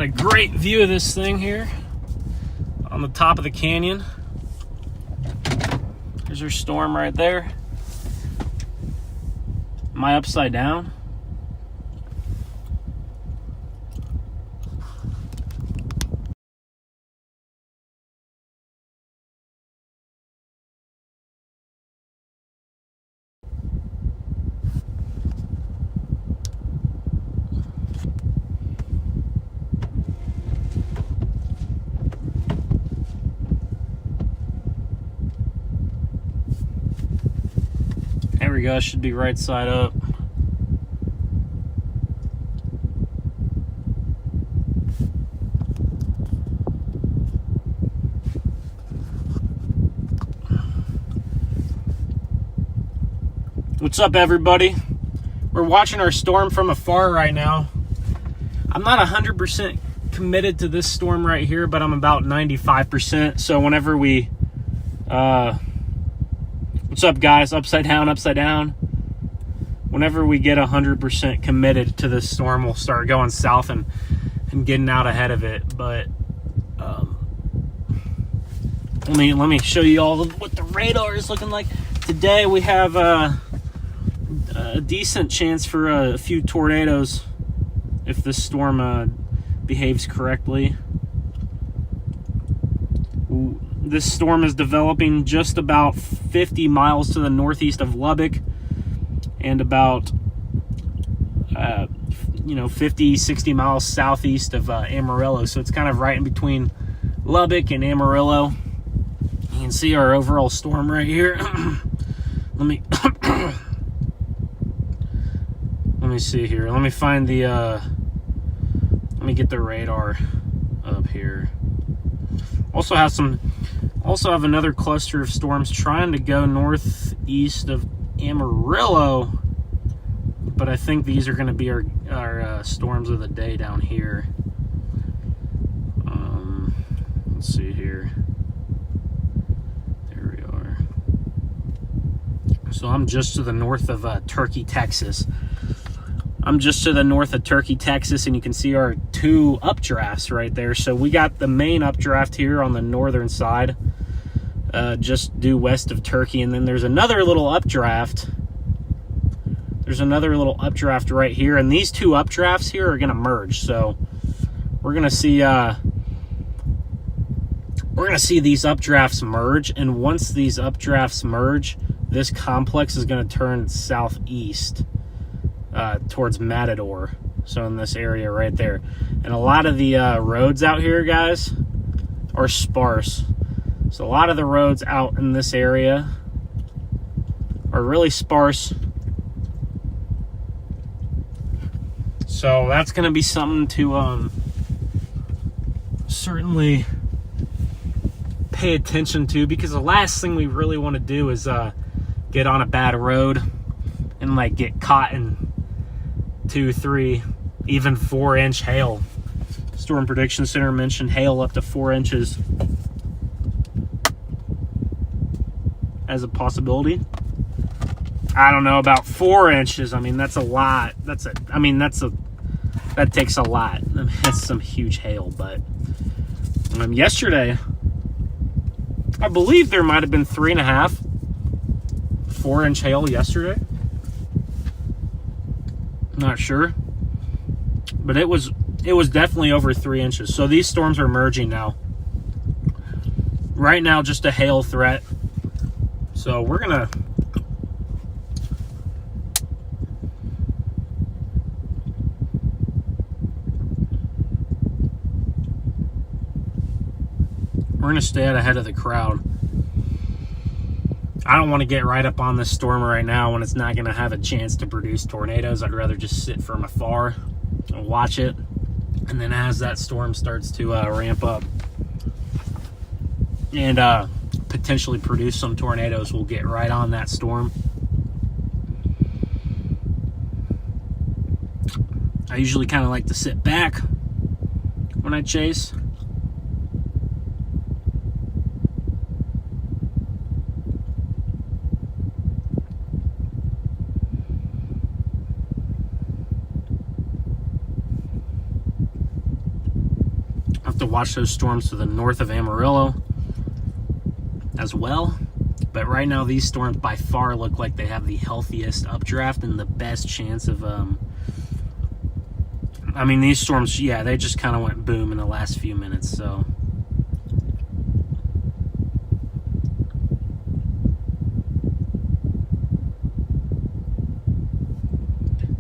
a great view of this thing here on the top of the canyon. There's our storm right there. Am I upside down? There we go, should be right side up. What's up, everybody? We're watching our storm from afar right now. I'm not 100% committed to this storm right here, but I'm about 95%. So whenever we what's up, guys? Upside down. Whenever we get 100% committed to this storm, we'll start going south and getting out ahead of it. But let me show you all what the radar is looking like. Today we have a decent chance for a few tornadoes if this storm behaves correctly. This storm is developing just about 50 miles to the northeast of Lubbock and about 50, 60 miles southeast of Amarillo. So it's kind of right in between Lubbock and Amarillo. You can see our overall storm right here. Let me see here. Let me find the let me get the radar up here. Also have another cluster of storms trying to go northeast of Amarillo, but I think these are going to be our storms of the day down here. Let's see here. There we are. So I'm just to the north of Turkey, Texas. And you can see our two updrafts right there. So we got the main updraft here on the northern side, just due west of Turkey, and then there's another little updraft. There's another little updraft right here, and these two updrafts here are going to merge. So we're going to see these updrafts merge, and once these updrafts merge, this complex is going to turn southeast towards Matador. So in this area right there, and a lot of the roads out here, guys, are sparse. So a lot of the roads out in this area are really sparse. So that's going to be something to certainly pay attention to, because the last thing we really want to do is get on a bad road and like get caught in 2, 3, even 4-inch hail. Storm Prediction Center mentioned hail up to 4 inches as a possibility. I don't know about 4 inches. I mean, that's a lot. That takes a lot. I mean, that's some huge hail. But yesterday, I believe there might have been 3.5, 4-inch hail yesterday. Not sure, but it was definitely over 3 inches. So these storms are merging now. Right now, just a hail threat. So we're gonna stay out ahead of the crowd. I don't want to get right up on this storm right now when it's not going to have a chance to produce tornadoes. I'd rather just sit from afar and watch it. And then as that storm starts to ramp up and potentially produce some tornadoes, we'll get right on that storm. I usually kind of like to sit back when I chase. have to watch those storms to the north of Amarillo as well. But right now, these storms by far look like they have the healthiest updraft and the best chance of, I mean, these storms, yeah, they just kind of went boom in the last few minutes, so.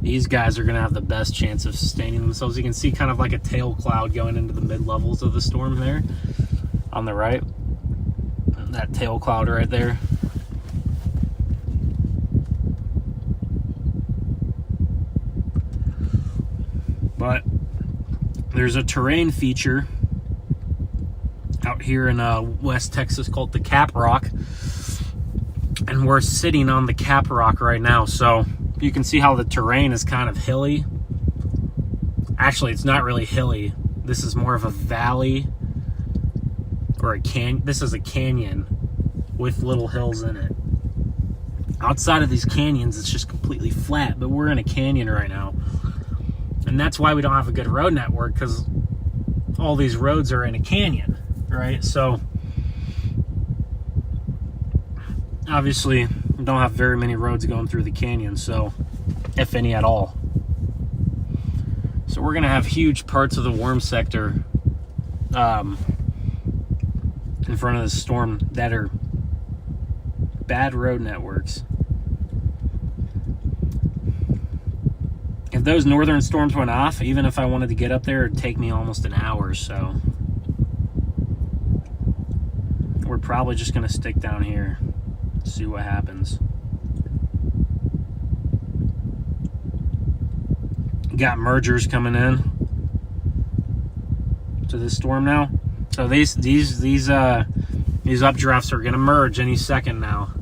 These guys are going to have the best chance of sustaining themselves. You can see kind of like a tail cloud going into the mid-levels of the storm there on the right. That tail cloud right there. But there's a terrain feature out here in West Texas called the caprock. And we're sitting on the caprock right now, so you can see how the terrain is kind of hilly. Actually, it's not really hilly. This is more of a valley or a canyon. This is a canyon with little hills in it. Outside of these canyons, it's just completely flat, but we're in a canyon right now. And that's why we don't have a good road network, because all these roads are in a canyon, right? So obviously, we don't have very many roads going through the canyon, so if any at all. So we're going to have huge parts of the warm sector in front of the storm that are bad road networks. If those northern storms went off, even if I wanted to get up there, it'd take me almost an hour, so we're probably just going to stick down here. See what happens. Got mergers coming in to this storm now. So these updrafts are gonna merge any second now.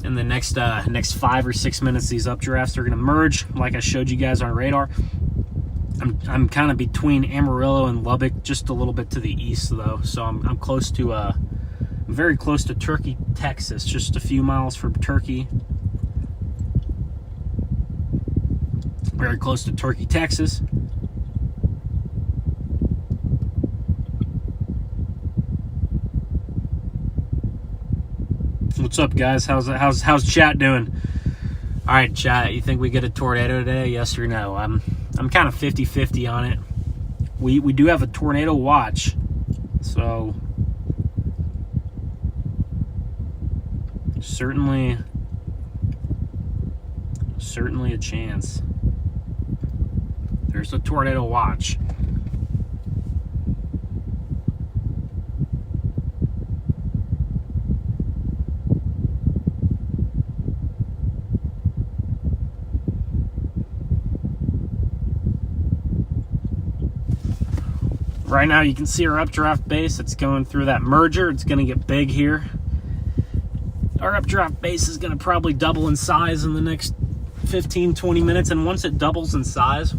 In the next 5 or 6 minutes, these updrafts are gonna merge, like I showed you guys on radar. I'm kind of between Amarillo and Lubbock, just a little bit to the east though. So I'm close to very close to Turkey, Texas, just a few miles from Turkey. Very close to Turkey, Texas. What's up, guys? How's chat doing? All right, chat. You think we get a tornado today? Yes or no? I'm kind of 50-50 on it. We do have a tornado watch, so certainly a chance. There's a tornado watch. Right now you can see our updraft base. It's going through that merger. It's going to get big here. Our updraft base is going to probably double in size in the next 15-20 minutes, and once it doubles in size,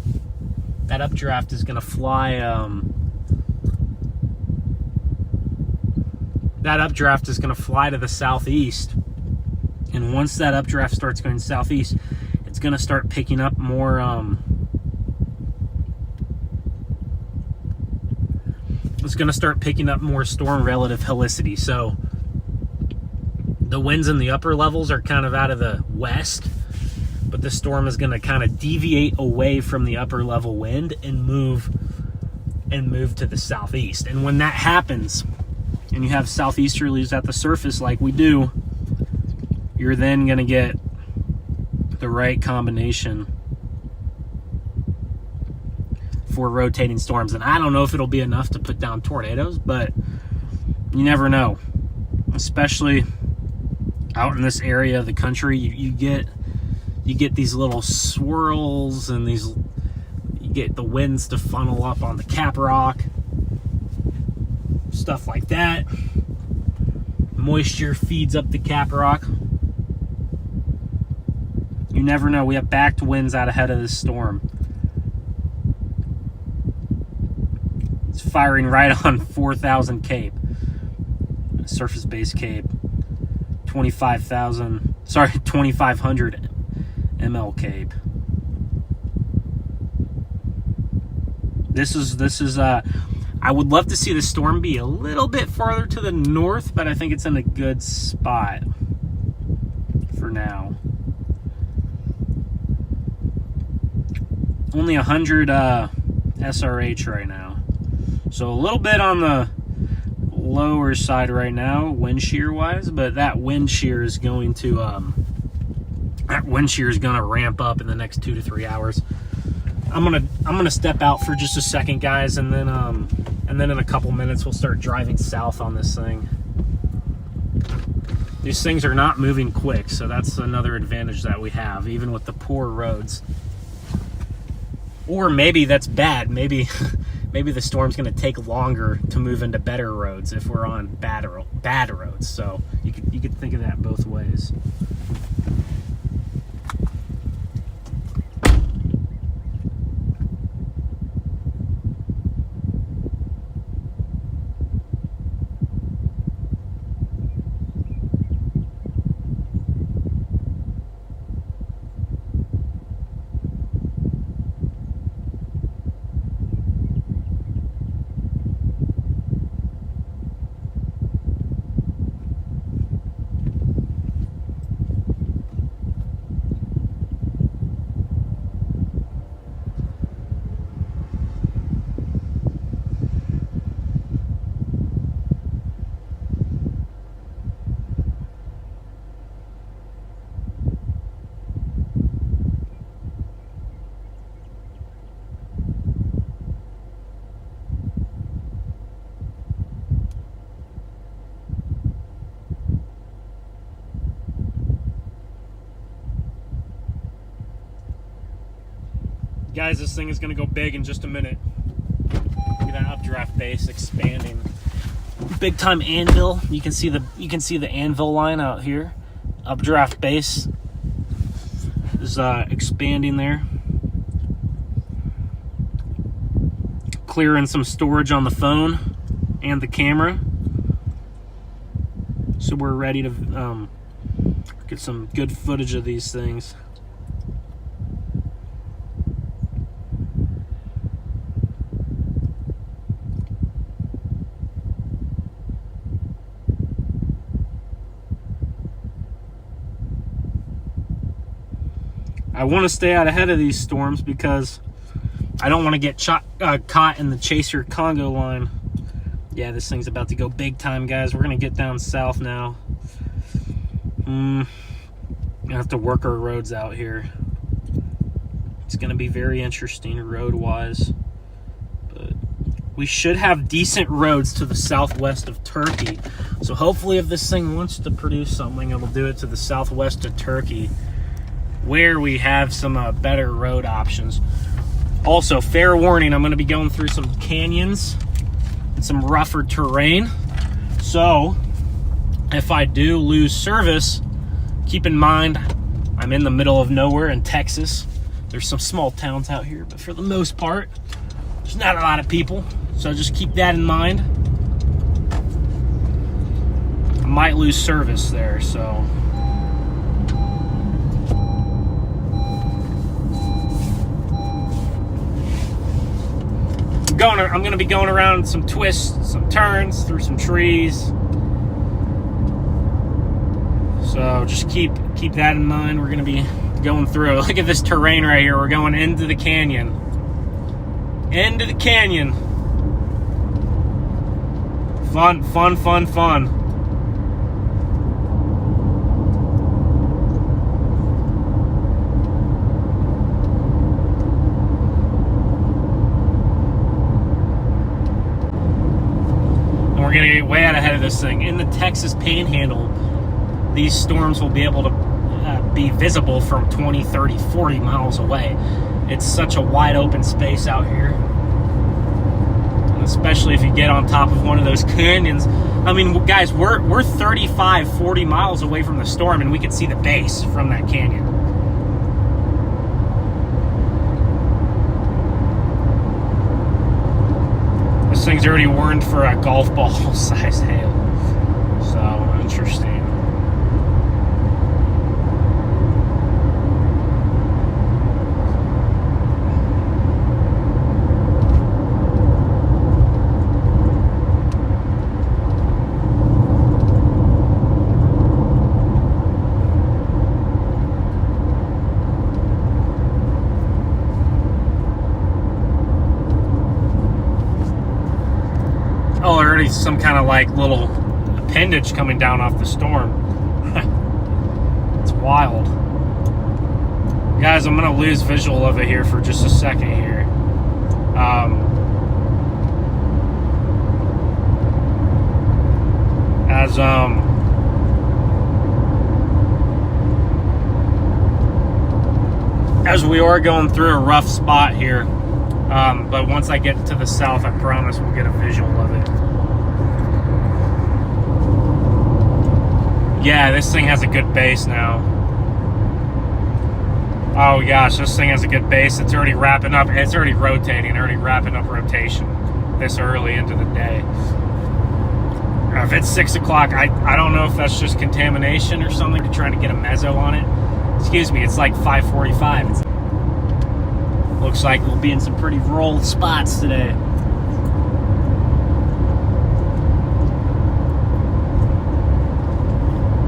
that updraft is going to fly to the southeast. And once that updraft starts going southeast, it's going to start picking up more storm relative helicity. So the winds in the upper levels are kind of out of the west, but the storm is going to kind of deviate away from the upper level wind and move to the southeast. And when that happens, and you have southeasterlies at the surface like we do, you're then going to get the right combination for rotating storms. And I don't know if it'll be enough to put down tornadoes, but you never know. Especially out in this area of the country, you get these little swirls, and you get the winds to funnel up on the caprock, stuff like that. Moisture feeds up the caprock. You never know. We have backed winds out ahead of this storm. It's firing right on 4,000 Cape. Surface base Cape. 2,500 ML Cape. This is I would love to see the storm be a little bit farther to the north, but I think it's in a good spot for now. Only 100 SRH right now. So a little bit on the lower side right now, wind shear wise, but that wind shear is going to ramp up in the next 2 to 3 hours. I'm gonna step out for just a second, guys, and then in a couple minutes we'll start driving south on this thing. These things are not moving quick, so that's another advantage that we have, even with the poor roads. Or maybe that's bad. Maybe the storm's going to take longer to move into better roads if we're on bad roads. So you could think of that both ways. Guys, this thing is going to go big in just a minute. Look at that updraft base expanding. Big time anvil. You can see the anvil line out here. Updraft base is expanding there. Clearing some storage on the phone and the camera. So we're ready to get some good footage of these things. I want to stay out ahead of these storms because I don't want to get caught in the Chaser Congo line. Yeah, this thing's about to go big time, guys. We're going to get down south now. Gonna have to work our roads out here. It's going to be very interesting road-wise. But we should have decent roads to the southwest of Turkey. So hopefully if this thing wants to produce something, it'll do it to the southwest of Turkey, where we have some better road options. Also, fair warning, I'm going to be going through some canyons and some rougher terrain. So, if I do lose service, keep in mind, I'm in the middle of nowhere in Texas. There's some small towns out here, but for the most part, there's not a lot of people. So just keep that in mind. I might lose service there, so... I'm going to be going around some twists, some turns, through some trees. So just keep that in mind. We're going to be going through. Look at this terrain right here. We're going into the canyon. Into the canyon. Fun, fun, fun, fun. We're going to get way out ahead of this thing. In the Texas Panhandle, these storms will be able to be visible from 20, 30, 40 miles away. It's such a wide open space out here. And especially if you get on top of one of those canyons. I mean, guys, we're 35, 40 miles away from the storm, and we can see the base from that canyon. This thing's already warned for a golf ball size hail. So, interesting. already some kind of like little appendage coming down off the storm. It's wild. Guys, I'm gonna lose visual of it here for just a second here. As we are going through a rough spot here, but once I get to the south, I promise we'll get a visual of it. Yeah, this thing has a good base now. Oh gosh, this thing has a good base. It's already wrapping up. It's already rotating. Already wrapping up rotation this early into the day. If it's 6 o'clock, I don't know if that's just contamination or something to try to get a mezzo on it. Excuse me, it's like 5:45. Looks like we'll be in some pretty rolled spots today.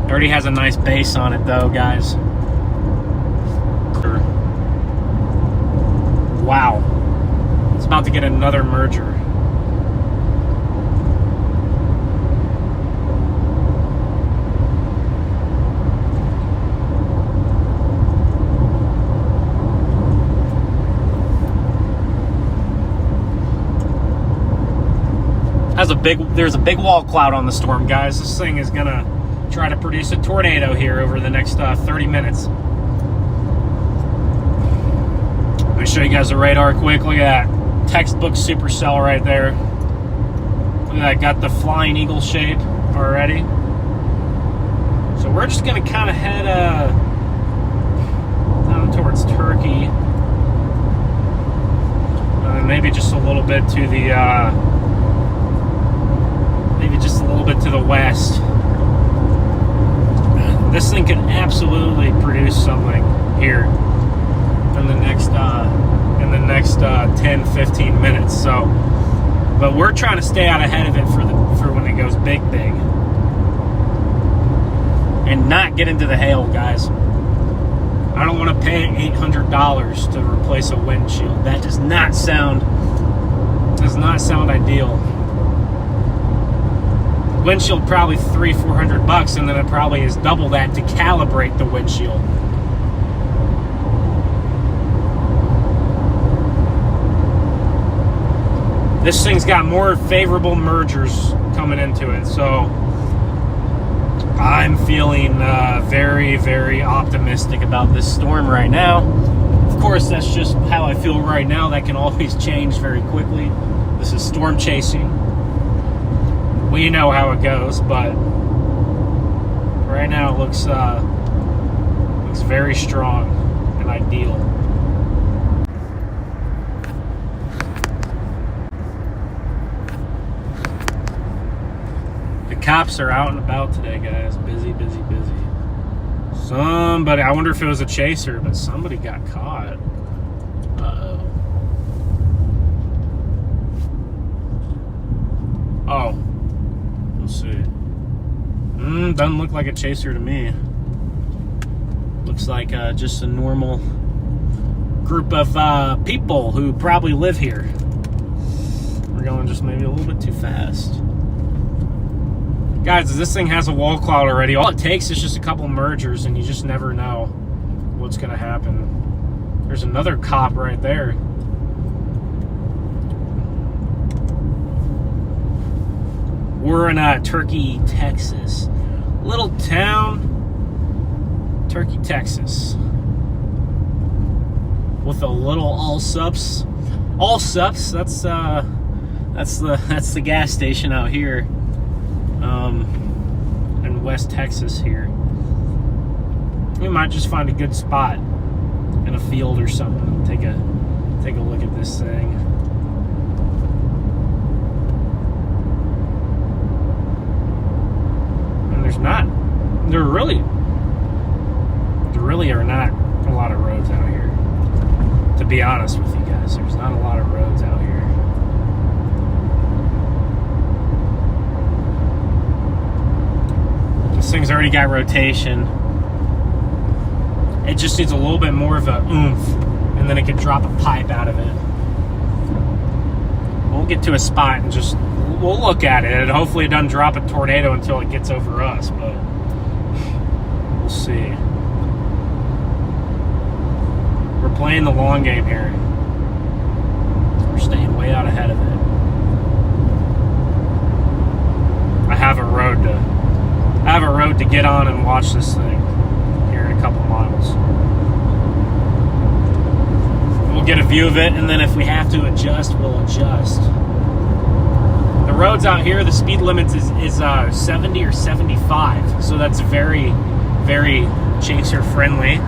Already has a nice base on it though, guys. Wow. It's about to get another merger. There's a big wall cloud on the storm, guys. This thing is gonna try to produce a tornado here over the next 30 minutes. Let me show you guys the radar quick. Look at that textbook supercell right there. Look at that, got the flying eagle shape already. So we're just gonna kind of head down towards Turkey, maybe just a little bit to the west. This thing can absolutely produce something here in the next 10-15 minutes. So, but we're trying to stay out ahead of it for when it goes big, and not get into the hail, guys. I don't want to pay $800 to replace a windshield. That does not sound ideal. Windshield probably $300-400, and then it probably is double that to calibrate the windshield. This thing's got more favorable mergers coming into it, so I'm feeling very, very optimistic about this storm right now. Of course, that's just how I feel right now. That can always change very quickly. This is storm chasing. We know how it goes, but right now it looks very strong and ideal. The cops are out and about today, guys. Busy. Somebody, I wonder if it was a chaser, but somebody got caught. Oh. Let's see. Doesn't look like a chaser to me. Looks like just a normal group of people who probably live here. We're going just maybe a little bit too fast. Guys, this thing has a wall cloud already. All it takes is just a couple mergers, and you just never know what's going to happen. There's another cop right there. We're in Turkey, Texas. Little town, Turkey, Texas. With a little Allsups. Allsups, that's the gas station out here. In West Texas here. We might just find a good spot in a field or something. Take a look at this thing. And there really are not a lot of roads out here. To be honest with you guys, there's not a lot of roads out here. This thing's already got rotation. It just needs a little bit more of a oomph, and then it could drop a pipe out of it. we'll get to a spot and just we'll look at it, and hopefully it doesn't drop a tornado until it gets over us, but we'll see. We're playing the long game here. We're staying way out ahead of it. I have a road to get on and watch this thing here in a couple miles. We'll get a view of it, and then if we have to adjust, we'll adjust. The roads out here, the speed limit is 70 or 75, so that's very, very chaser friendly,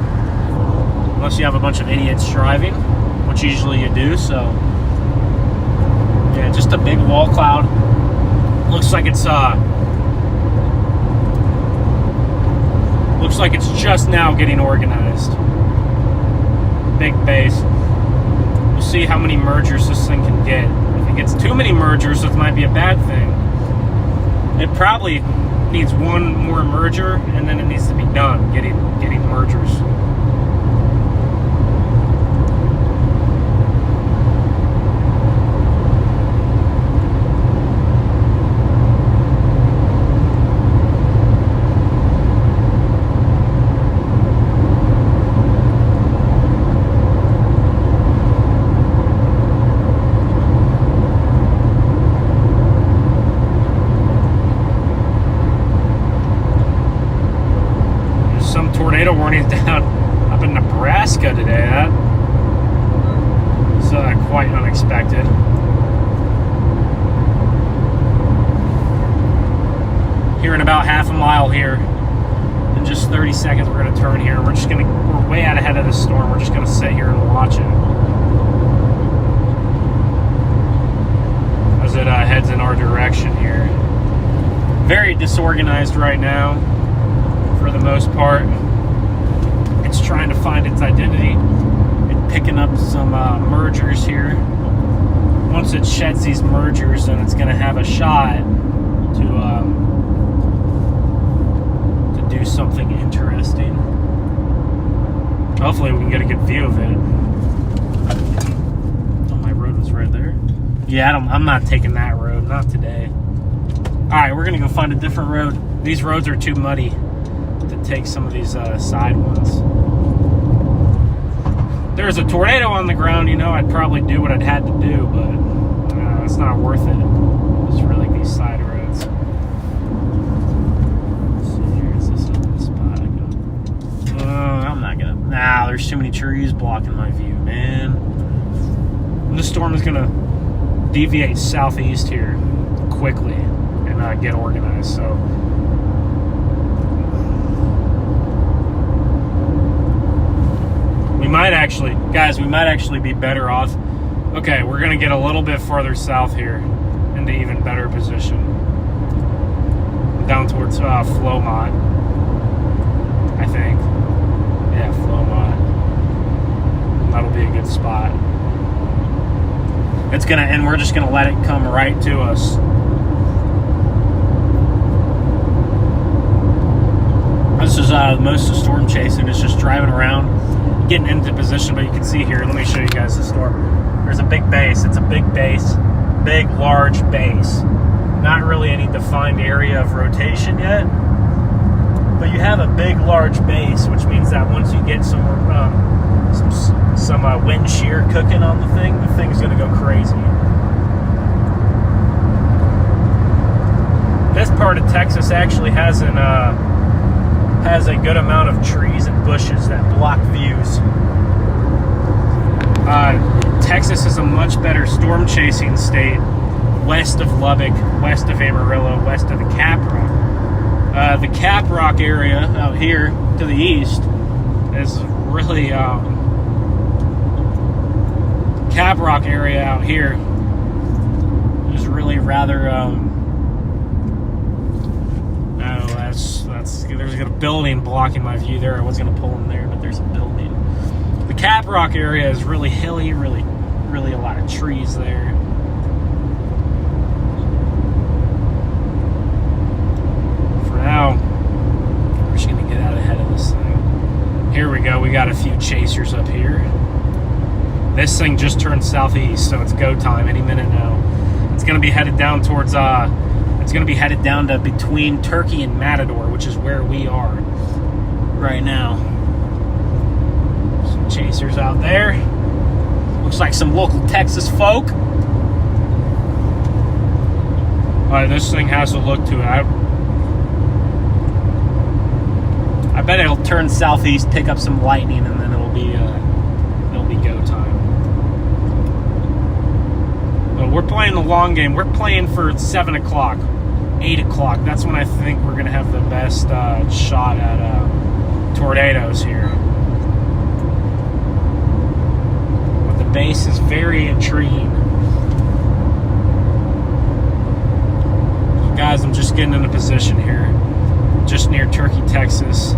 unless you have a bunch of idiots driving, which usually you do. So yeah, just a big wall cloud. Looks like it's just now getting organized. Big base. We'll see how many mergers this thing can get. If it gets too many mergers, it might be a bad thing. It probably needs one more merger, and then it needs to be done getting mergers. Tornado warnings down up in Nebraska today. That's quite unexpected. Here in about half a mile here, in just 30 seconds, we're going to turn here. We're way out ahead of the storm. We're just going to sit here and watch it as it heads in our direction here. Very disorganized right now, for the most part. It's trying to find its identity and picking up some mergers here. Once it sheds these mergers, then it's going to have a shot to do something interesting. Hopefully we can get a good view of it. Oh, my road was right there. Yeah, I'm not taking that road, not today. Alright, we're going to go find a different road. These roads are too muddy to take some of these side ones. There's a tornado on the ground, I'd probably do what I'd had to do, but it's not worth it. Just for like these side roads. Let's see here, is this a spot I go? I'm not gonna. Nah, there's too many trees blocking my view, man. And the storm is gonna deviate southeast here quickly and get organized, so. We might actually be better off. Okay, we're going to get a little bit farther south here into even better position. Down towards Flowmont, I think. Yeah, Flowmont. That'll be a good spot. And we're just going to let it come right to us. This is most of storm chasing. It's just driving around, getting into position, but you can see here, let me show you guys the storm. There's a big base. It's a big base, big, large base. Not really any defined area of rotation yet, but you have a big, large base, which means that once you get some wind shear cooking on the thing's going to go crazy. This part of Texas actually has a good amount of trees and bushes that block views. Texas is a much better storm chasing state west of Lubbock, west of Amarillo, west of the Caprock. The Caprock area out here to the east is really Caprock area out here is really rather there's a building blocking my view there. I was going to pull in there, but there's a building. The Caprock area is really hilly, really a lot of trees there. For now, we're just going to get out ahead of this thing. Here we go. We got a few chasers up here. This thing just turned southeast, so it's go time any minute now. going to be headed down towards, it's going to be headed down to between Turkey and Matador, which is where we are right now. Some chasers out there. Looks like some local Texas folk. Alright, this thing has a look to it. I bet it'll turn southeast, pick up some lightning, and then it'll be go time. But we're playing the long game. We're playing for 7 o'clock, 8 o'clock. That's when I think we're gonna have the best shot at tornadoes here. But the base is very intriguing. Guys, I'm just getting in a position here, just near Turkey, Texas.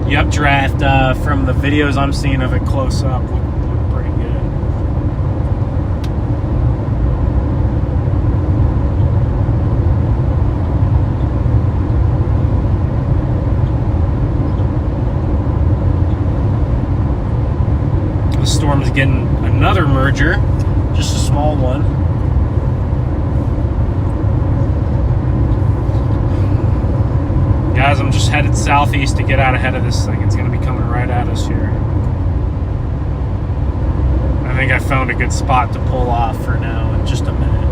The updraft from the videos I'm seeing of it close up look pretty good. The storm is getting another merger, just a small one. Guys, I'm just headed southeast to get out ahead of this thing. It's going to be coming right at us here. I think I found a good spot to pull off for now in just a minute.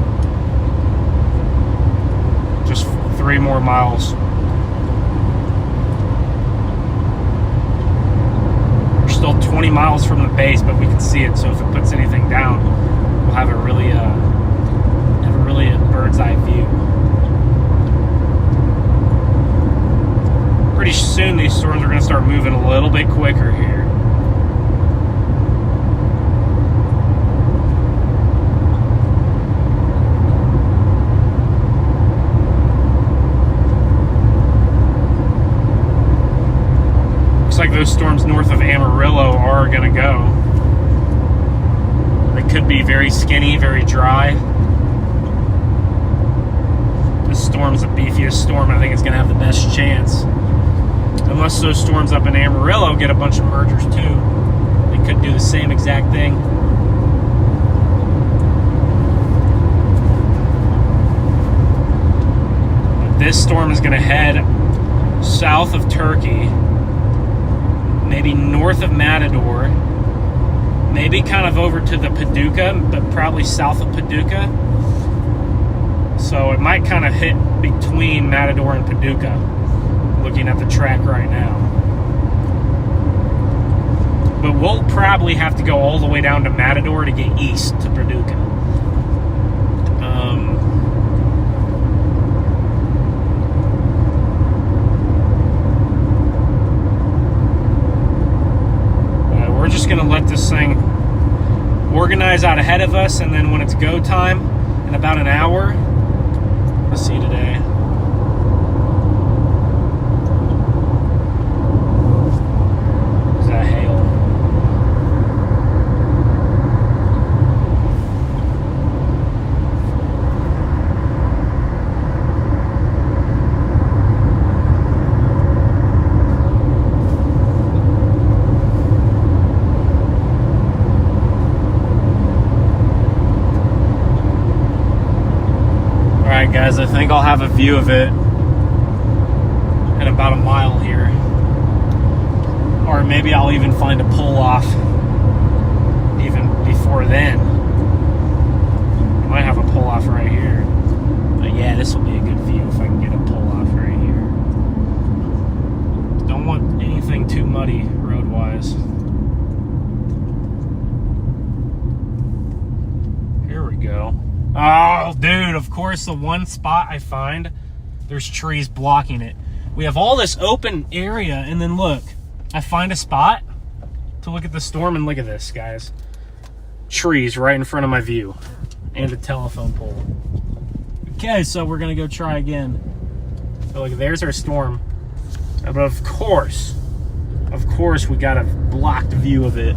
Just 3 more miles. We're still 20 miles from the base, but we can see it. So if it puts anything down, we'll have a really bird's eye view. Pretty soon these storms are going to start moving a little bit quicker here. Looks like those storms north of Amarillo are going to go. They could be very skinny, very dry. This storm's the beefiest storm. I think it's going to have the best chance. Unless those storms up in Amarillo get a bunch of mergers too. They could do the same exact thing. But this storm is going to head south of Turkey, maybe north of Matador, maybe kind of over to the Paducah, but probably south of Paducah. So it might kind of hit between Matador and Paducah. Looking at the track right now. But we'll probably have to go all the way down to Matador to get east to Paducah. We're just going to let this thing organize out ahead of us, and then when it's go time in about an hour, let's see today. Guys, I think I'll have a view of it at about a mile here, or maybe I'll even find a pull off even before then. I might have a pull off right here, but yeah, this will be a good view if I can get a pull off right here. Don't want anything too muddy road wise. Here we go. Oh, dude, of course, the one spot I find, there's trees blocking it. We have all this open area, and then look, I find a spot to look at the storm, and look at this, guys. Trees right in front of my view, and a telephone pole. Okay, so we're gonna go try again. So look, there's our storm. But of course, we got a blocked view of it.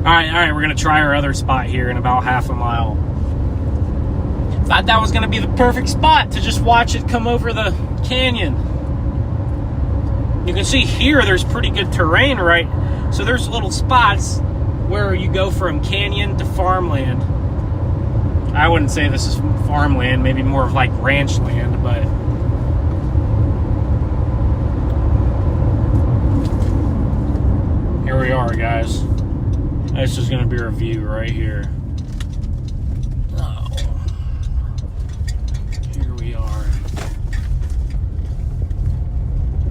All right, we're gonna try our other spot here in about half a mile. Thought that was going to be the perfect spot to just watch it come over the canyon. You can see here there's pretty good terrain, right? So there's little spots where you go from canyon to farmland. I wouldn't say this is farmland, maybe more of like ranch land, but here we are, guys. This is going to be our view right here. Oh. Here we are.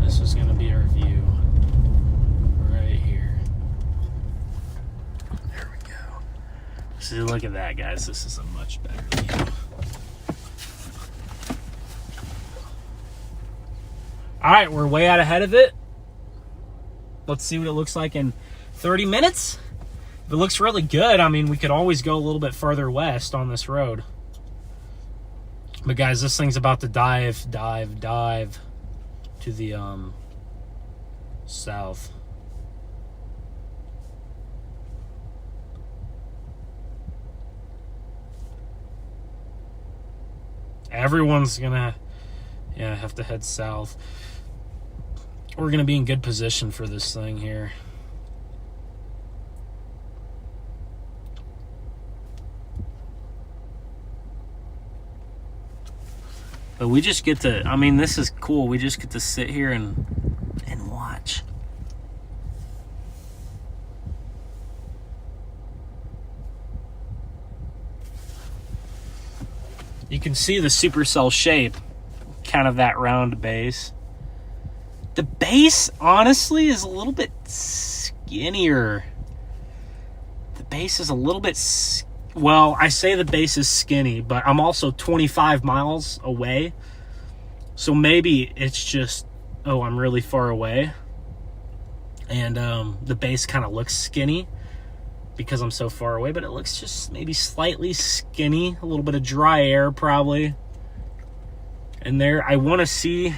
This is going to be our view right here. There we go. See, look at that, guys. This is a much better view. All right, we're way out ahead of it. Let's see what it looks like in 30 minutes. If it looks really good, I mean, we could always go a little bit further west on this road. But guys, this thing's about to dive to the south. Everyone's gonna have to head south. We're gonna be in good position for this thing here. But we just get to, I mean, this is cool. We just get to sit here and watch. You can see the supercell shape, kind of that round base. The base, honestly, is a little bit skinnier. The base is a little bit well, I say the base is skinny, but I'm also 25 miles away. So maybe it's just, oh, I'm really far away. And the base kind of looks skinny because I'm so far away, but it looks just maybe slightly skinny. A little bit of dry air probably. And there, I want to see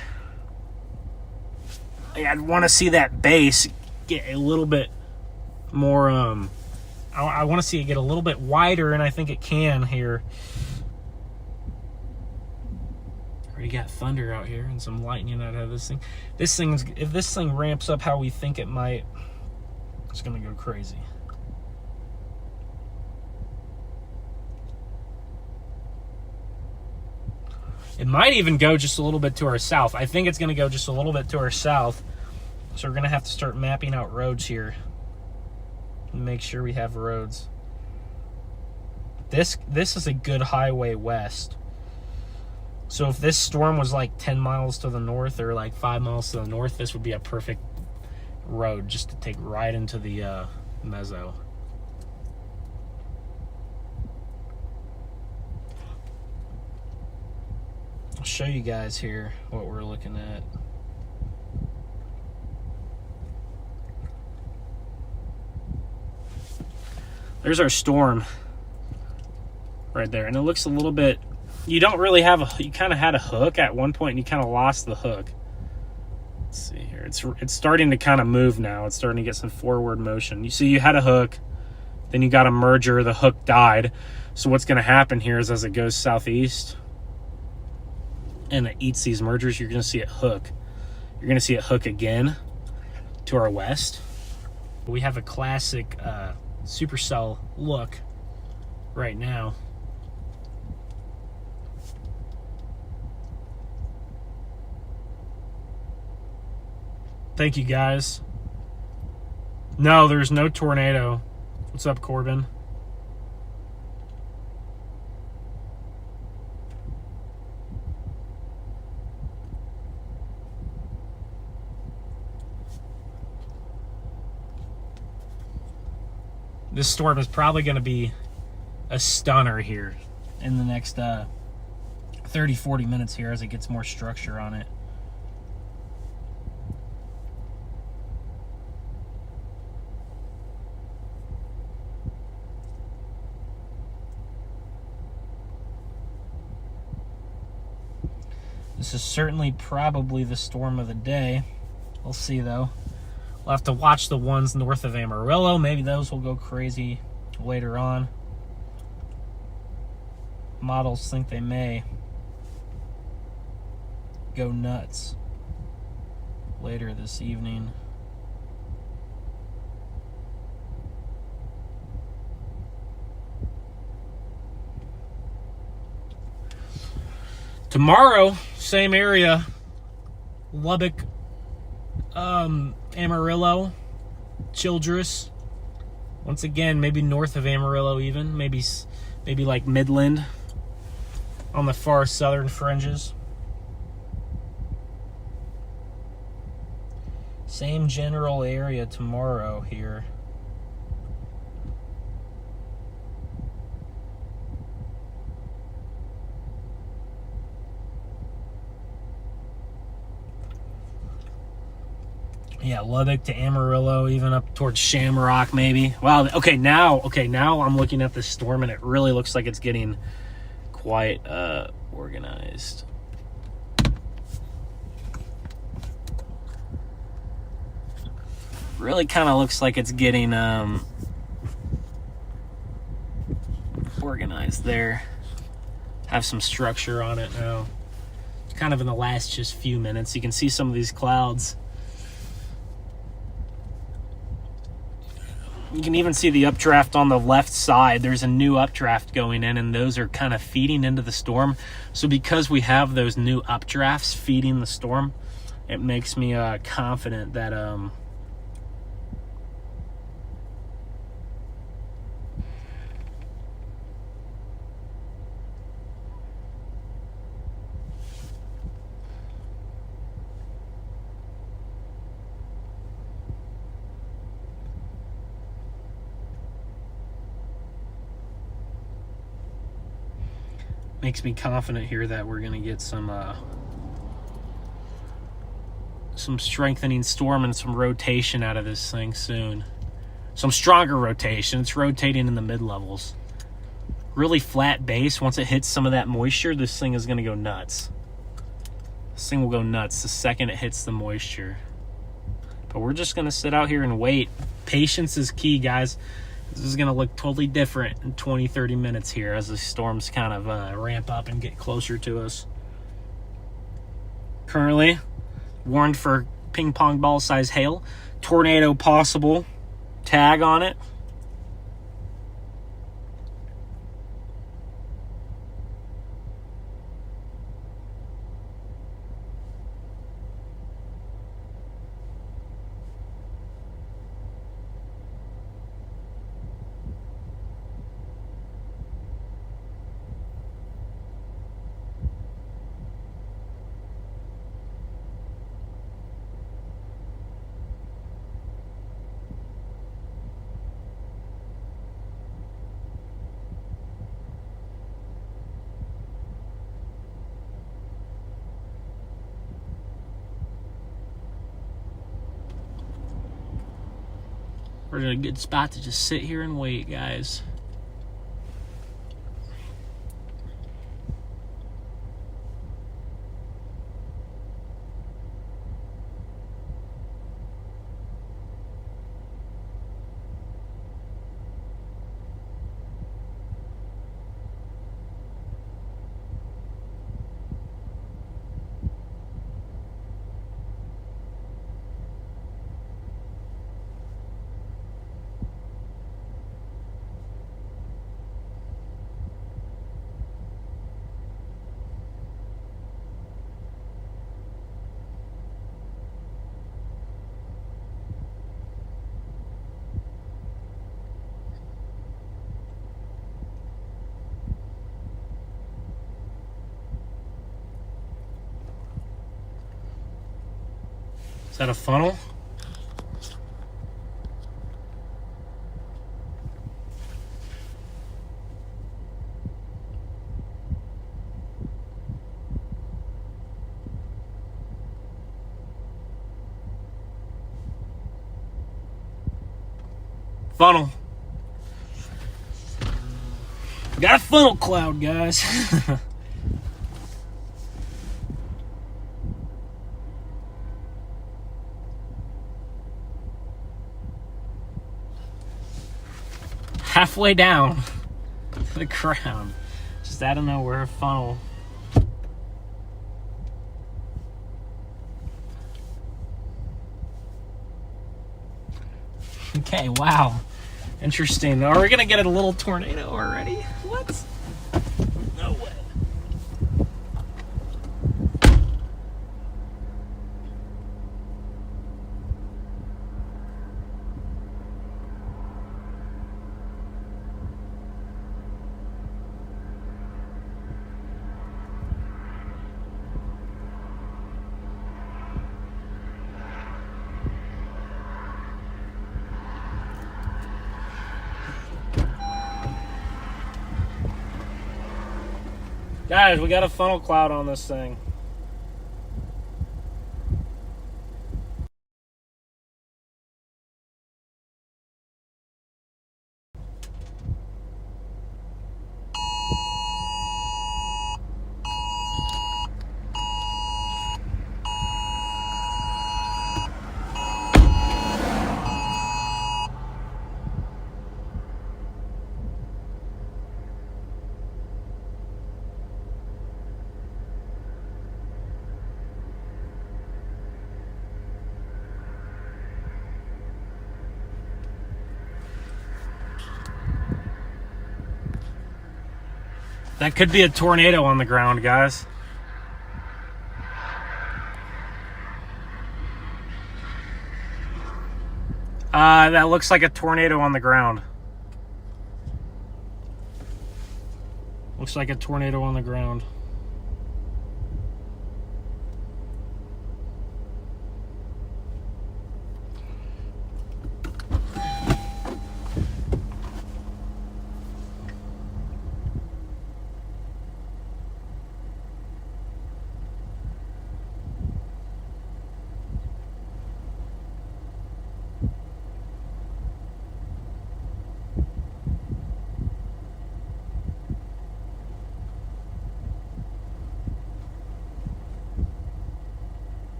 that base get a little bit more, I want to see it get a little bit wider, and I think it can here. Already got thunder out here and some lightning out of this thing. If this thing ramps up how we think it might, it's going to go crazy. It might even go just a little bit to our south. I think it's going to go just a little bit to our south. So we're going to have to start mapping out roads here. Make sure we have roads. This is a good highway west. So if this storm was like 10 miles to the north or like 5 miles to the north, this would be a perfect road just to take right into the mezzo. I'll show you guys here what we're looking at. There's our storm right there. And it looks a little bit, you don't really have you kind of had a hook at one point and you kind of lost the hook. Let's see here. It's starting to kind of move now. It's starting to get some forward motion. You see you had a hook, then you got a merger, the hook died. So what's going to happen here is as it goes southeast and it eats these mergers, you're going to see it hook. You're going to see it hook again to our west. We have a classic supercell look right now. Thank you, guys. No, there's no tornado. What's up, Corbin? This storm is probably going to be a stunner here in the next 30-40 minutes here as it gets more structure on it. This is certainly probably the storm of the day. We'll see, though. We'll have to watch the ones north of Amarillo. Maybe those will go crazy later on. models think they may go nuts later this evening. Tomorrow, same area, Lubbock, Amarillo, Childress. Once again, maybe north of Amarillo even, maybe like Midland on the far southern fringes. Same general area tomorrow here. Yeah, Lubbock to Amarillo, even up towards Shamrock, maybe. Wow. Okay, now I'm looking at this storm, and it really looks like it's getting quite organized. Really kind of looks like it's getting organized there. Have some structure on it now. Kind of in the last just few minutes, you can see some of these clouds. You can even see the updraft on the left side. There's a new updraft going in, and those are kind of feeding into the storm. So because we have those new updrafts feeding the storm, it makes me confident that makes me confident here that we're going to get some strengthening storm and some rotation out of this thing soon. Some stronger rotation. It's rotating in the mid-levels. Really flat base. Once it hits some of that moisture, this thing is going to go nuts. This thing will go nuts the second it hits the moisture. But we're just going to sit out here and wait. Patience is key, guys. This is going to look totally different in 20-30 minutes here as the storms kind of ramp up and get closer to us. Currently, warned for ping pong ball size hail. Tornado possible. Tag on it. We're in a good spot to just sit here and wait, guys. Is that a funnel? Funnel. Got a funnel cloud, guys. Halfway down to the ground. Just out of nowhere, a funnel. Okay, wow. Interesting. Are we gonna get a little tornado already? What? No way. Guys, we got a funnel cloud on this thing. That could be a tornado on the ground, guys. That looks like a tornado on the ground. Looks like a tornado on the ground.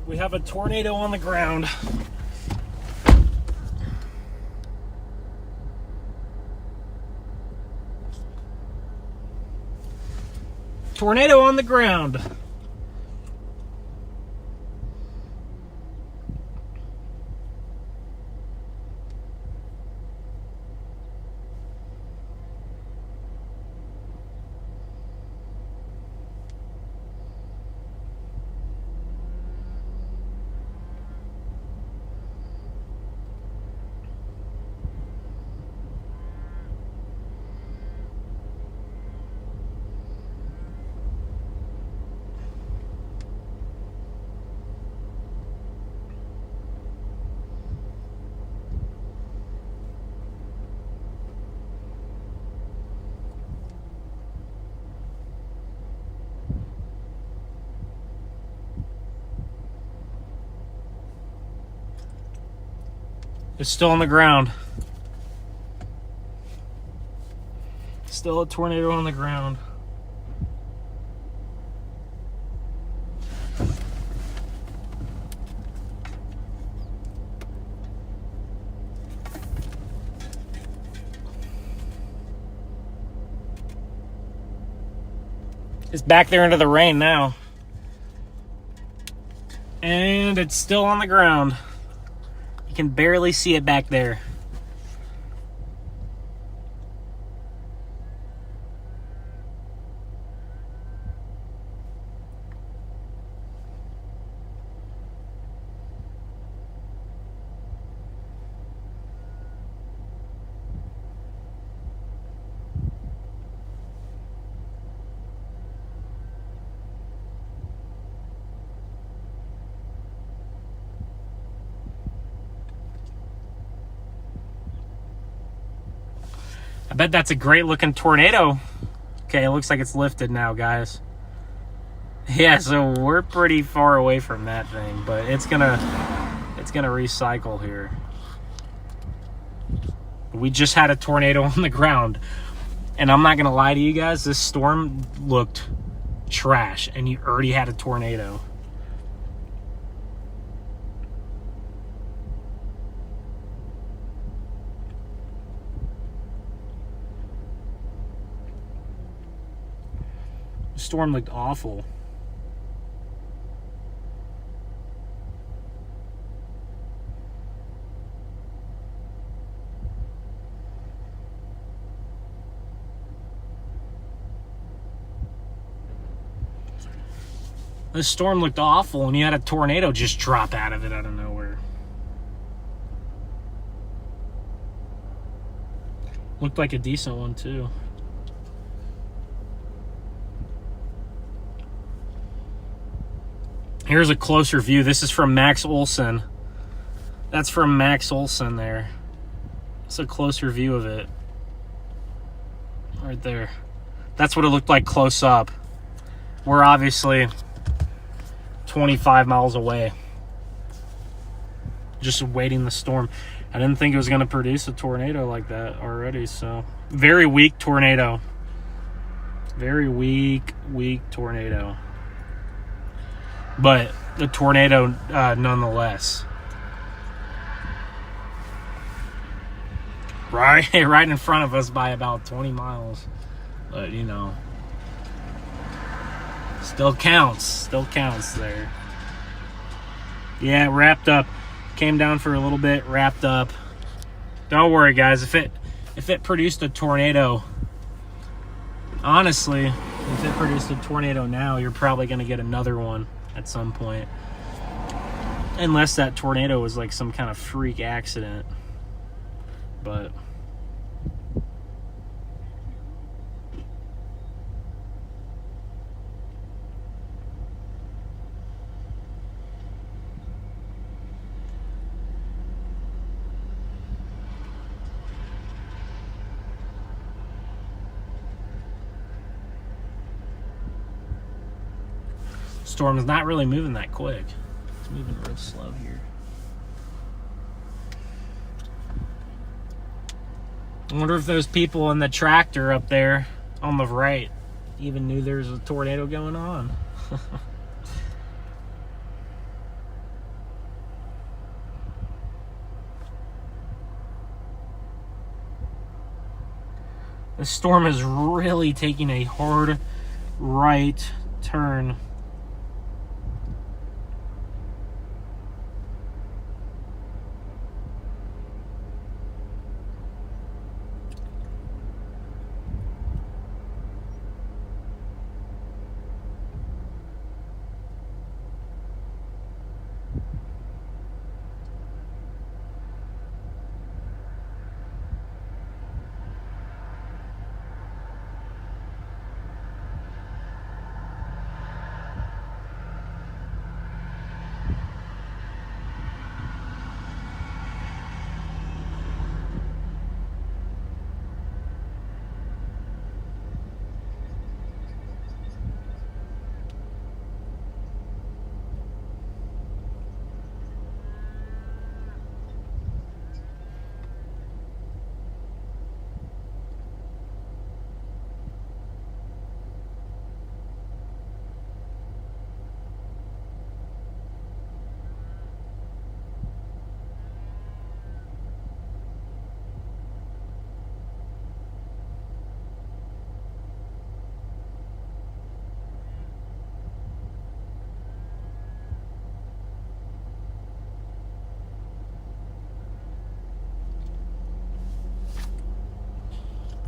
We have a tornado on the ground. Tornado on the ground. It's still on the ground. Still a tornado on the ground. It's back there into the rain now. And it's still on the ground. You can barely see it back there. I bet that's a great looking tornado. Okay, it looks like it's lifted now, guys. Yeah, so we're pretty far away from that thing, but it's gonna recycle here. We just had a tornado on the ground, and I'm not gonna lie to you guys, this storm looked trash, and you already had a tornado. The storm looked awful. This storm looked awful, and you had a tornado just drop out of it out of nowhere. Looked like a decent one, too. Here's a closer view. This is from Max Olson. That's from Max Olson there. It's a closer view of it. Right there. That's what it looked like close up. We're obviously 25 miles away, just awaiting the storm. I didn't think it was going to produce a tornado like that already. So very weak tornado, very weak tornado, but the tornado nonetheless. Right in front of us by about 20 miles, but you know, still counts there. Yeah, wrapped up. Came down for a little bit, wrapped up. Don't worry, guys. If it produced a tornado, honestly, if it produced a tornado now, you're probably going to get another one at some point. Unless that tornado was like some kind of freak accident. But storm is not really moving that quick. It's moving real slow here. I wonder if those people in the tractor up there on the right even knew there was a tornado going on. The storm is really taking a hard right turn.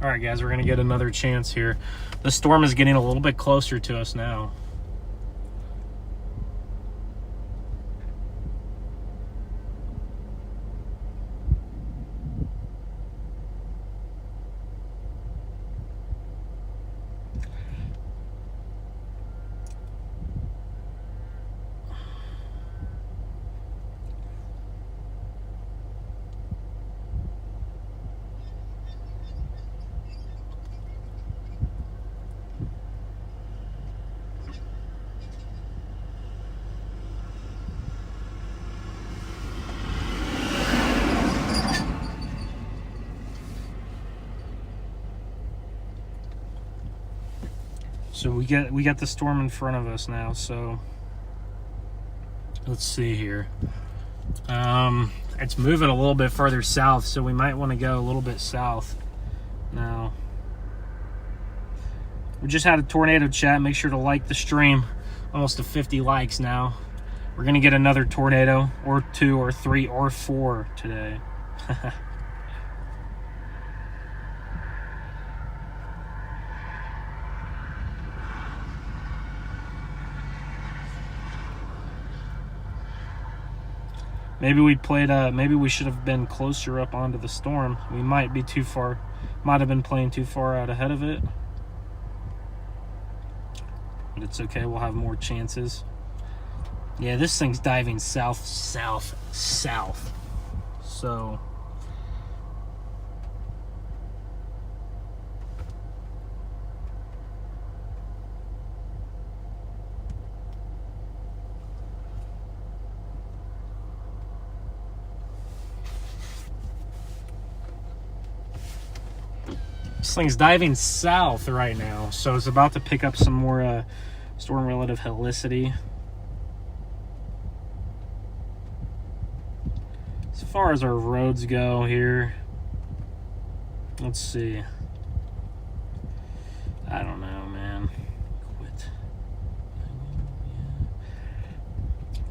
All right, guys, we're going to get another chance here. The storm is getting a little bit closer to us now. So we got the storm in front of us now, so let's see here. It's moving a little bit further south, so we might want to go a little bit south now. We just had a tornado chat. Make sure to like the stream. Almost to 50 likes now. We're going to get another tornado, or 2, or 3, or 4 today. Maybe maybe we should have been closer up onto the storm. We might be too far, might have been playing too far out ahead of it. But it's okay, we'll have more chances. Yeah, this thing's diving south. So this thing's diving south right now, so it's about to pick up some more storm relative helicity. As far as our roads go here, let's see. I don't know, man. Quit.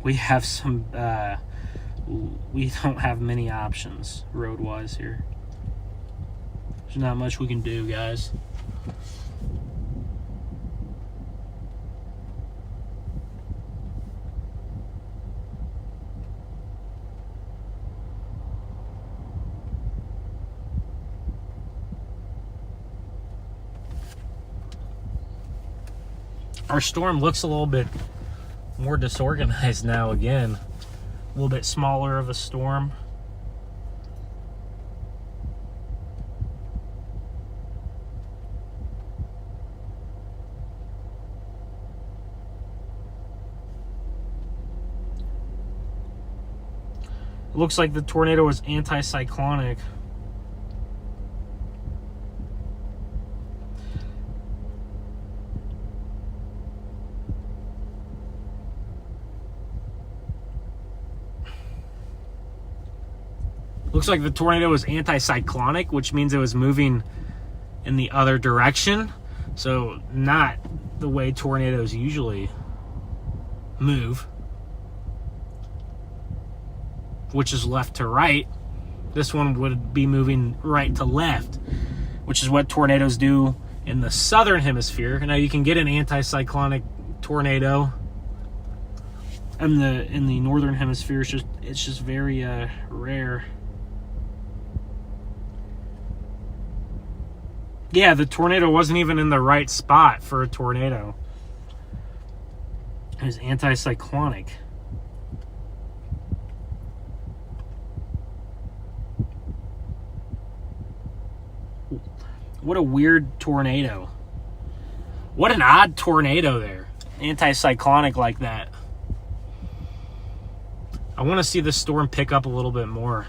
We have some, we don't have many options road-wise here. There's not much we can do, guys. Our storm looks a little bit more disorganized now again. A little bit smaller of a storm. It looks like the tornado was anticyclonic. Looks like the tornado was anticyclonic, which means it was moving in the other direction. So not the way tornadoes usually move, which is left to right. This one would be moving right to left, which is what tornadoes do in the southern hemisphere. Now you can get an anticyclonic tornado in the northern hemisphere. It's just very rare. Yeah, the tornado wasn't even in the right spot for a tornado. It was anticyclonic. What a weird tornado. What an odd tornado there. Anticyclonic like that. I want to see the storm pick up a little bit more.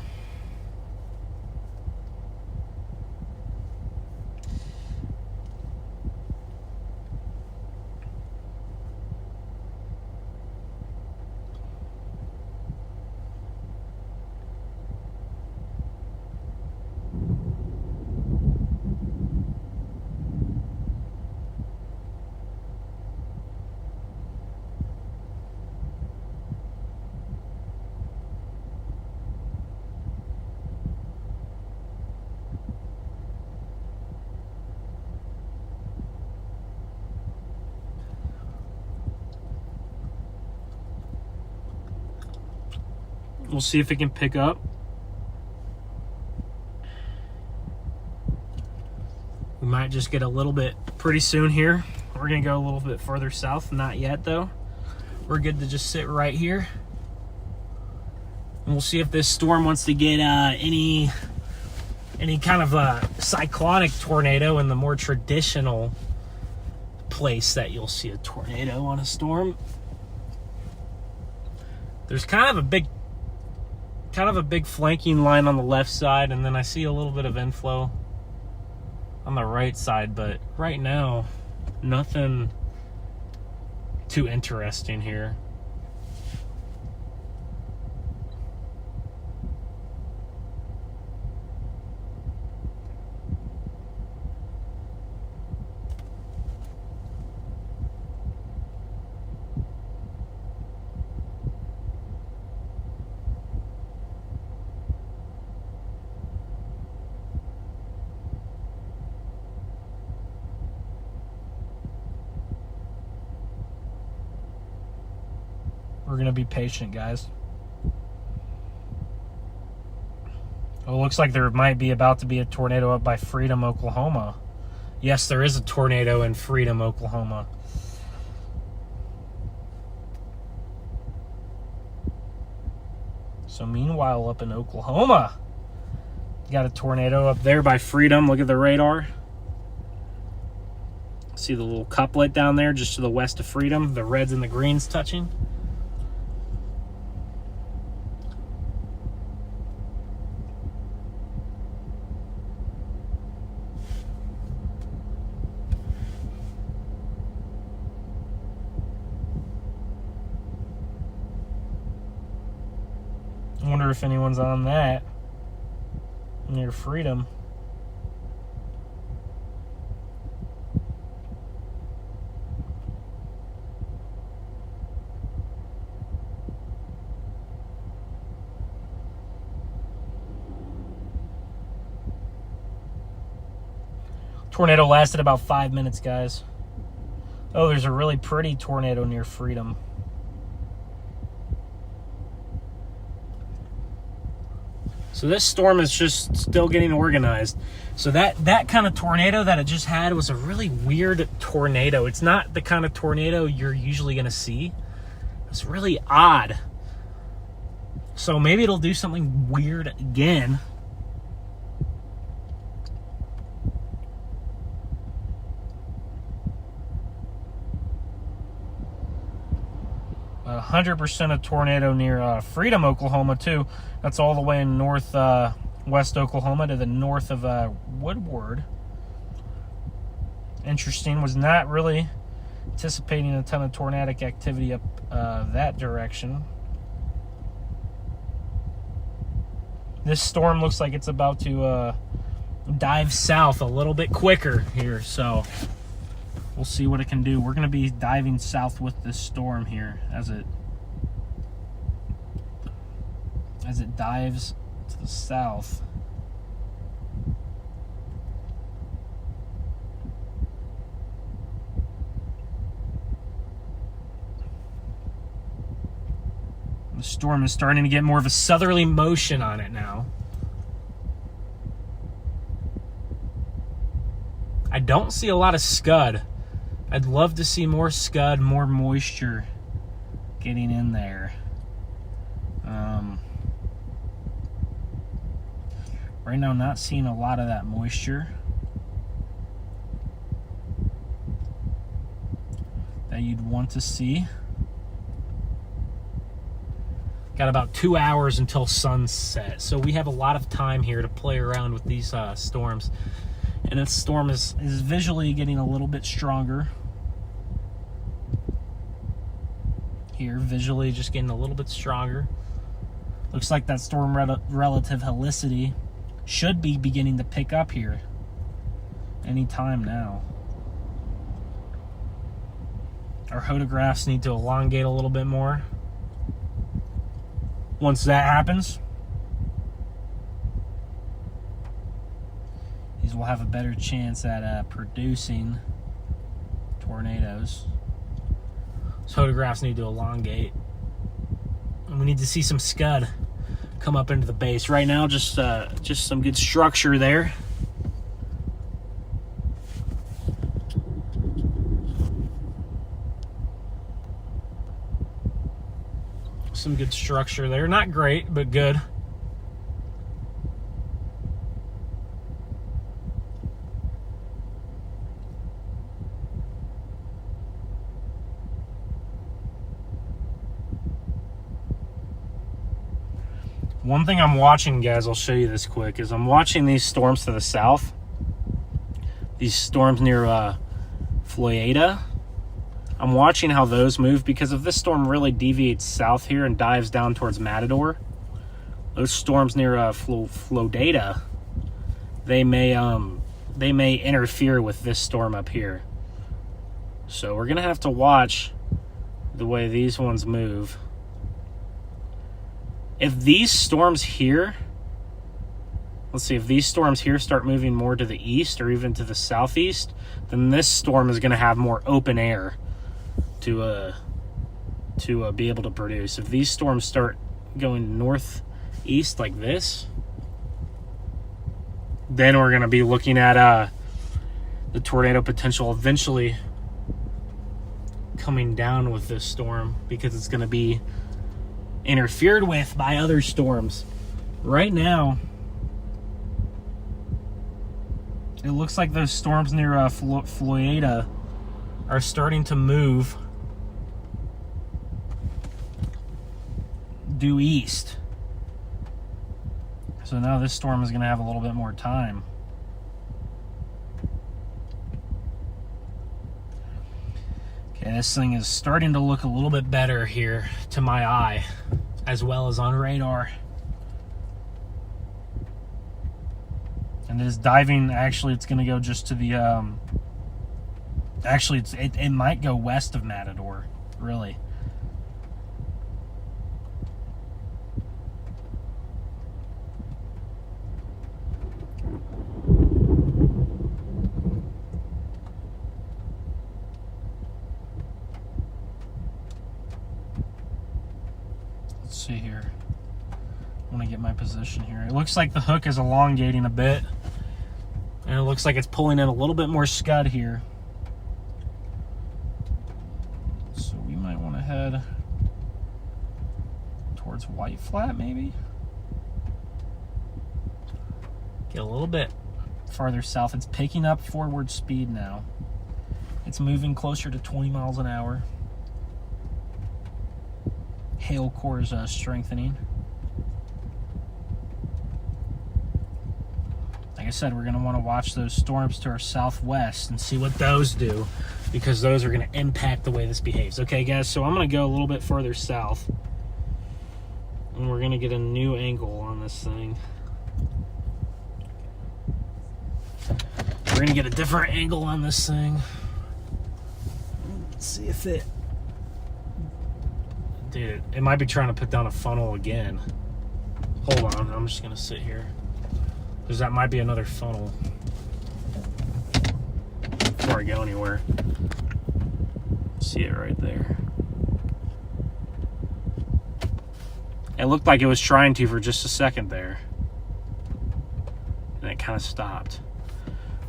We'll see if it can pick up. We might just get a little bit pretty soon here. We're going to go a little bit further south. Not yet, though. We're good to just sit right here. And we'll see if this storm wants to get any kind of a cyclonic tornado in the more traditional place that you'll see a tornado on a storm. There's kind of a big flanking line on the left side, and then I see a little bit of inflow on the right side, but right now nothing too interesting here. We're going to be patient, guys. Oh, it looks like there might be about to be a tornado up by Freedom, Oklahoma. Yes, there is a tornado in Freedom, Oklahoma. So meanwhile, up in Oklahoma, you got a tornado up there by Freedom. Look at the radar. See the little couplet down there just to the west of Freedom? The reds and the greens touching. I wonder if anyone's on that near Freedom. Tornado lasted about 5 minutes, guys. Oh, there's a really pretty tornado near Freedom. So this storm is just still getting organized. So that kind of tornado that it just had was a really weird tornado. It's not the kind of tornado you're usually going to see. It's really odd. So maybe it'll do something weird again. A 100% a tornado near Freedom, Oklahoma, too. That's all the way in northwest Oklahoma to the north of Woodward. Interesting. Was not really anticipating a ton of tornadic activity up that direction. This storm looks like it's about to dive south a little bit quicker here, so we'll see what it can do. We're going to be diving south with this storm here as it dives to the south. The storm is starting to get more of a southerly motion on it now. I don't see a lot of scud. I'd love to see more scud, more moisture getting in there. Right now, not seeing a lot of that moisture that you'd want to see. Got about 2 hours until sunset, so we have a lot of time here to play around with these storms. And this storm is visually getting a little bit stronger. Here, visually just getting a little bit stronger. Looks like that storm relative helicity should be beginning to pick up here anytime now. Our photographs need to elongate a little bit more. Once that happens, these will have a better chance at producing tornadoes. Those photographs need to elongate. And we need to see some scud come up into the base. Right now, just some good structure there. Some good structure there. Not great, but good. One thing I'm watching, guys, I'll show you this quick, is I'm watching these storms to the south. These storms near Florida. I'm watching how those move, because if this storm really deviates south here and dives down towards Matador, those storms near Florida, they may interfere with this storm up here. So we're gonna have to watch the way these ones move. If these storms here, let's see, if these storms here start moving more to the east or even to the southeast, then this storm is going to have more open air to to be able to produce. If these storms start going northeast like this, then we're going to be looking at the tornado potential eventually coming down with this storm, because it's going to be interfered with by other storms. Right now, it looks like those storms near Florida are starting to move due east. So now this storm is going to have a little bit more time. Okay, this thing is starting to look a little bit better here to my eye, as well as on radar. And this diving, actually, it's going to go just to the, actually, it might go west of Matador, really. Let's see here. I want to get my position here. It looks like the hook is elongating a bit, and it looks like it's pulling in a little bit more scud here. So we might want to head towards White Flat, maybe. Get a little bit farther south. It's picking up forward speed now. It's moving closer to 20 miles an hour. Hail core is strengthening. Like I said, we're going to want to watch those storms to our southwest and see what those do, because those are going to impact the way this behaves. Okay, guys, so I'm going to go a little bit further south, and we're going to get a new angle on this thing. We're going to get a different angle on this thing. Let's see if it... Dude, it might be trying to put down a funnel again. Hold on, I'm just going to sit here, because that might be another funnel before I go anywhere. See it right there. It looked like it was trying to for just a second there, and it kind of stopped.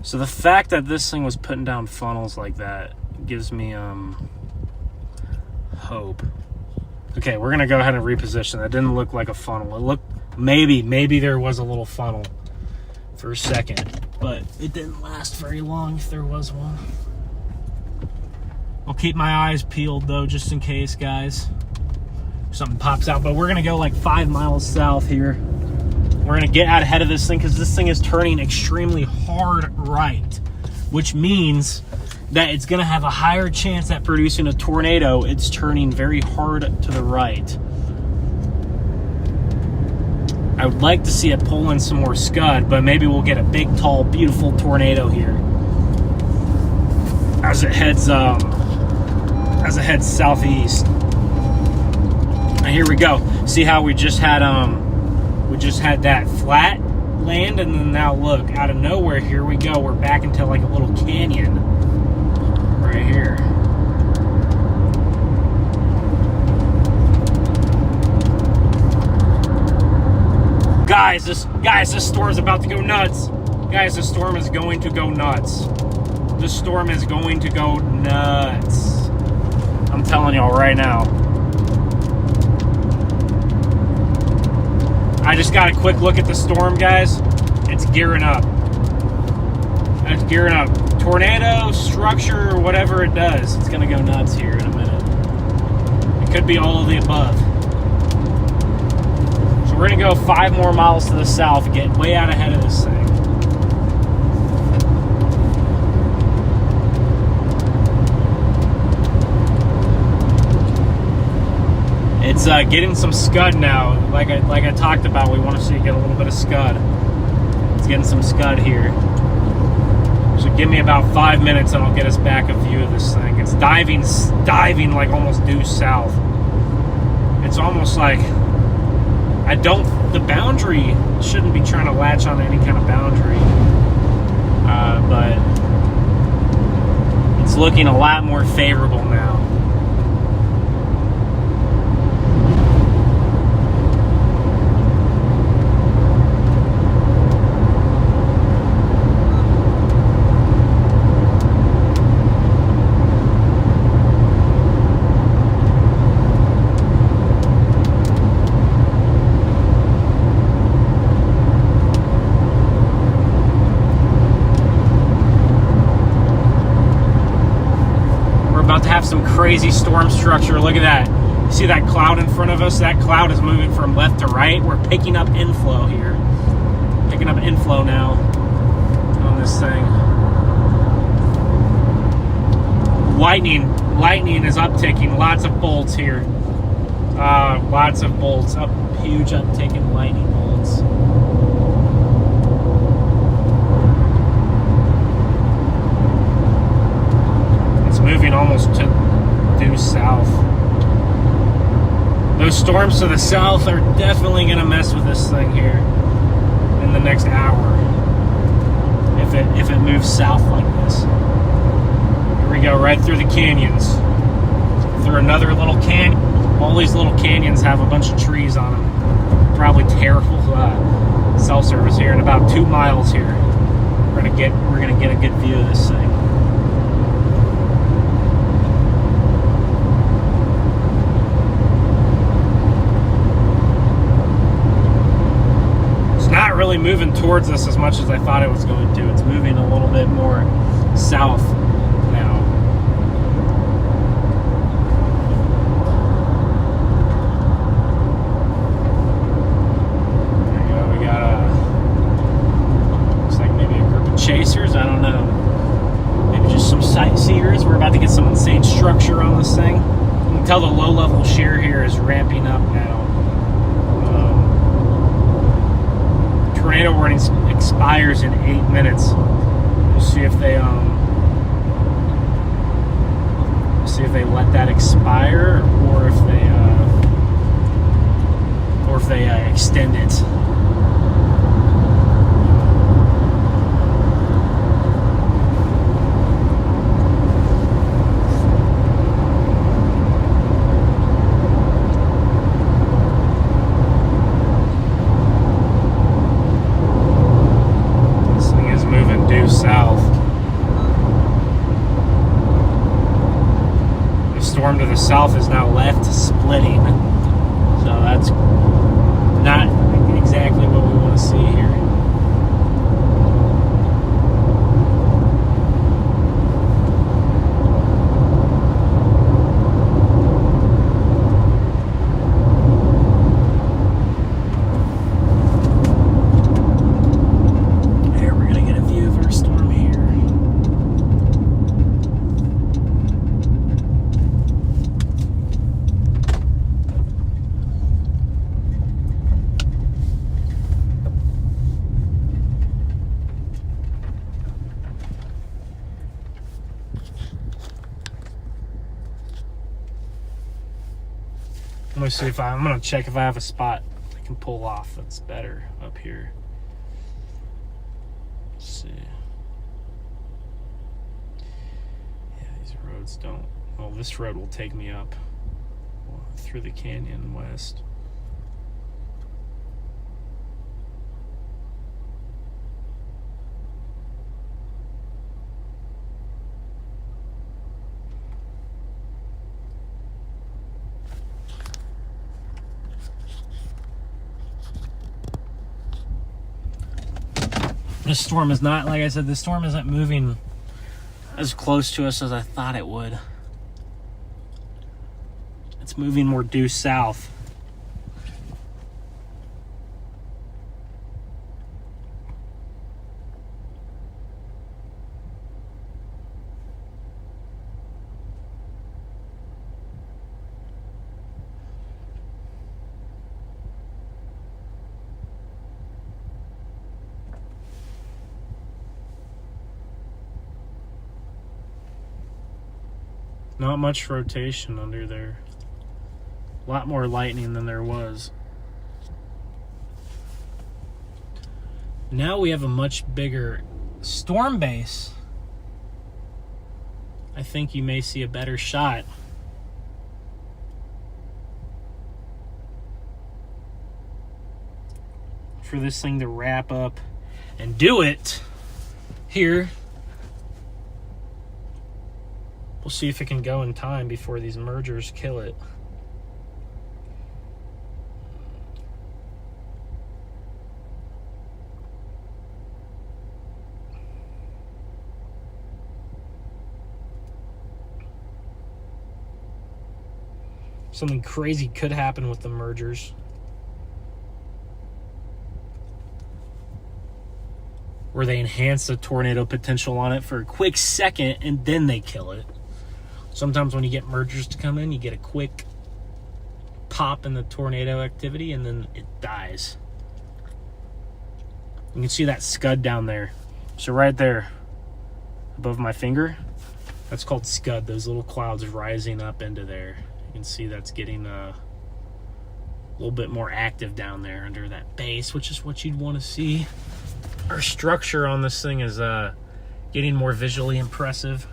So the fact that this thing was putting down funnels like that gives me hope. Okay, we're gonna go ahead and reposition. That didn't look like a funnel. It looked, maybe there was a little funnel for a second, but it didn't last very long if there was one. I'll keep my eyes peeled though, just in case, guys, something pops out. But we're gonna go like 5 miles south here. We're gonna get out ahead of this thing, because this thing is turning extremely hard right, which means that it's gonna have a higher chance at producing a tornado. It's turning very hard to the right. I would like to see it pull in some more scud, but maybe we'll get a big, tall, beautiful tornado here as it heads southeast. Now here we go. See how we just had that flat land, and then now look, out of nowhere, here we go. We're back into like a little canyon right here. Guys, this storm's about to go nuts. Guys, this storm is going to go nuts. This storm is going to go nuts. I'm telling y'all right now. I just got a quick look at the storm, guys. It's gearing up. It's gearing up. Tornado, structure, whatever it does, it's gonna go nuts here in a minute. It could be all of the above. So we're gonna go 5 more miles to the south, get way out ahead of this thing. It's getting some scud now. Like I talked about, we want to see it get a little bit of scud. It's getting some scud here. So give me about 5 minutes and I'll get us back a view of this thing. It's diving like almost due south. It's almost like the boundary shouldn't be trying to latch on any kind of boundary. But it's looking a lot more favorable now. about to have some crazy storm structure. Look at that. You see that cloud in front of us? That cloud is moving from left to right. We're picking up inflow here. Picking up inflow now on this thing. Lightning is upticking. Lots of bolts here. Lots of bolts. Huge uptick in lightning bolts. It's moving almost to due south. Those storms to the south are definitely going to mess with this thing here in the next hour. If it moves south like this. Here we go, right through the canyons. Through another little canyon. All these little canyons have a bunch of trees on them. Probably terrible cell service here. In about 2 miles here, we're gonna get a good view of this thing. It's not really moving towards us as much as I thought it was going to. It's moving a little bit more south now. Chasers, I don't know. Maybe just some sightseers. We're about to get some insane structure on this thing. You can tell the low-level shear here is ramping up now. Tornado warning expires in 8 minutes. We'll see if they let that expire, or if they extend it. Storm to the south is now left splitting, so that's not exactly what we want to see here. There, we're gonna get a view of our storm here. Let me see if I'm gonna check if I have a spot I can pull off that's better up here. Let's see. Yeah, these roads don't. Well, this road will take me up through the canyon west. This storm is not, like I said, this storm isn't moving as close to us as I thought it would. It's moving more due south. Not much rotation under there. A lot more lightning than there was. Now we have a much bigger storm base. I think you may see a better shot. For this thing to wrap up and do it here. We'll see if it can go in time before these mergers kill it. Something crazy could happen with the mergers. Where they enhance the tornado potential on it for a quick second and then they kill it. Sometimes when you get mergers to come in, you get a quick pop in the tornado activity and then it dies. You can see that scud down there. So right there above my finger, that's called scud. Those little clouds rising up into there. You can see that's getting a little bit more active down there under that base, which is what you'd want to see. Our structure on this thing is getting more visually impressive.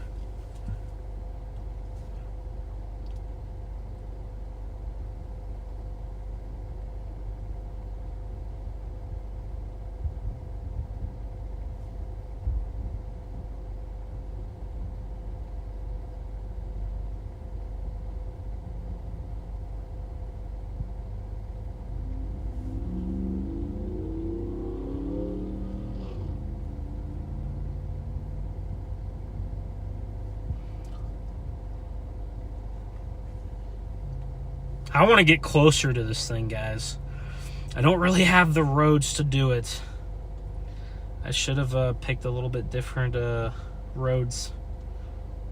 I want to get closer to this thing, guys. I don't really have the roads to do it. I should have picked a little bit different roads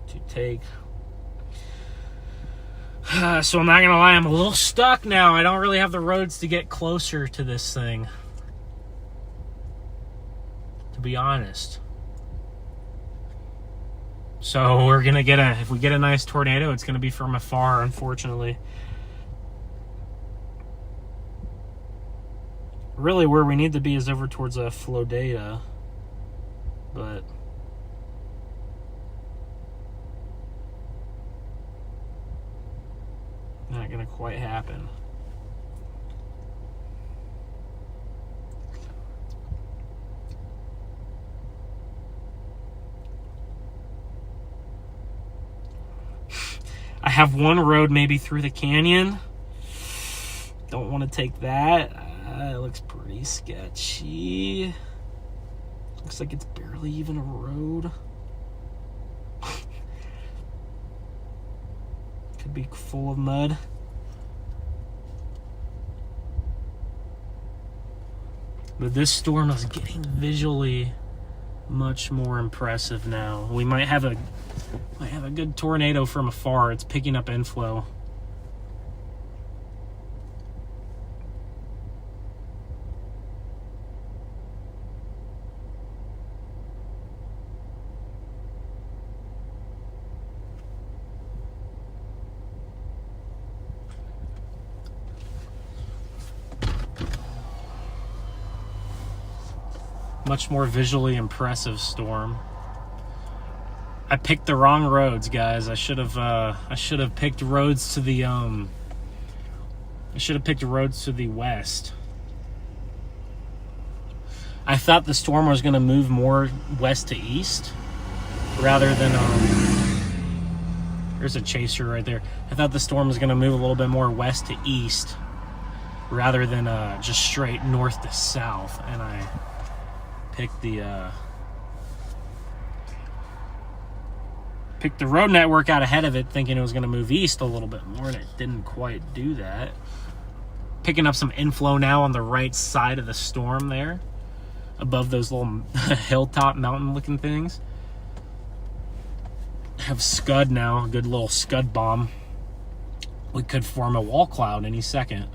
to take. So I'm not going to lie, I'm a little stuck now. I don't really have the roads to get closer to this thing, to be honest. So we're going to get if we get a nice tornado, it's going to be from afar, unfortunately. Really, where we need to be is over towards Florida, but not gonna quite happen. I have one road maybe through the canyon. Don't want to take that. It looks pretty sketchy. Looks like it's barely even a road. Could be full of mud. But this storm is getting visually much more impressive now. We might have a good tornado from afar. It's picking up inflow. Much more visually impressive storm. I picked the wrong roads, guys. I should have picked roads to the west. I thought the storm was going to move more west to east rather than there's a chaser right there. I thought the storm was going to move a little bit more west to east rather than just straight north to south, and I picked the road network out ahead of it, thinking it was going to move east a little bit more, and it didn't quite do that. Picking up some inflow now on the right side of the storm there, above those little hilltop mountain looking things. Have scud now, a good little scud bomb. We could form a wall cloud any second.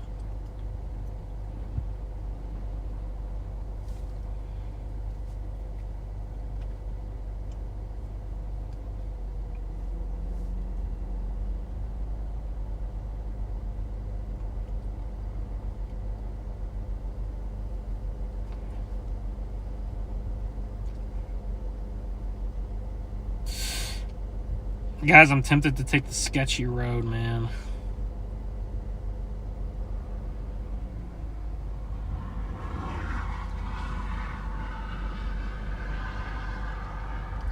Guys, I'm tempted to take the sketchy road, man.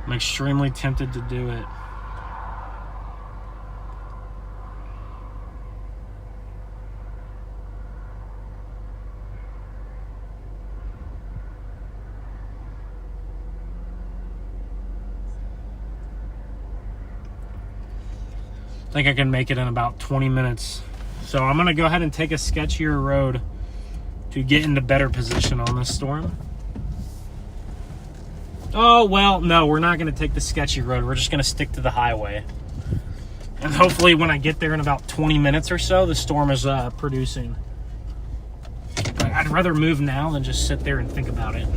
I'm extremely tempted to do it. I think I can make it in about 20 minutes. So I'm going to go ahead and take a sketchier road to get into better position on this storm. Oh, well, no, we're not going to take the sketchy road. We're just going to stick to the highway. And hopefully when I get there in about 20 minutes or so, the storm is producing. But I'd rather move now than just sit there and think about it.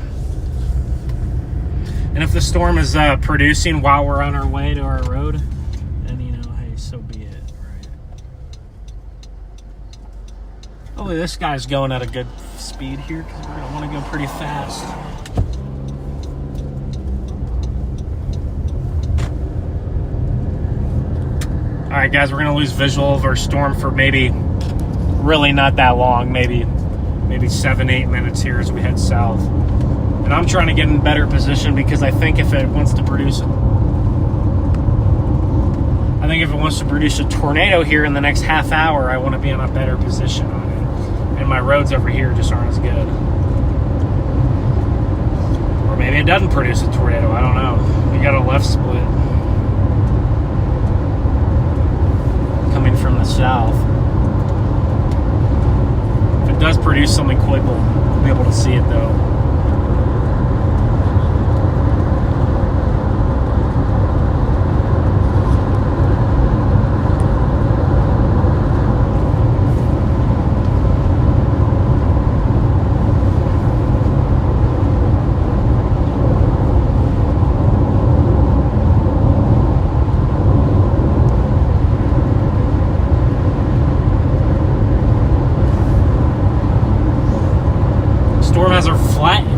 And if the storm is producing while we're on our way to our road, then, you know, hey, so be it, right? Hopefully this guy's going at a good speed here because we're going to want to go pretty fast. All right, guys, we're going to lose visual of our storm for maybe really not that long, maybe 7-8 minutes here as we head south. And I'm trying to get in better position because I think if it wants to produce a tornado here in the next half hour, I want to be in a better position on it. And my roads over here just aren't as good. Or maybe it doesn't produce a tornado, I don't know. You got a left split coming from the south. If it does produce something quick, we'll be able to see it though.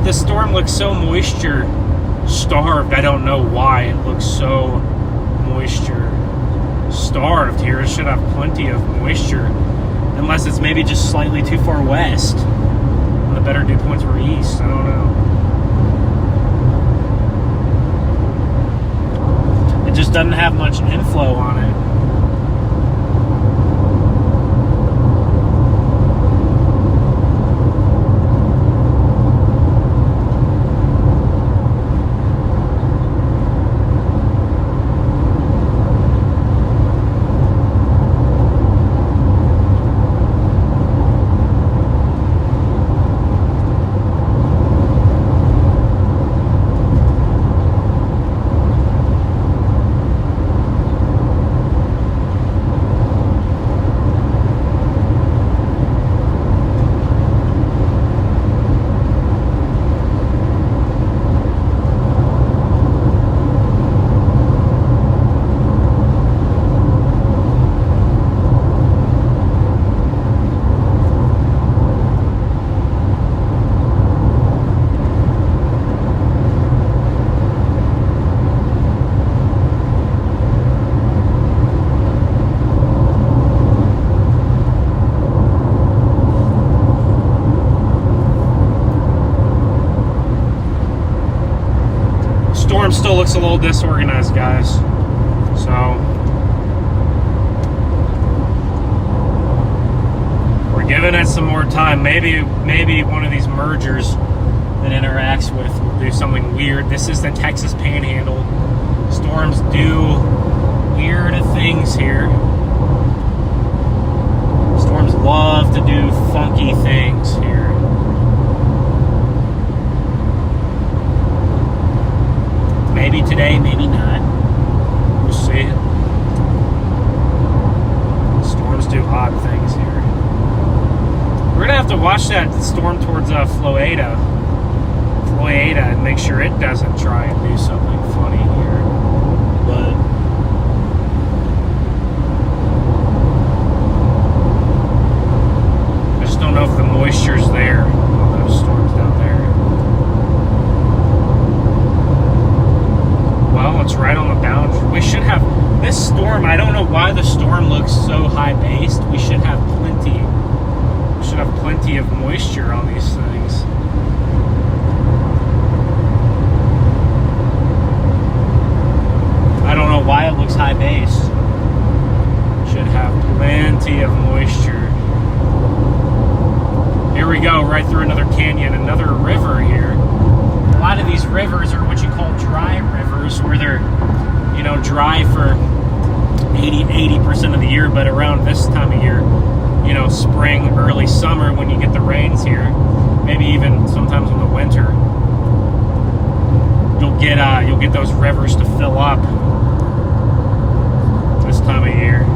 This storm looks so moisture starved. I don't know why it looks so moisture starved here. It should have plenty of moisture, unless it's maybe just slightly too far west and the better dew points were east. I don't know. It just doesn't have much inflow on it. Still looks a little disorganized, guys. So we're giving it some more time. Maybe one of these mergers that interacts with will do something weird. This is the Texas Panhandle. Storms do weird things here. Storms love to do funky things here. Maybe today, maybe not. We'll see. Storms do odd things here. We're going to have to watch that storm towards Florida and make sure it doesn't try and do something funny here. But I just don't know if the moisture's there on those storms down there. Well, it's right on the boundary. We should have this storm. I don't know why the storm looks so high based. We should have plenty. We should have plenty of moisture on these things. I don't know why it looks high based. Should have plenty of moisture. Here we go, right through another canyon, another river here. A lot of these rivers are what you call dry rivers, where they're, you know, dry for 80% of the year, but around this time of year, you know, spring, early summer when you get the rains here. Maybe even sometimes in the winter. You'll get those rivers to fill up this time of year.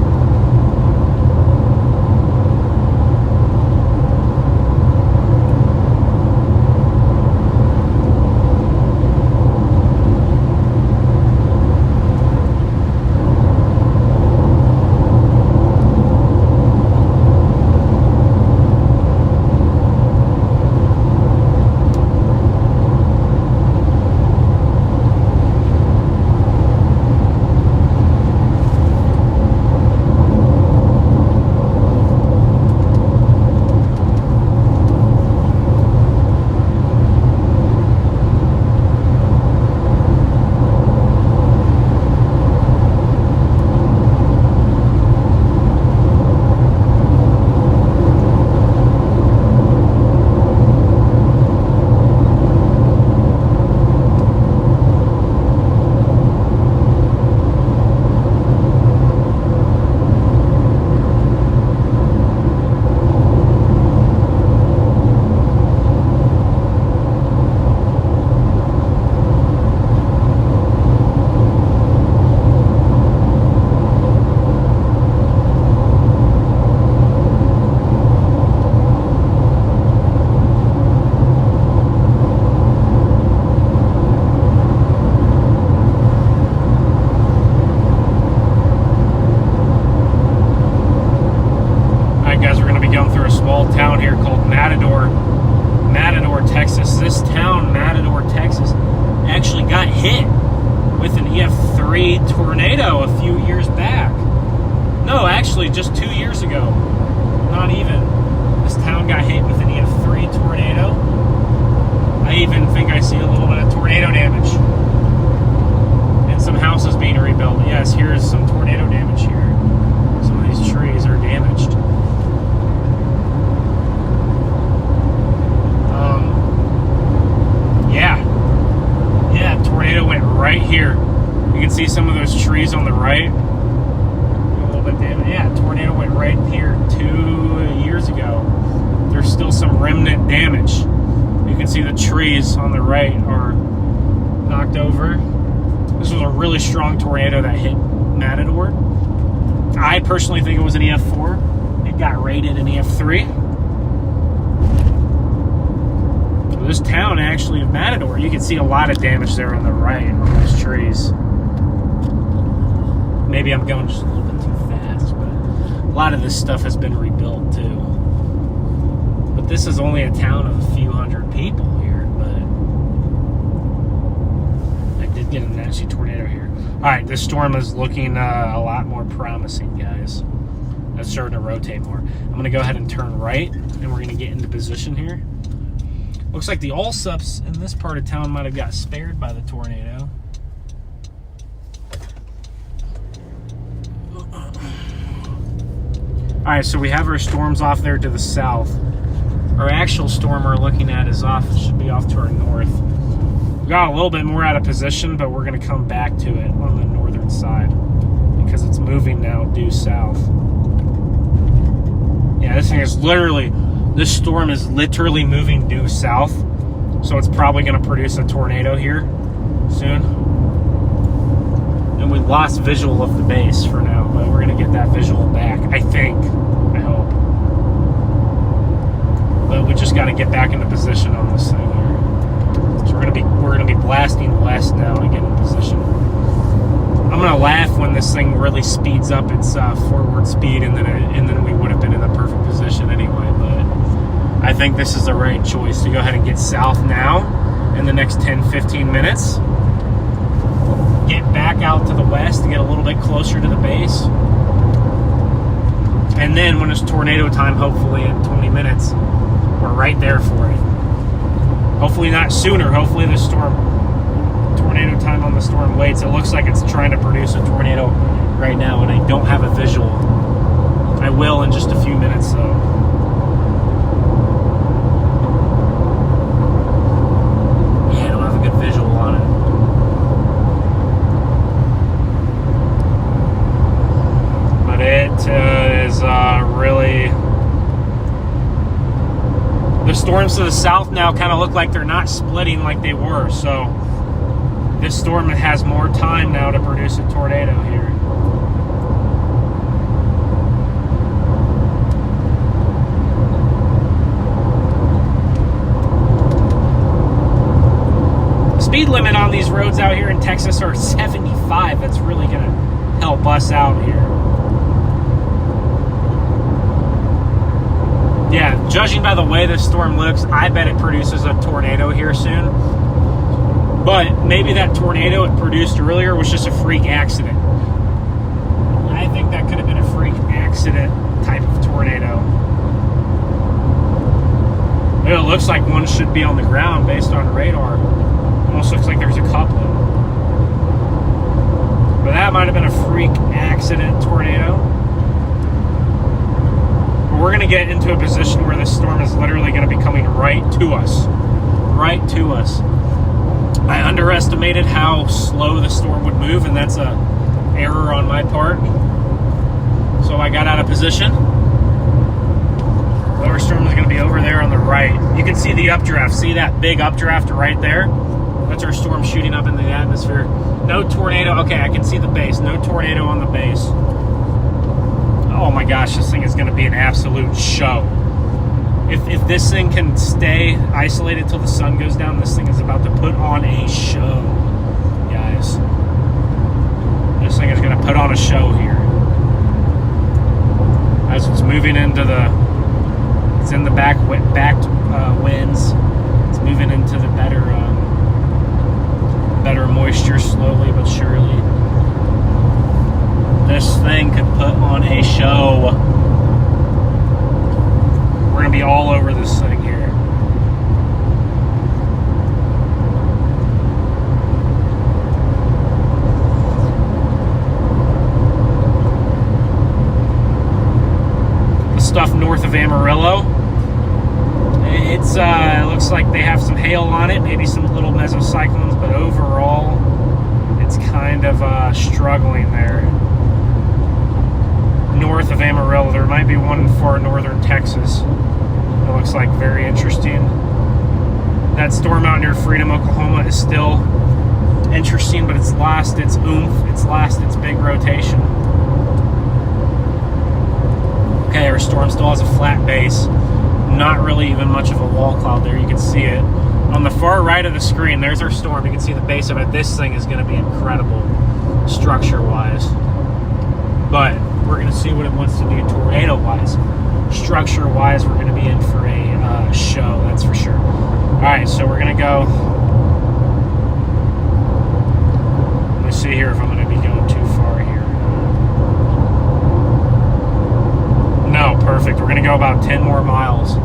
Town here called Matador, Texas. This town, Matador, Texas, actually got hit with an EF3 tornado a few years back. No, actually, just 2 years ago. Not even. This town got hit with an EF3 tornado. I even think I see a little bit of tornado damage. And some houses being rebuilt. Yes, here's some tornado damage here. Some of these trees are damaged. Tornado went right here. You can see some of those trees on the right. A little bit damaged. Yeah, tornado went right here 2 years ago. There's still some remnant damage. You can see the trees on the right are knocked over. This was a really strong tornado that hit Matador. I personally think it was an EF4. It got rated an EF3. This town actually of Matador, you can see a lot of damage there on the right on those trees. Maybe I'm going just a little bit too fast, but a lot of this stuff has been rebuilt too. But this is only a town of a few hundred people here, but I did get a nasty tornado here. Alright, this storm is looking a lot more promising, guys. It's starting to rotate more. I'm going to go ahead and turn right, and we're going to get into position here. Looks like the Allsups in this part of town might have got spared by the tornado. Alright, so we have our storms off there to the south. Our actual storm we're looking at is off, should be off to our north. We got a little bit more out of position, but we're going to come back to it on the northern side because it's moving now due south. Yeah, this thing is literally... This storm is literally moving due south, so it's probably going to produce a tornado here soon. And we lost visual of the base for now, but we're going to get that visual back, I think. I hope. But we just got to get back into position on this thing here. So we're going to be blasting west now to get in position. I'm going to laugh when this thing really speeds up its forward speed, and then we would have been in the perfect position anyway, but I think this is the right choice to go ahead and get south now in the next 10-15 minutes. Get back out to the west to get a little bit closer to the base. And then when it's tornado time, hopefully in 20 minutes, we're right there for it. Hopefully not sooner. Hopefully the tornado time on the storm waits. It looks like it's trying to produce a tornado right now, and I don't have a visual. I will in just a few minutes, though. Visual on it. But it is really The storms to the south now kind of look like they're not splitting like they were, so this storm has more time now to produce a tornado here. Speed limit on these roads out here in Texas are 75. That's really going to help us out here. Yeah, judging by the way this storm looks, I bet it produces a tornado here soon. But maybe that tornado it produced earlier was just a freak accident. I think that could have been a freak accident type of tornado. It looks like one should be on the ground based on radar. Almost looks like there's a couple. But that might have been a freak accident tornado. But we're going to get into a position where this storm is literally going to be coming right to us. Right to us. I underestimated how slow the storm would move, and that's a error on my part. So I got out of position. Lower storm is going to be over there on the right. You can see the updraft. See that big updraft right there? That's our storm shooting up into the atmosphere. No tornado. Okay, I can see the base. No tornado on the base. Oh my gosh, this thing is going to be an absolute show. If this thing can stay isolated till the sun goes down, this thing is about to put on a show, guys. This thing is going to put on a show here. As it's moving into it's in the back winds. It's moving into the better moisture slowly but surely. This thing could put on a show. We're going to be all over this thing here. The stuff north of Amarillo, it looks like they have some hail on it, maybe some little mesocyclones, but overall it's kind of struggling there. North of Amarillo, there might be one in far northern Texas. It looks like very interesting. That storm out near Freedom, Oklahoma is still interesting, but it's lost its oomph, it's lost its big rotation. Okay, our storm still has a flat base. Not really even much of a wall cloud there. You can see it. On the far right of the screen, there's our storm. You can see the base of it. This thing is going to be incredible structure-wise. But we're going to see what it wants to do tornado-wise. Structure-wise, we're going to be in for a show, that's for sure. Alright, so we're going to go. Let me see here if I'm going to be going too far here. No, perfect. We're going to go about 10 more miles.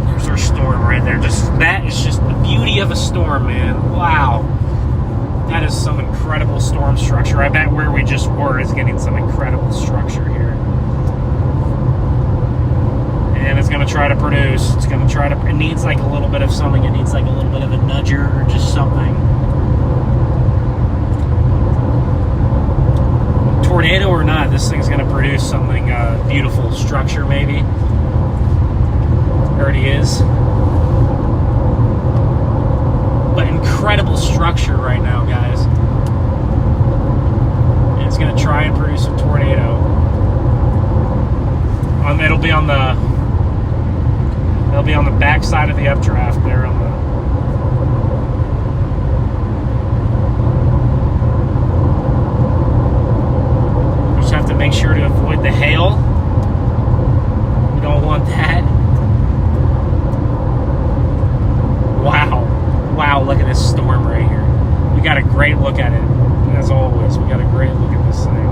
There's our storm right there. That is just the beauty of a storm, man. Wow. That is some incredible storm structure. I bet where we just were is getting some incredible structure here. And it's going to try to produce. It's going to try to. It needs like a little bit of something. It needs like a little bit of a nudger or just something. Tornado or not, this thing's going to produce something beautiful. Structure maybe. Already is. But incredible structure right now, guys. And it's going to try and produce a tornado. It'll be on the back side of the updraft there on the. We just have to make sure to avoid the hail. We don't want that. Wow, look at this storm right here. We got a great look at it. As always, we got a great look at this thing.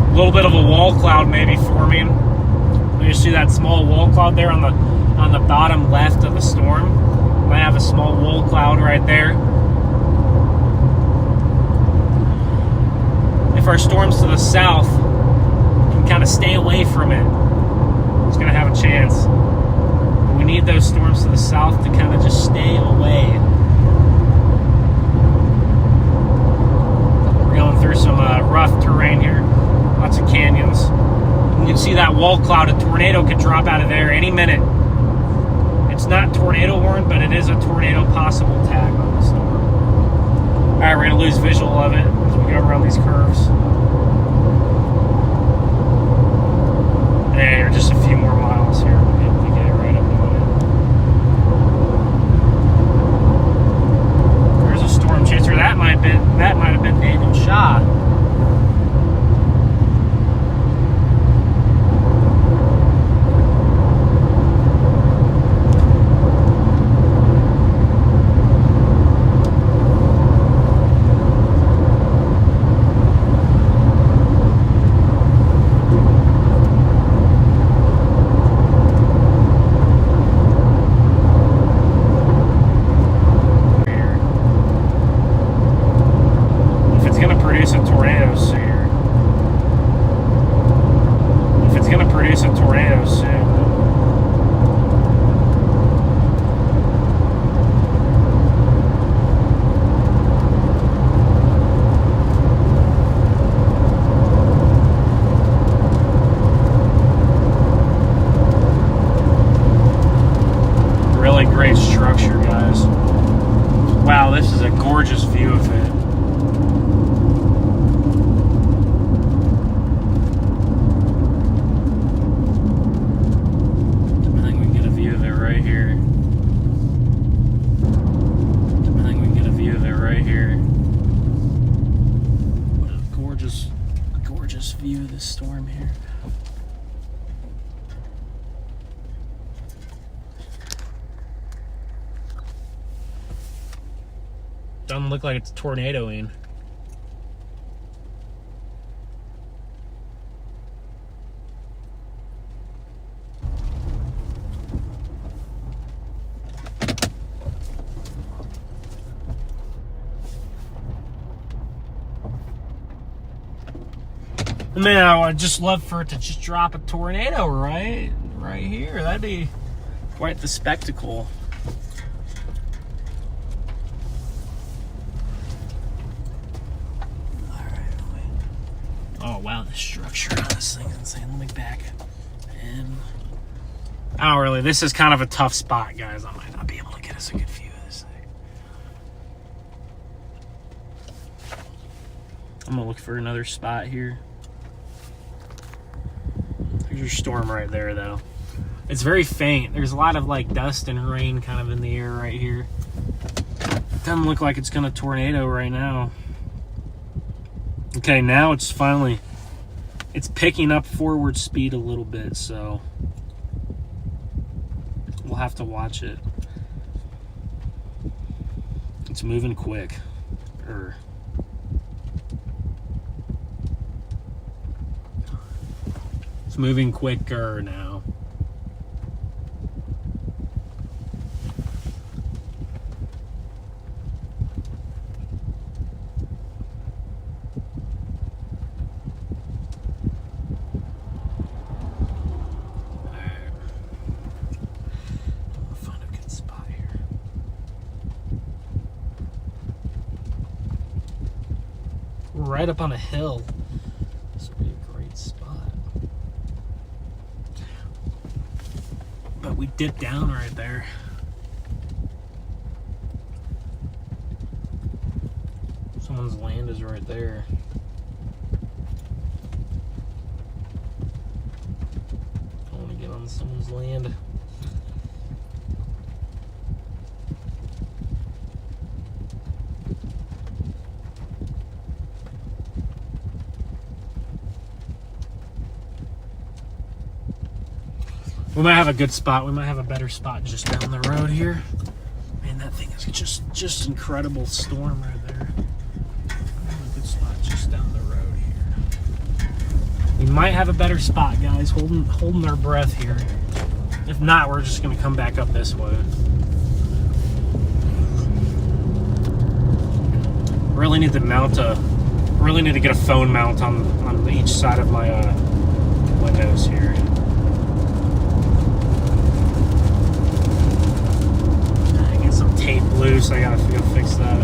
A little bit of a wall cloud maybe forming. You see that small wall cloud there on the bottom left of the storm? Might have a small wall cloud right there. If our storms to the south can kind of stay away from it, it's going to have a chance. We need those storms to the south to kind of just stay away. We're going through some rough terrain here. Lots of canyons. You can see that that wall cloud. A tornado could drop out of there any minute. It's not tornado warned, but it is a tornado possible tag on the storm. All right, we're gonna lose visual of it as we go around these curves. There, just a few more miles here. We'll be able to get it right up on it. There's a storm chaser. That might have been Daniel Shaw. Great structure, guys. Wow, this is a gorgeous view of it. I think we can get a view of it right here. What a gorgeous view of this storm here. Doesn't look like it's tornadoing. Man, I would just love for it to just drop a tornado right here. That'd be quite the spectacle. Oh wow, the structure on this thing is insane. Let me back in. Oh really, this is kind of a tough spot, guys. I might not be able to get us a good view of this thing. I'm gonna look for another spot here. There's your storm right there though. It's very faint. There's a lot of like dust and rain kind of in the air right here. Doesn't look like it's gonna tornado right now. Okay, now it's picking up forward speed a little bit, so we'll have to watch it. It's moving quick. It's moving quicker now. Right up on a hill. This would be a great spot. But we dip down right there. Someone's land is right there. I want to get on someone's land. We might have a good spot. We might have a better spot just down the road here. Man, that thing is just incredible storm right there. We have a good spot just down the road here. We might have a better spot, guys. Holding our breath here. If not, we're just gonna come back up this way. Really need to get a phone mount on each side of my windows here. Tape loose. I gotta fix that.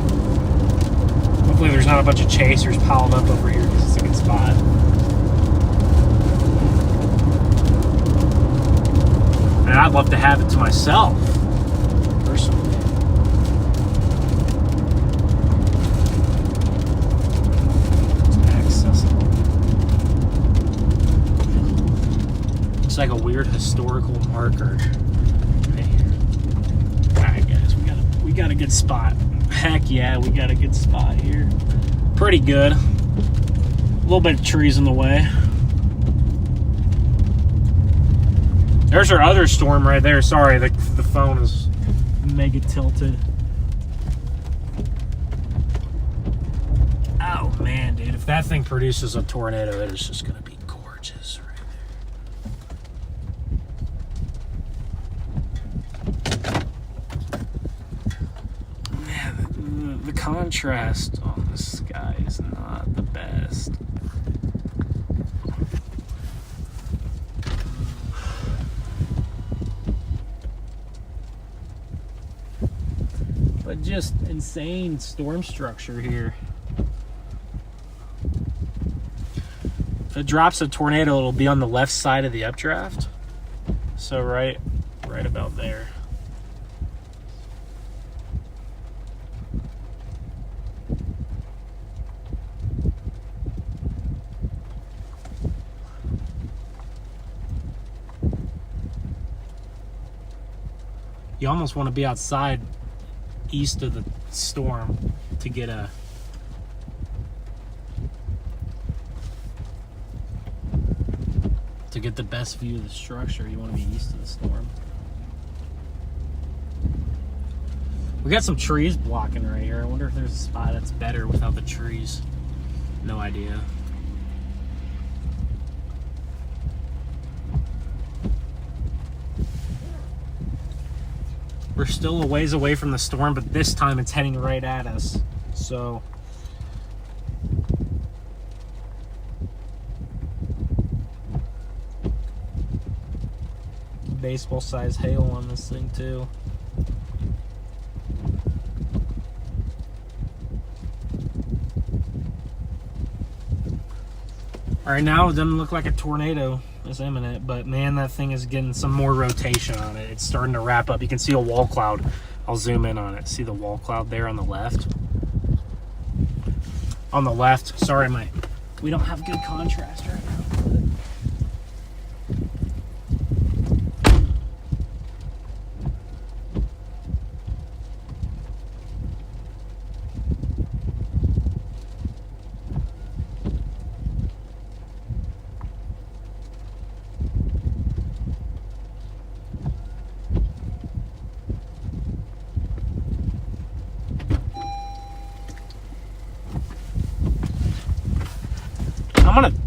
Hopefully there's not a bunch of chasers piled up over here because it's a good spot. And I'd love to have it to myself, personally. It's accessible. It's like a weird historical marker right here. Alright guys, we got a good spot. Heck yeah, we got a good spot here. Pretty good. A little bit of trees in the way. There's our other storm right there. Sorry, the phone is mega tilted. Oh man, dude, if that thing produces a tornado, it is just gonna be gorgeous right there. Man, the contrast on the sky is not the best. But just insane storm structure here. If it drops a tornado, it'll be on the left side of the updraft. So right about there. You almost want to be outside east of the storm to get the best view of the structure. You want to be east of the storm. We got some trees blocking right here. I wonder if there's a spot that's better without the trees. No idea. We're still a ways away from the storm, but this time it's heading right at us. So baseball size hail on this thing too. All right, now it doesn't look like a tornado is imminent, but man, that thing is getting some more rotation on it. It's starting to wrap up. You can see a wall cloud. I'll zoom in on it. See the wall cloud there on the left? On the left. Sorry, we don't have good contrast right now.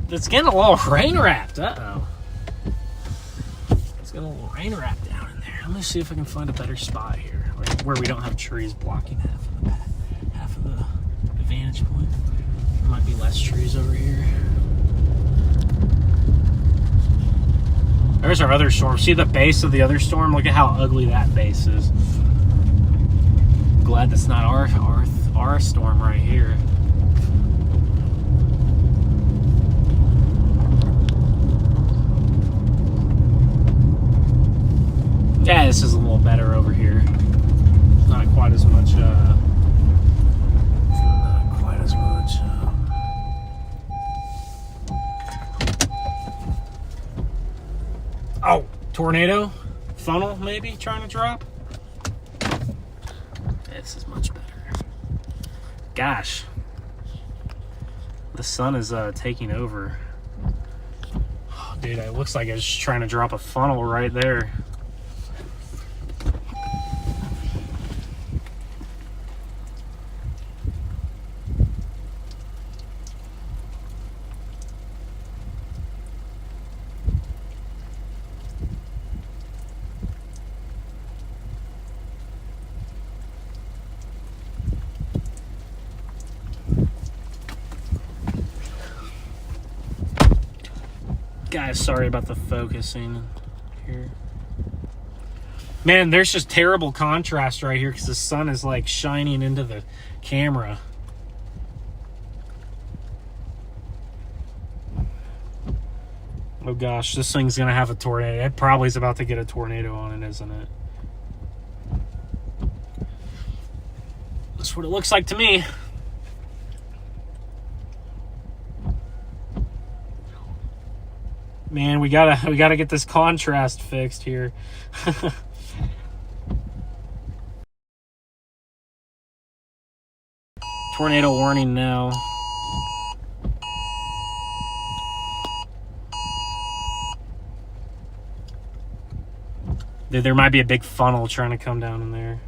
It's getting a little rain wrapped. Uh-oh. It's getting a little rain wrapped down in there. Let me see if I can find a better spot here where we don't have trees blocking half of the vantage point. There might be less trees over here. There's our other storm. See the base of the other storm? Look at how ugly that base is. Glad that's not our storm right here. Yeah, this is a little better over here. Not quite as much, Oh, tornado? Funnel, maybe, trying to drop? This is much better. Gosh. The sun is, taking over. Oh, dude, it looks like it's just trying to drop a funnel right there. Guys, sorry about the focusing here. Man, there's just terrible contrast right here because the sun is like shining into the camera. Oh gosh, this thing's gonna have a tornado. It probably is about to get a tornado on it, isn't it? That's what it looks like to me. Man, we gotta get this contrast fixed here. Tornado warning now. There might be a big funnel trying to come down in there.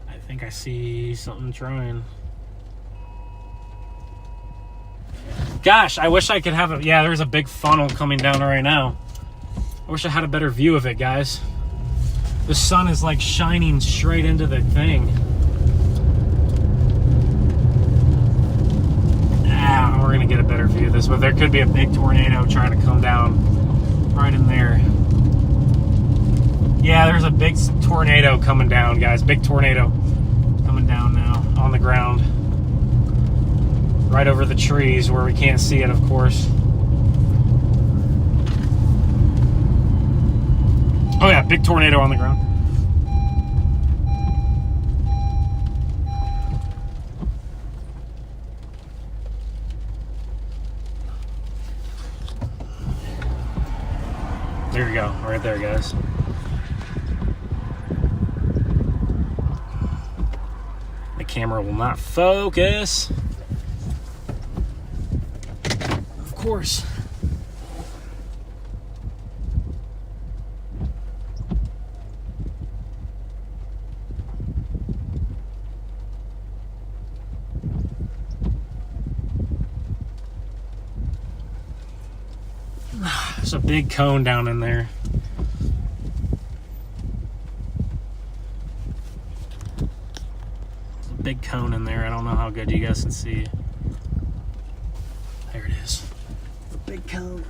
I think I see something trying. Gosh, I wish I could have a... Yeah, there's a big funnel coming down right now. I wish I had a better view of it, guys. The sun is like shining straight into the thing. We're gonna get a better view of this, but there could be a big tornado trying to come down right in there. Yeah, there's a big tornado coming down, guys. Big tornado coming down now on the ground. Right over the trees where we can't see it, of course. Oh yeah, big tornado on the ground. There you go, right there, guys. The camera will not focus. Of course. There's a big cone down in there. There's a big cone in there. I don't know how good you guys can see. There it is. A big cone.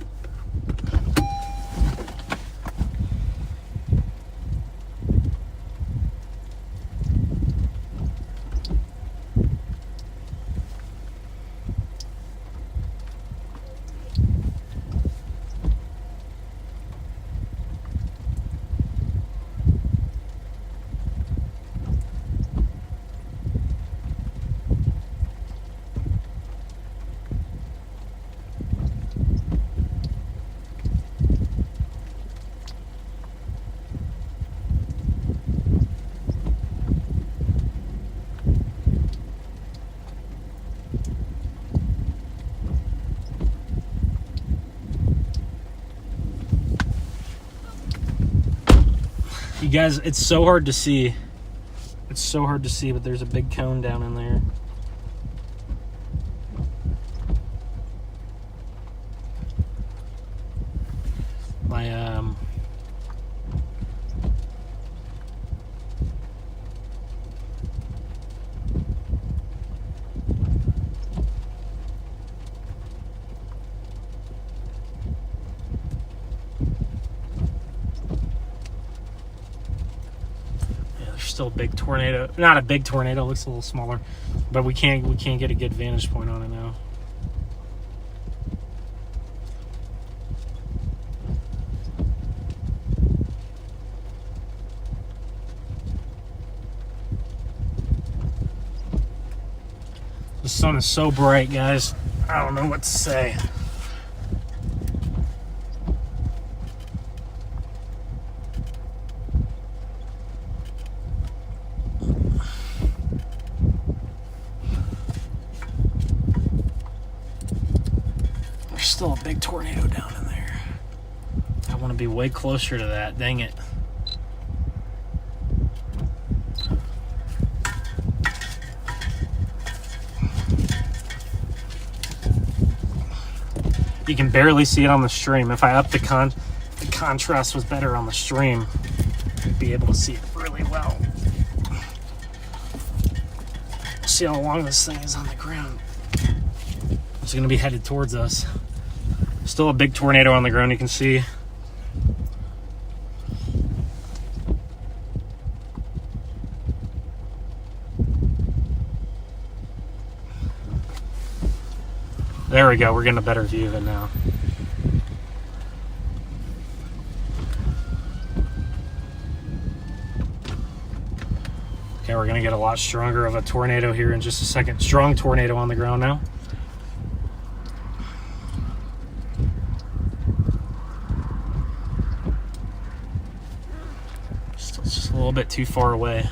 You guys, it's so hard to see. It's so hard to see, but there's a big cone down in there. Still a big tornado. Not a big tornado, looks a little smaller, but we can't get a good vantage point on it now. The sun is so bright, guys. I don't know what to say. Still a big tornado down in there. I want to be way closer to that. Dang it. You can barely see it on the stream. If I up the contrast was better on the stream, I'd be able to see it really well. See how long this thing is on the ground. It's going to be headed towards us. Still a big tornado on the ground, you can see. There we go. We're getting a better view of it now. Okay, we're going to get a lot stronger of a tornado here in just a second. Strong tornado on the ground now. Still just a little bit too far away.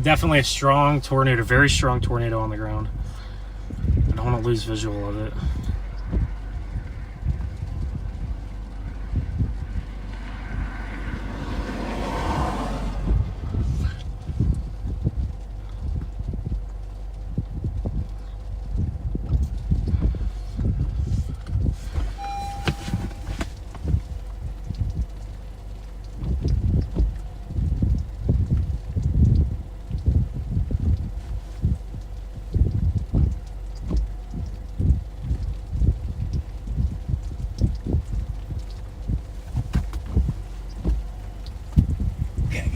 Definitely a strong tornado, very strong tornado on the ground. I don't want to lose visual of it.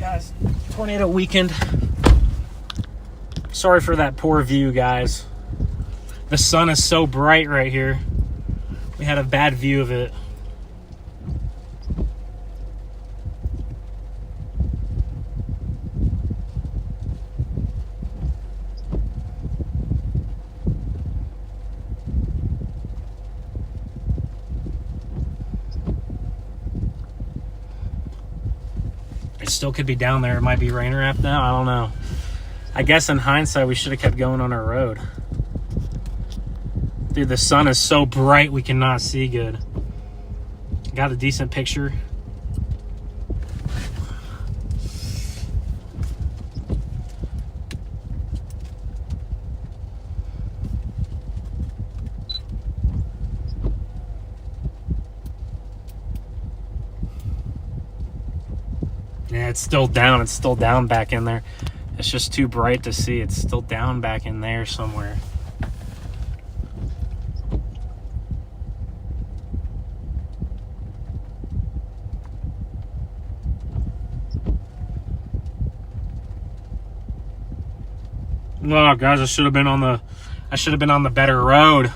Guys, tornado weekend. Sorry for that poor view, guys. The sun is so bright right here. We had a bad view of it. It still could be down there. It might be rain wrapped now. I don't know. I guess in hindsight, we should have kept going on our road. Dude, the sun is so bright we cannot see good. Got a decent picture. Yeah, it's still down. It's still down back in there. It's just too bright to see. It's still down back in there somewhere. Oh, guys, I should have been on the better road.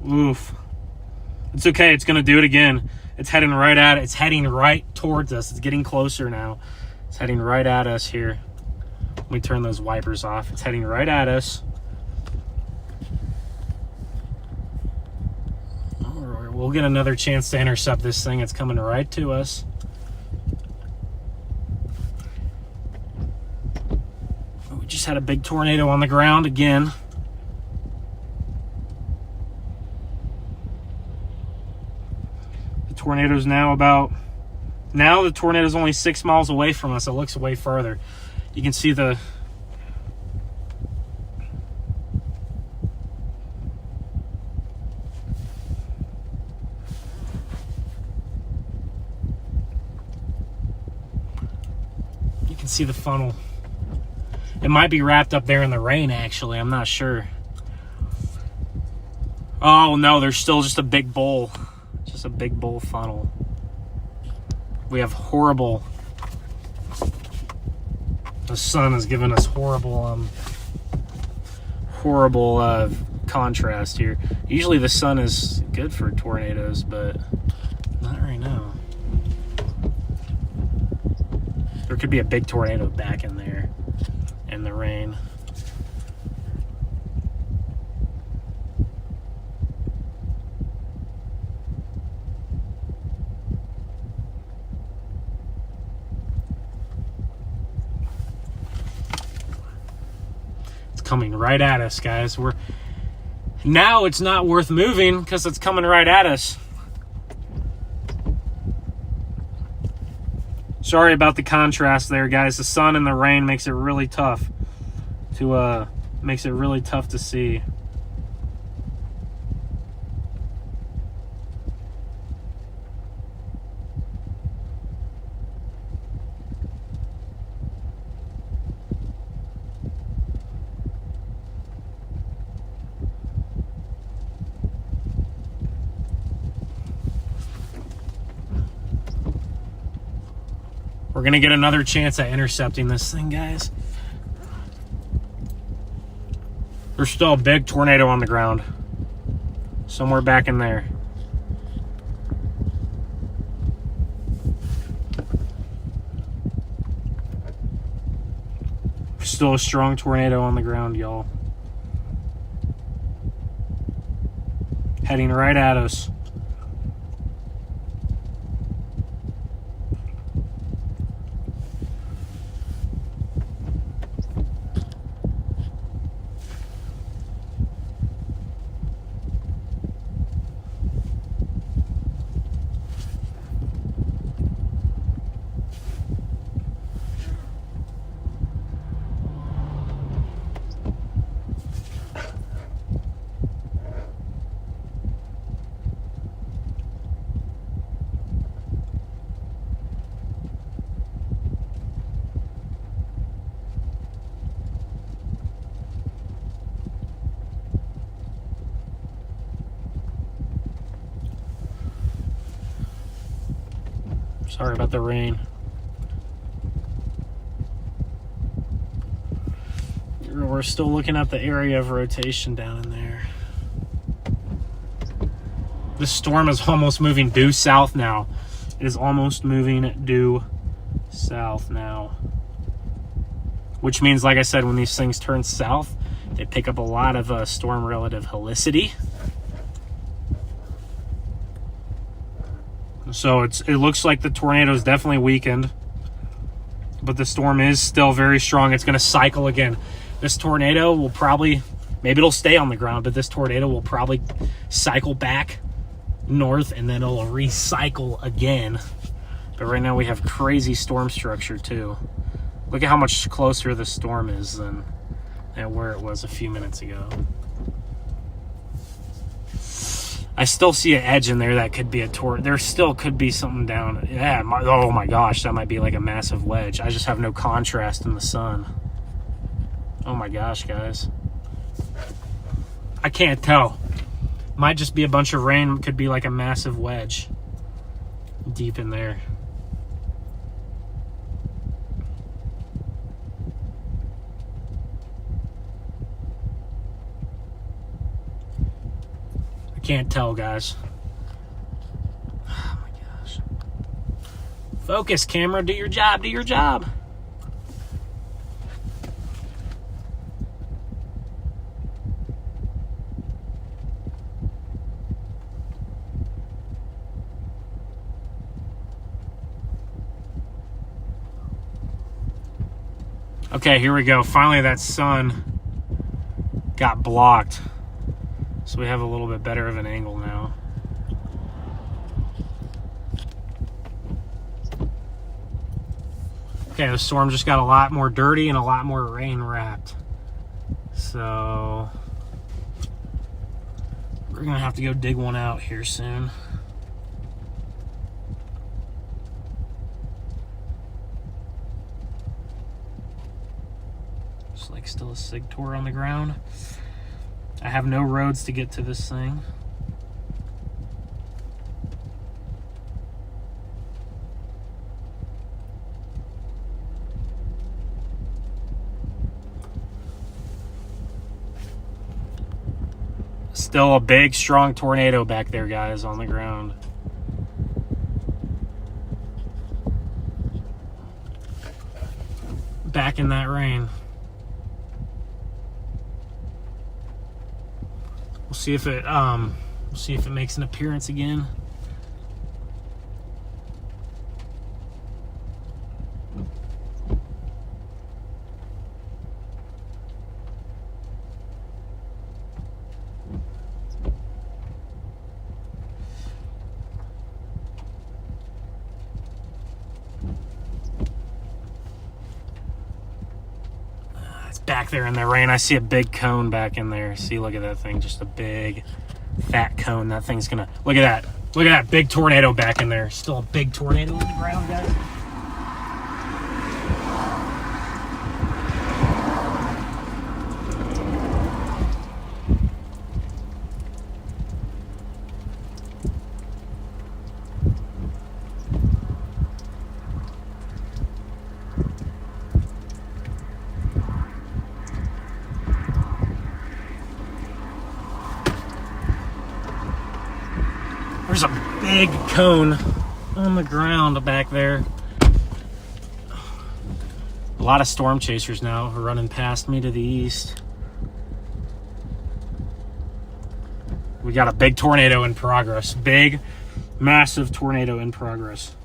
Oof. It's okay. It's gonna do it again. It's heading right at it. It's heading right towards us. It's getting closer now. It's heading right at us here. Let me turn those wipers off. It's heading right at us. We'll get another chance to intercept this thing. It's coming right to us. We just had a big tornado on the ground again. Tornado's now the tornado's only 6 miles away from us. It looks way farther. You can see the funnel. It might be wrapped up there in the rain, actually. I'm not sure. Oh no, there's still just a big bowl. Just a big bowl funnel. We have horrible. The sun has given us horrible contrast here. Usually the sun is good for tornadoes, but not right now. There could be a big tornado back in there in the rain. Coming right at us, guys. Now it's not worth moving because it's coming right at us. Sorry about the contrast there, guys. The sun and the rain makes it really tough to see. We're going to get another chance at intercepting this thing, guys. There's still a big tornado on the ground. Somewhere back in there. Still a strong tornado on the ground, y'all. Heading right at us. Sorry about the rain. We're still looking at the area of rotation down in there. This storm is almost moving due south now. It is almost moving due south now. Which means, like I said, when these things turn south, they pick up a lot of storm relative helicity. So it looks like the tornado is definitely weakened, but the storm is still very strong. It's going to cycle again. This tornado will probably, maybe it'll stay on the ground, but this tornado will probably cycle back north and then it'll recycle again. But right now we have crazy storm structure too. Look at how much closer the storm is than where it was a few minutes ago. I still see an edge in there that could be a tornado. There still could be something down. Yeah, oh my gosh, that might be like a massive wedge. I just have no contrast in the sun. Oh my gosh, guys. I can't tell. Might just be a bunch of rain. Could be like a massive wedge deep in there. Can't tell, guys. Oh my gosh. Focus, camera. Do your job. Do your job. Okay, here we go. Finally, that sun got blocked. So we have a little bit better of an angle now. Okay, the storm just got a lot more dirty and a lot more rain wrapped. So we're gonna have to go dig one out here soon. Just like still a sig tour on the ground. I have no roads to get to this thing. Still a big, strong tornado back there, guys, on the ground. Back in that rain. We'll see if it makes an appearance again. Back there in the rain, I see a big cone back in there. See, look at that thing, just a big fat cone. That thing's gonna, look at that big tornado back in there. Still a big tornado on the ground, guys. There's a big cone on the ground back there. A lot of storm chasers now are running past me to the east. We got a big tornado in progress. Big, massive tornado in progress.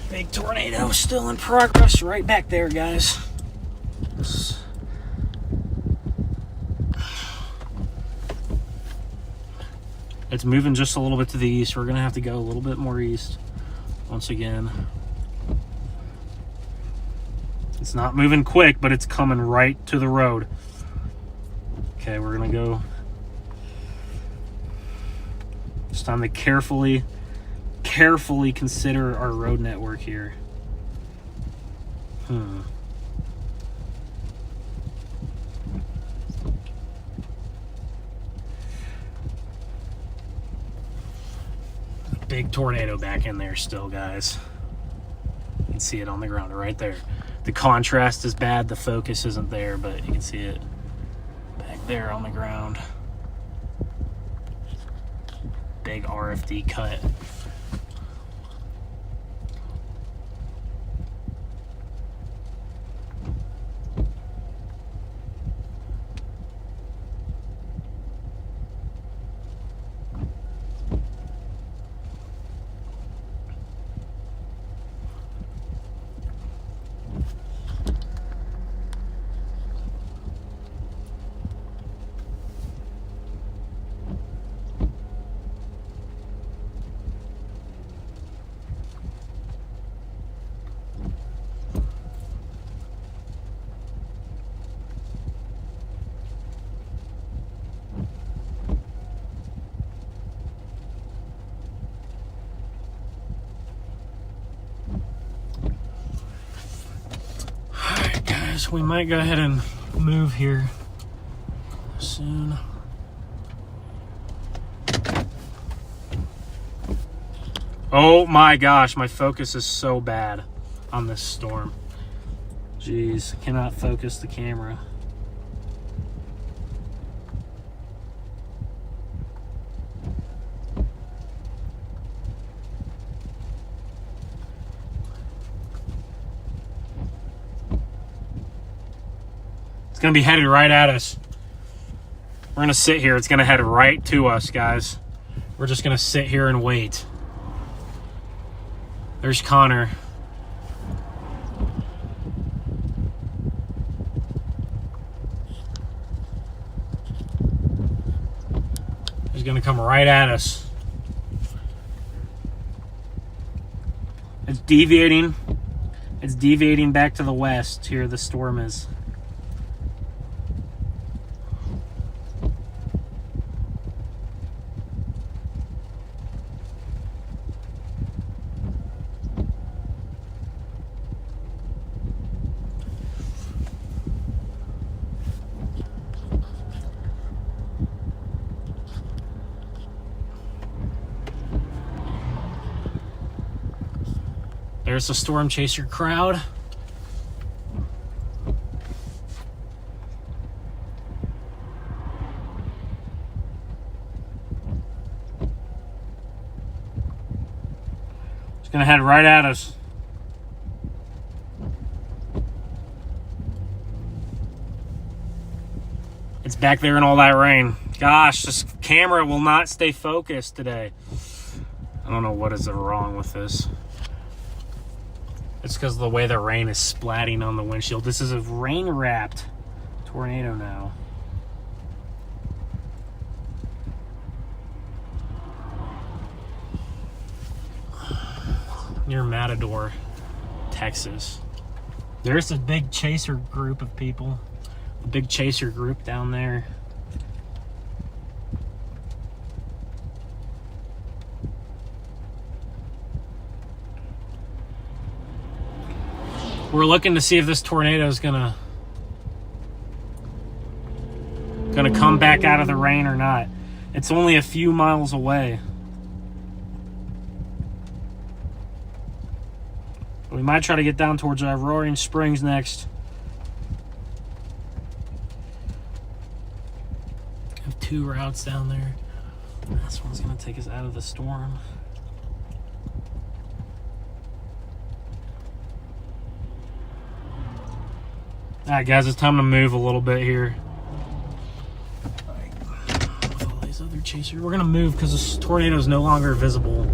Big tornado still in progress right back there, guys. It's moving just a little bit to the east. We're gonna have to go a little bit more east once again. It's not moving quick, but it's coming right to the road. Okay, we're gonna go. It's time to carefully consider our road network here. Big tornado back in there still, guys. You can see it on the ground right there. The contrast is bad, the focus isn't there, but you can see it back there on the ground. Big RFD cut. We might go ahead and move here soon. Oh my gosh, my focus is so bad on this storm. Jeez, I cannot focus the camera. It's going to be headed right at us. We're going to sit here. It's going to head right to us, guys. We're just going to sit here and wait. There's Connor. He's going to come right at us. It's deviating. It's deviating back to the west. Here the storm is. There's the storm chaser crowd. It's gonna head right at us. It's back there in all that rain. Gosh, this camera will not stay focused today. I don't know what is wrong with this. It's because of the way the rain is splatting on the windshield. This is a rain-wrapped tornado now. Near Matador, Texas. There's a big chaser group of people. A big chaser group down there. We're looking to see if this tornado is gonna come back out of the rain or not. It's only a few miles away. We might try to get down towards Roaring Springs next. I have 2 routes down there. This one's gonna take us out of the storm. Alright guys, it's time to move a little bit here. With all these other chasers, we're gonna move because this tornado is no longer visible.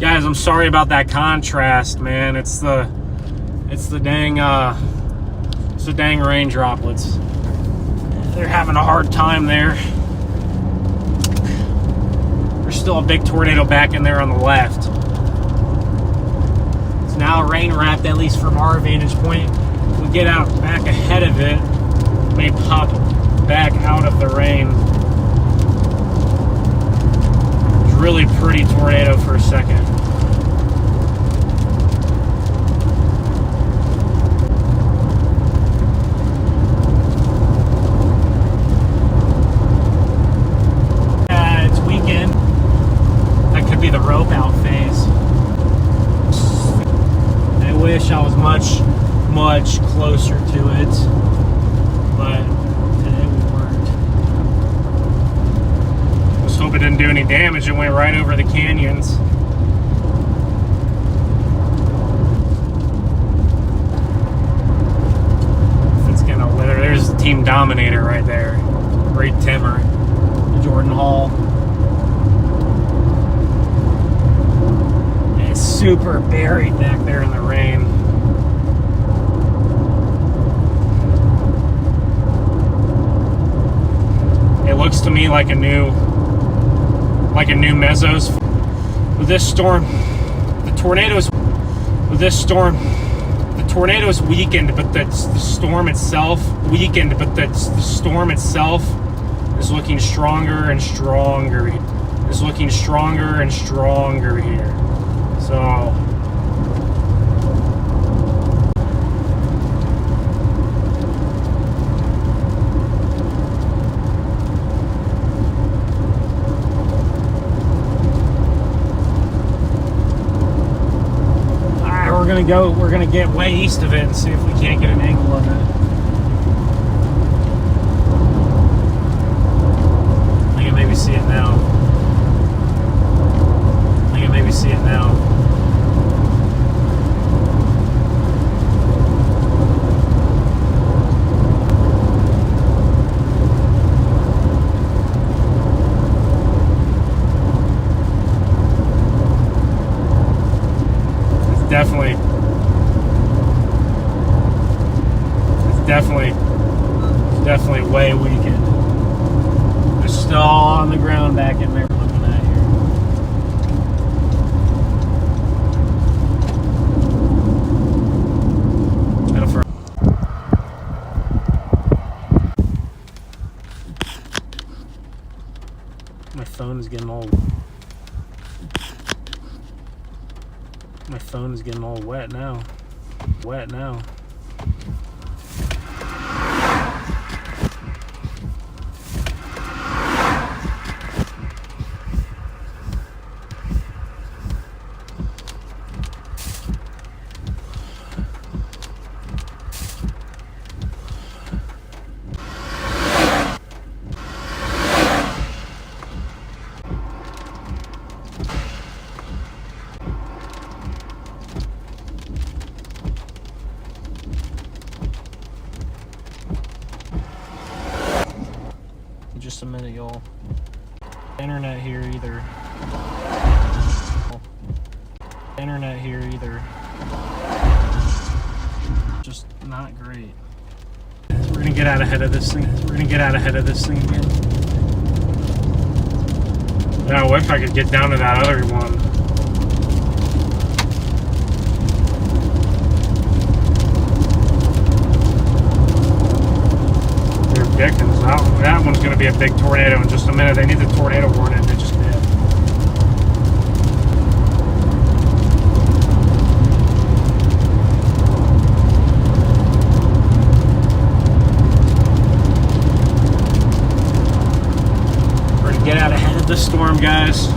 Guys, I'm sorry about that contrast, man. It's the dang rain droplets. They're having a hard time there. There's still a big tornado back in there on the left. It's now rain wrapped, at least from our vantage point. If we get out back ahead of it, it may pop back out of the rain. It's a really pretty tornado for a second. It's weekend. That could be the rope out phase. I wish I was much closer to it, but today we weren't. Just hope it didn't do any damage. It went right over the canyons. If it's gonna wither, there's Team Dominator right there. Great Timmer, Jordan Hall. And it's super buried back there in the rain. It looks to me like a new Mesos. With this storm, the tornado's weakened, but the storm itself is looking stronger and stronger. Is looking stronger and stronger here. So we're gonna get way east of it and see if we can't get an angle of it. I can maybe see it now. It's definitely way weakened. They're still on the ground back in there looking at here. My phone is getting all wet now. Just a minute, y'all. Internet here either. Internet here either. Just not great. We're gonna get out ahead of this thing. Again. Now, what if I could get down to that other one? Dickens. That one's going to be a big tornado in just a minute. They need the tornado warning. They just did. We're going to get out ahead of the storm, guys.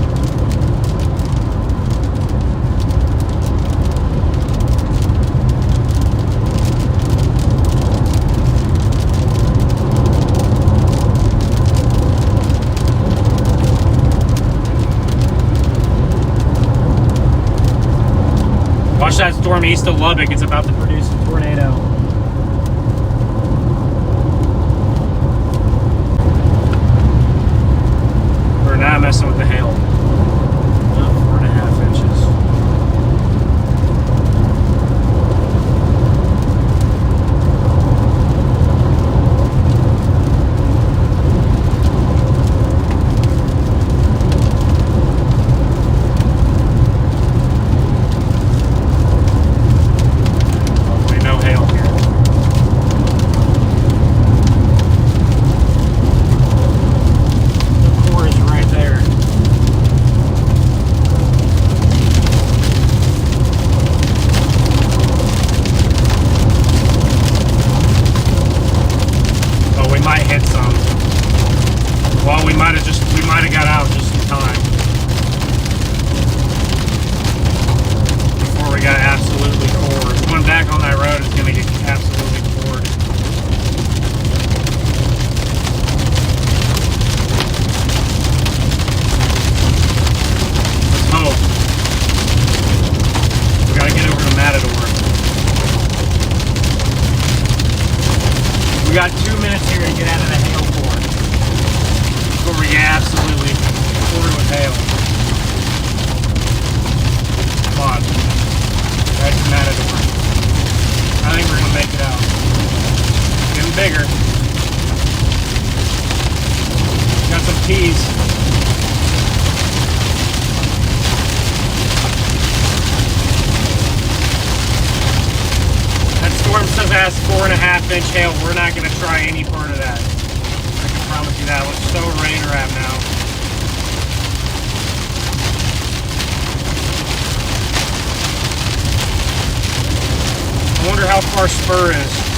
Watch that storm east of Lubbock. It's about to produce a tornado. We're not messing with the hail. About 4.5 inches. We might have got out just in time before we got absolutely floored. Going back on that road is going to get absolutely floored. Let's hope. We got to get over to Matador. We got 2 minutes here to get out of the hail fort. Before we get absolutely poured with hail. Come on. That's Matador. I think we're going to make it out. It's getting bigger. Got some keys. That storm says it has 4.5 inch hail. We're not going to try any part of that. I promise you that. It's so rain wrapped now. I wonder how far Spur is.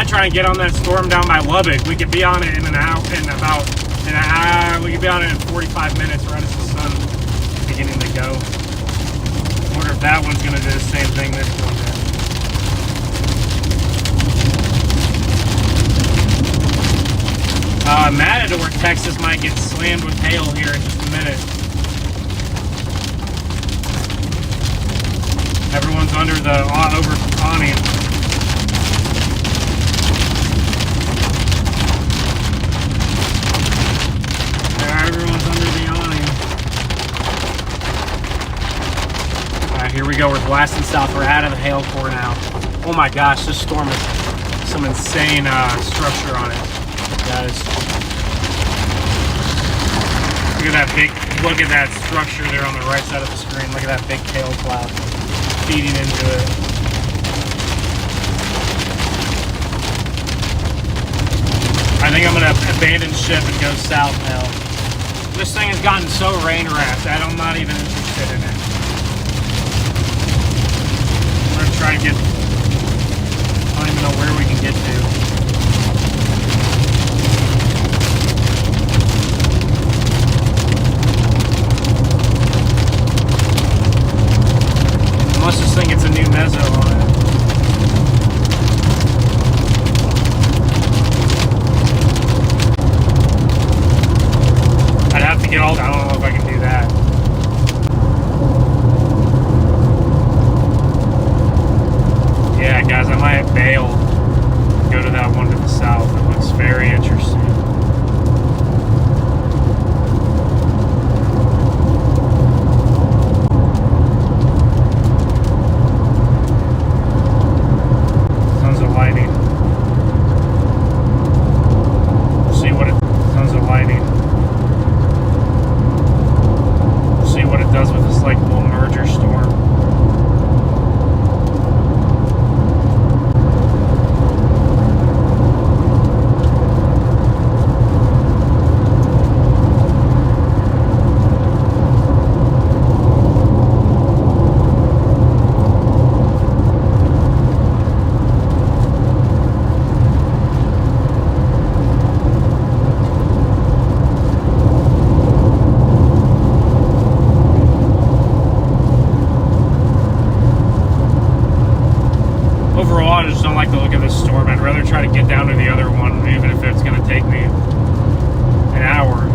Try and get on that storm down by Lubbock. We could be on it in an hour, we could be on it in 45 minutes right as the sun is beginning to go. I wonder if that one's going to do the same thing this one did. Matador, Texas might get slammed with hail here in just a minute. Everyone's under the awning. Everyone's under the awning. Alright, here we go. We're blasting south. We're out of the hail core now. Oh my gosh, this storm has some insane structure on it, guys. Look at that structure there on the right side of the screen. Look at that big hail cloud feeding into it. I think I'm going to abandon ship and go south now. This thing has gotten so rain wrapped that I'm not even interested in it. I'm going to try and get, I don't even know where we can get to. storm. I'd rather try to get down to the other one, even if it's going to take me an hour.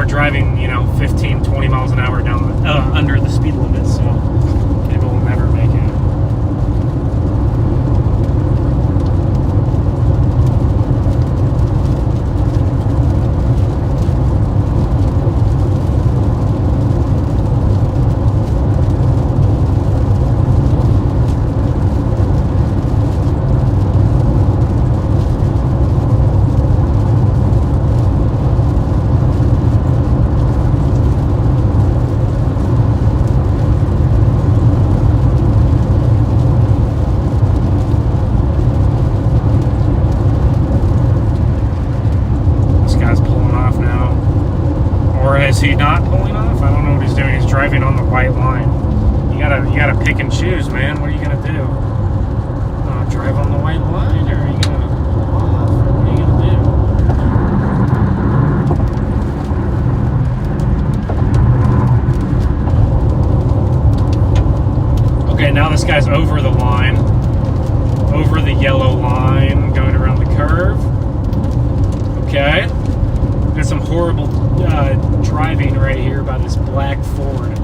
Driving, you know, 15, 20 miles an hour down the, under the speed limit, so people will never make it. Is he not pulling off? I don't know what he's doing. He's driving on the white line. You gotta pick and choose, man. What are you gonna do? Drive on the white line, or are you gonna pull off? What are you gonna do? Okay, now this guy's over the line, over the yellow line, going around the curve. Okay. Got some horrible driving right here by this black Ford.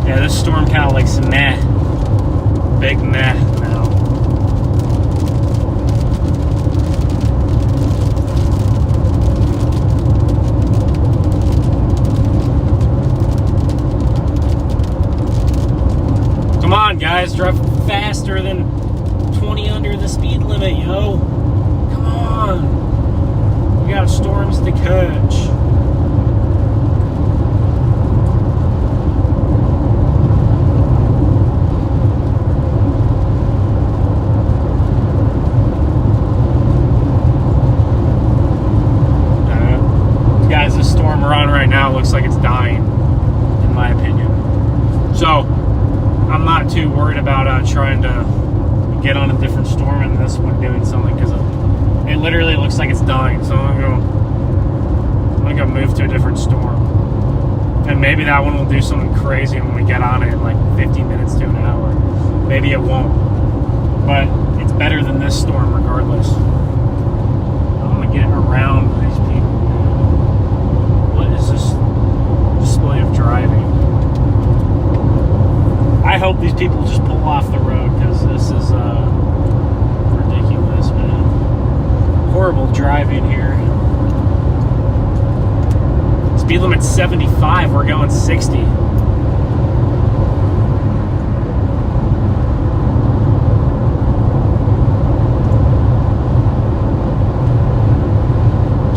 Yeah, this storm kind of likes meh. Big meh now. Come on, guys, drive faster than 20 under the speed limit, yo. Come on. We got storms to catch. Guys, this storm we're on right now looks like it's dying, in my opinion. So, I'm not too worried about trying to get on a different storm and this one doing something, because it literally looks like it's dying. So I'm gonna go move to a different storm, and maybe that one will do something crazy when we get on it in like 50 minutes to an hour. Maybe it won't, but it's better than this storm regardless. I'm gonna get around these people. What is this display of driving? I hope these people just pull off the road, because this is ridiculous, man. Horrible driving here. Speed limit's 75, we're going 60.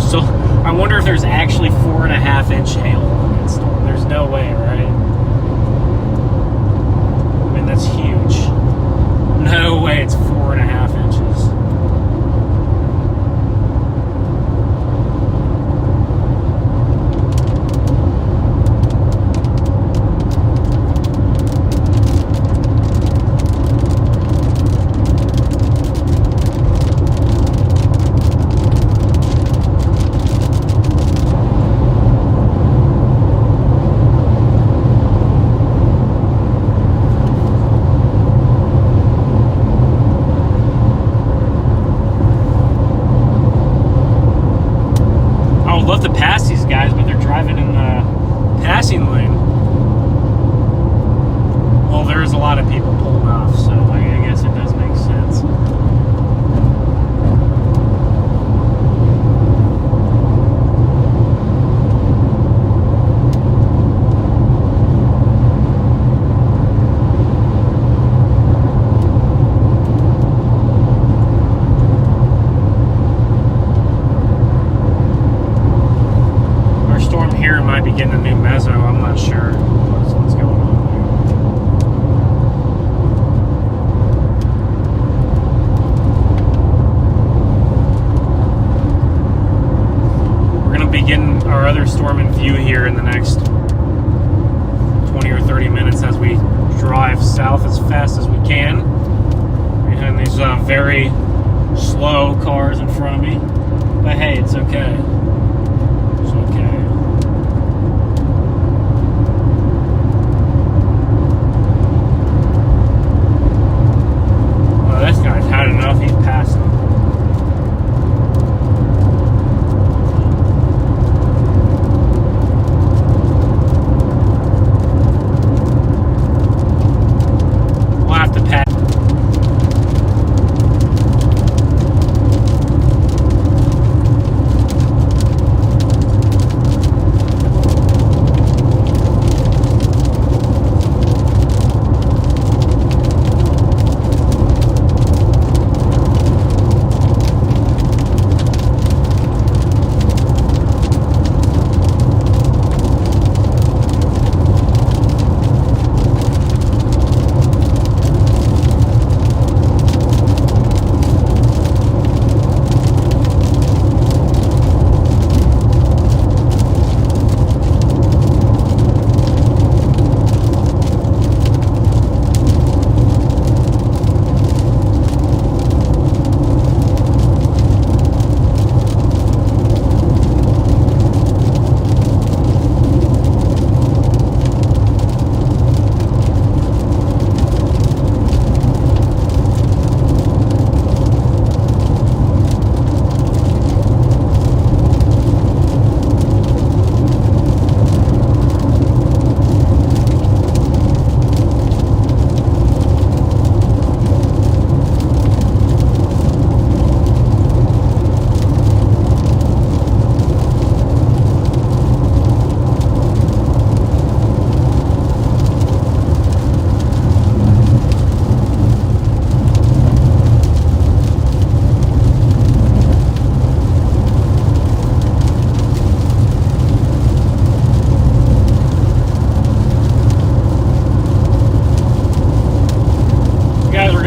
So I wonder if there's actually 4.5-inch hail on that storm. There's no way, right? That's huge. No way it's 4.5 inches. our other storm in view here in the next 20 or 30 minutes as we drive south as fast as we can. Behind these very slow cars in front of me. But hey, it's okay. It's okay. Well, this guy's had enough. He's passing.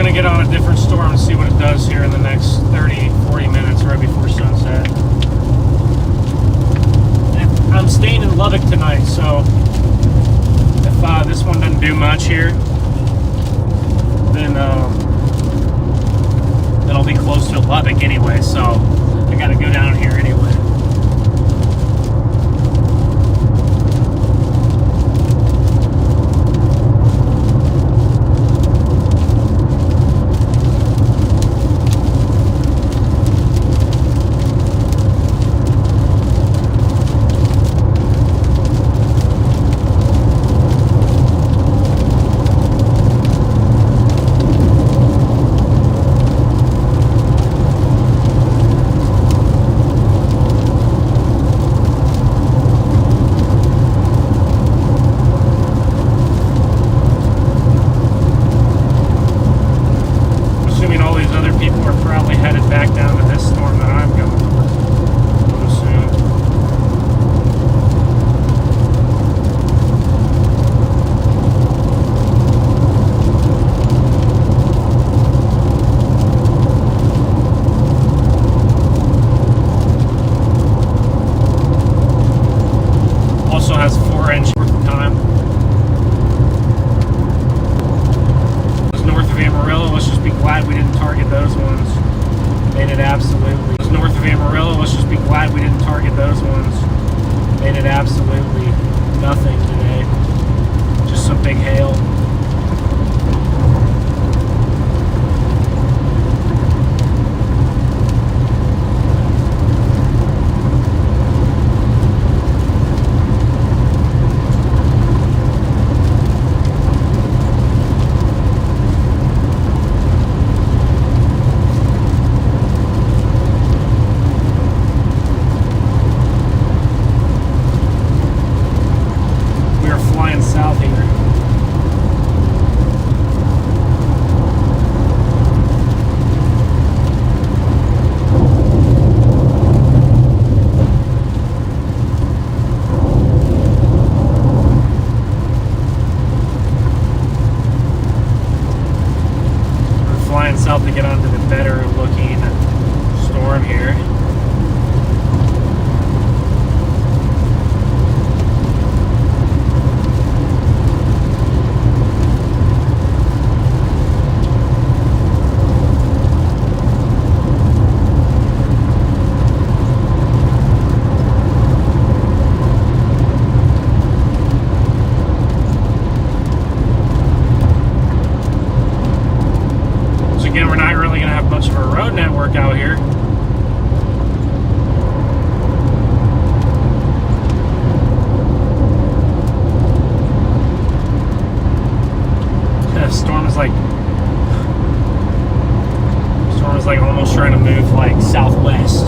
Get on a different storm and see what it does here in the next 30, 40 minutes right before sunset. And I'm staying in Lubbock tonight, so if this one doesn't do much here, then I'll be close to Lubbock anyway, so I gotta go down here anyway. Absolutely nothing today. Just some big hail. south to get onto the better looking storm here. again, we're not really going to have much of a road network out here. The storm is like almost trying to move like southwest.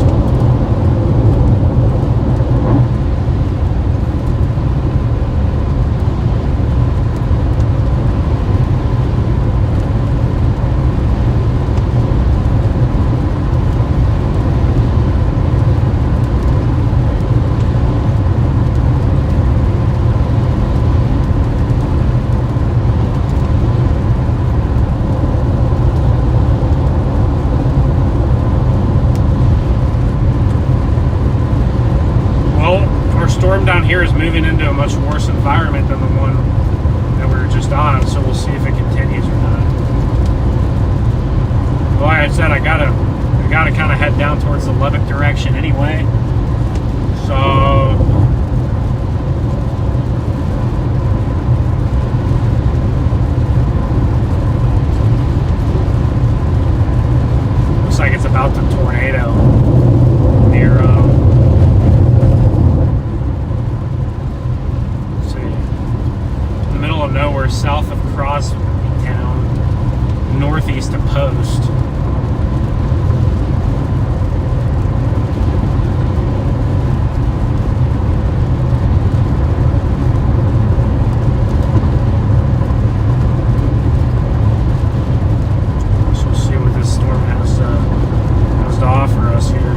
Storm down here is moving into a much worse environment than the one that we were just on, so we'll see if it continues or not. Well, like I said, I gotta kind of head down towards the Lubbock direction anyway. So looks like it's about to tornado near middle of nowhere, south of Crosby Town, northeast of Post. So we'll see what this storm has to offer us here.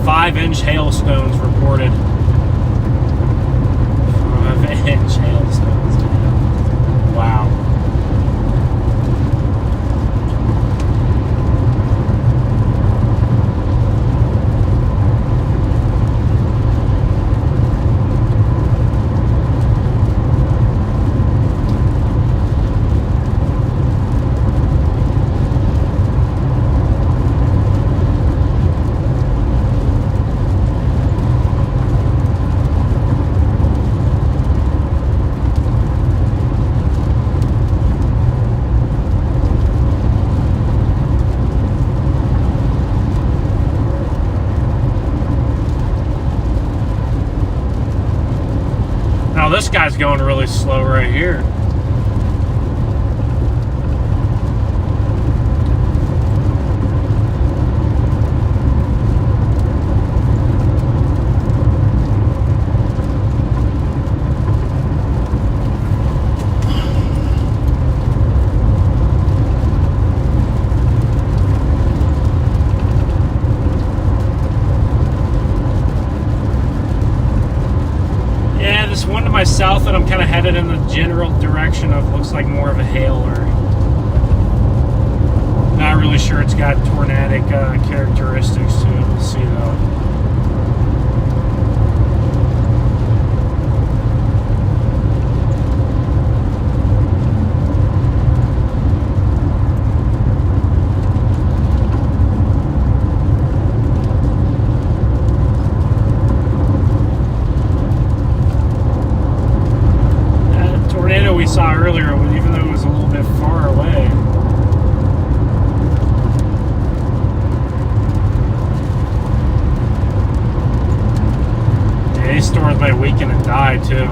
Five-inch hailstones reported. 5-inch hailstones. Wow. Now this guy's going really slow right here. One to my south, and I'm kind of headed in the general direction of looks like more of a hail, or not really sure it's got tornadic characteristics to it. We'll see though. We saw earlier, even though it was a little bit far away. Yeah, these storms might weaken and die too.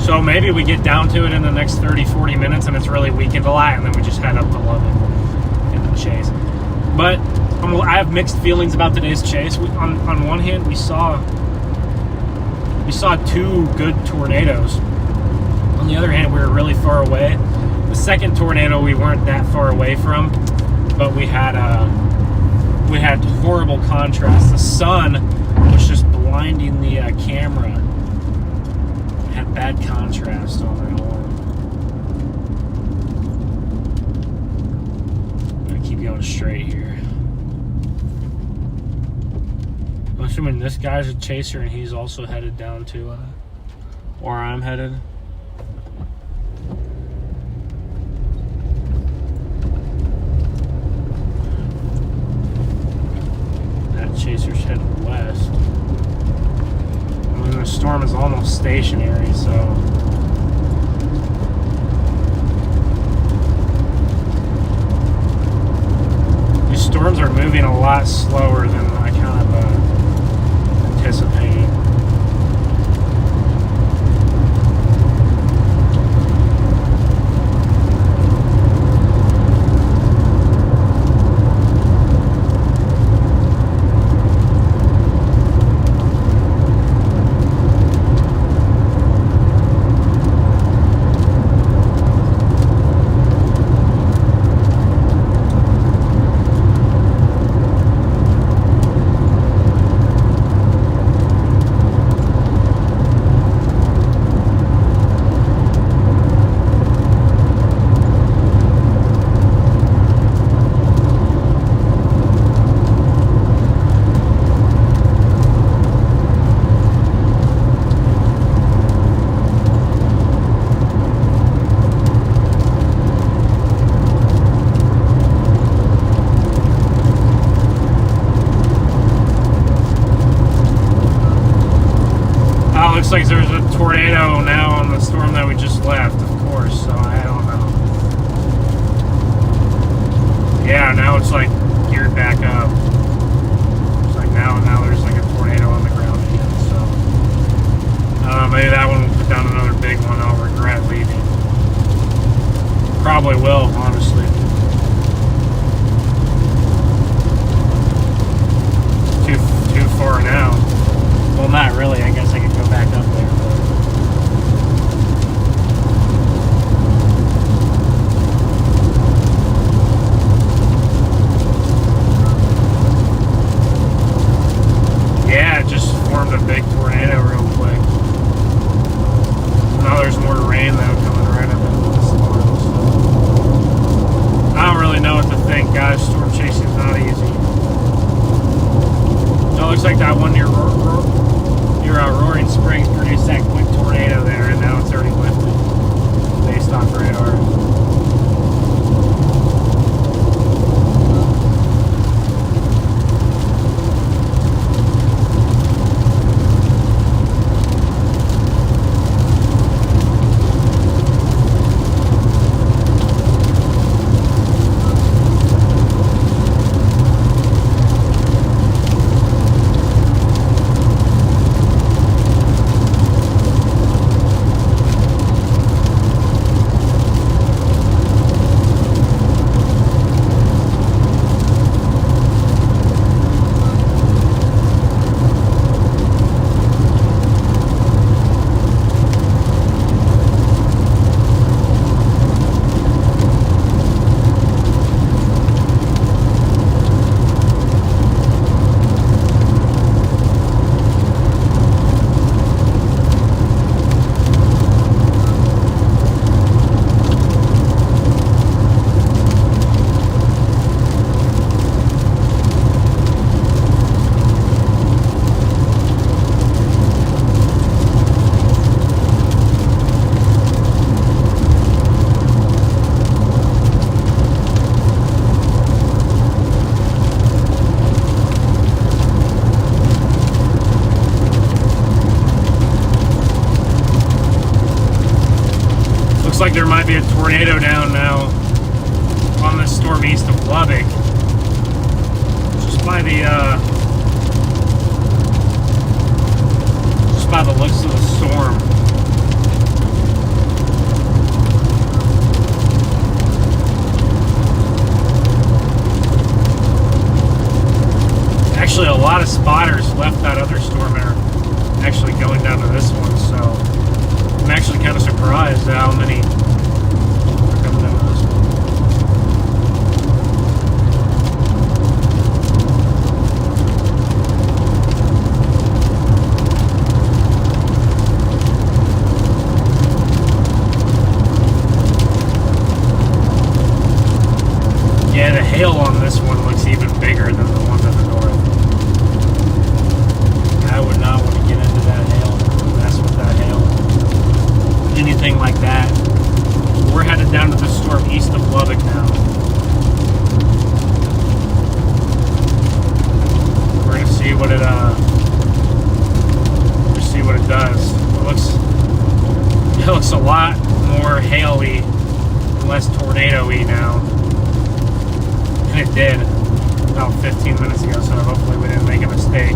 So maybe we get down to it in the next 30-40 minutes and it's really weakened a lot, and then we just head up to Lubbock in the chase. But I have mixed feelings about today's chase. On one hand, we saw two good tornadoes. On the other hand, we were really far away. The second tornado we weren't that far away from, but we had horrible contrast. The sun was just blinding the camera. It had bad contrast on it all. I'm gonna keep going straight here. I'm assuming this guy's a chaser and he's also headed down to where I'm headed. storm is almost stationary, so these storms are moving a lot slower than I kind of anticipated. Looks like there's a tornado now on the storm that we just left, of course, so I don't know. Yeah, now it's like geared back up. It's like now there's like a tornado on the ground again, so maybe that one will put down another big one. I'll regret leaving. Probably will, honestly. Too far now. Well, not really. I guess I could go back up there. Yeah, it just formed a big tornado real quick. Now there's more rain though coming right up into the storm. So I don't really know what to think, guys. Storm chasing is not easy. It looks like that one near Roaring Springs produced that quick tornado there, and now it's already lifted based off radar. Looks like there might be a tornado down now on the storm east of Lubbock. Just by the looks of the storm. Actually, a lot of spotters left that other storm and are actually going down to this one, so I'm actually kind of surprised at how many are coming down to this one. Yeah, the hail on this one looks even bigger than the one to the north. I would not want to get into that hail, mess with that hail. Anything like that. We're headed down to the storm east of Lubbock now. We're gonna see what it see what it does. It looks a lot more hail-y, less tornado-y now. And it did about 15 minutes ago, so hopefully we didn't make a mistake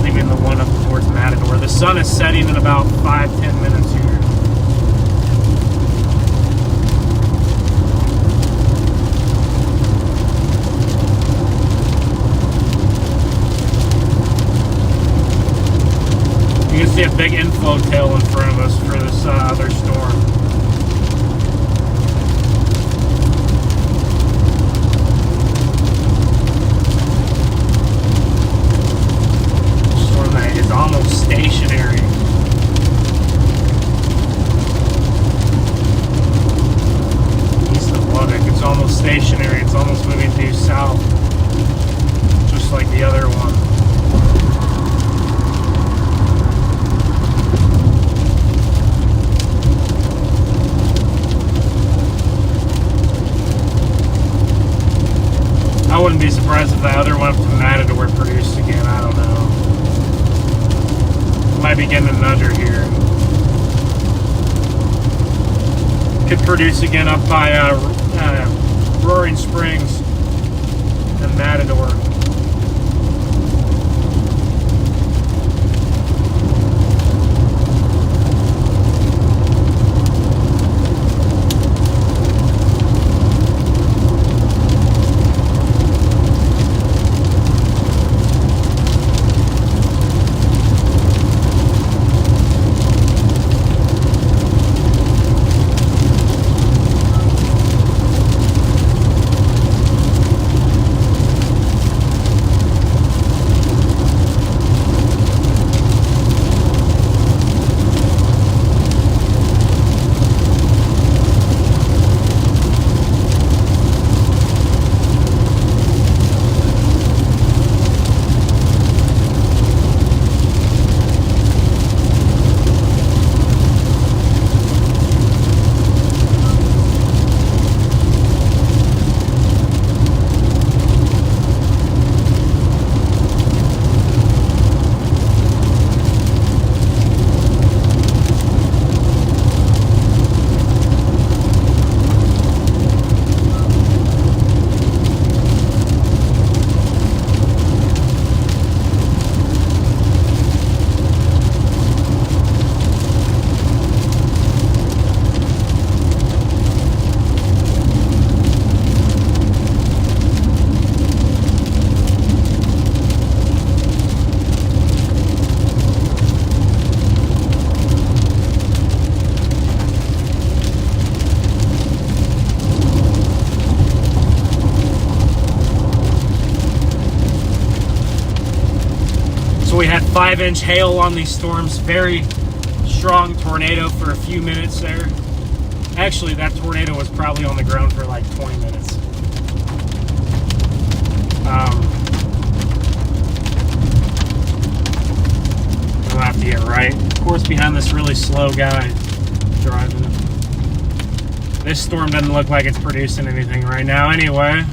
leaving the one up towards Matador. The sun is setting in about 5-10 minutes here. You can see a big inflow tail in front of us for this other storm. Storm that is almost stationary. East of Lubbock, it's almost stationary. It's almost moving due south, just like the other one. I wouldn't be surprised if the other one up to Matador produced again. I don't know. Might be getting a nudger here. Could produce again up by Roaring Springs and Matador. We had 5-inch hail on these storms. Very strong tornado for a few minutes there. Actually, that tornado was probably on the ground for like 20 minutes. We'll have to get right. Of course, behind this really slow guy driving. This storm doesn't look like it's producing anything right now anyway.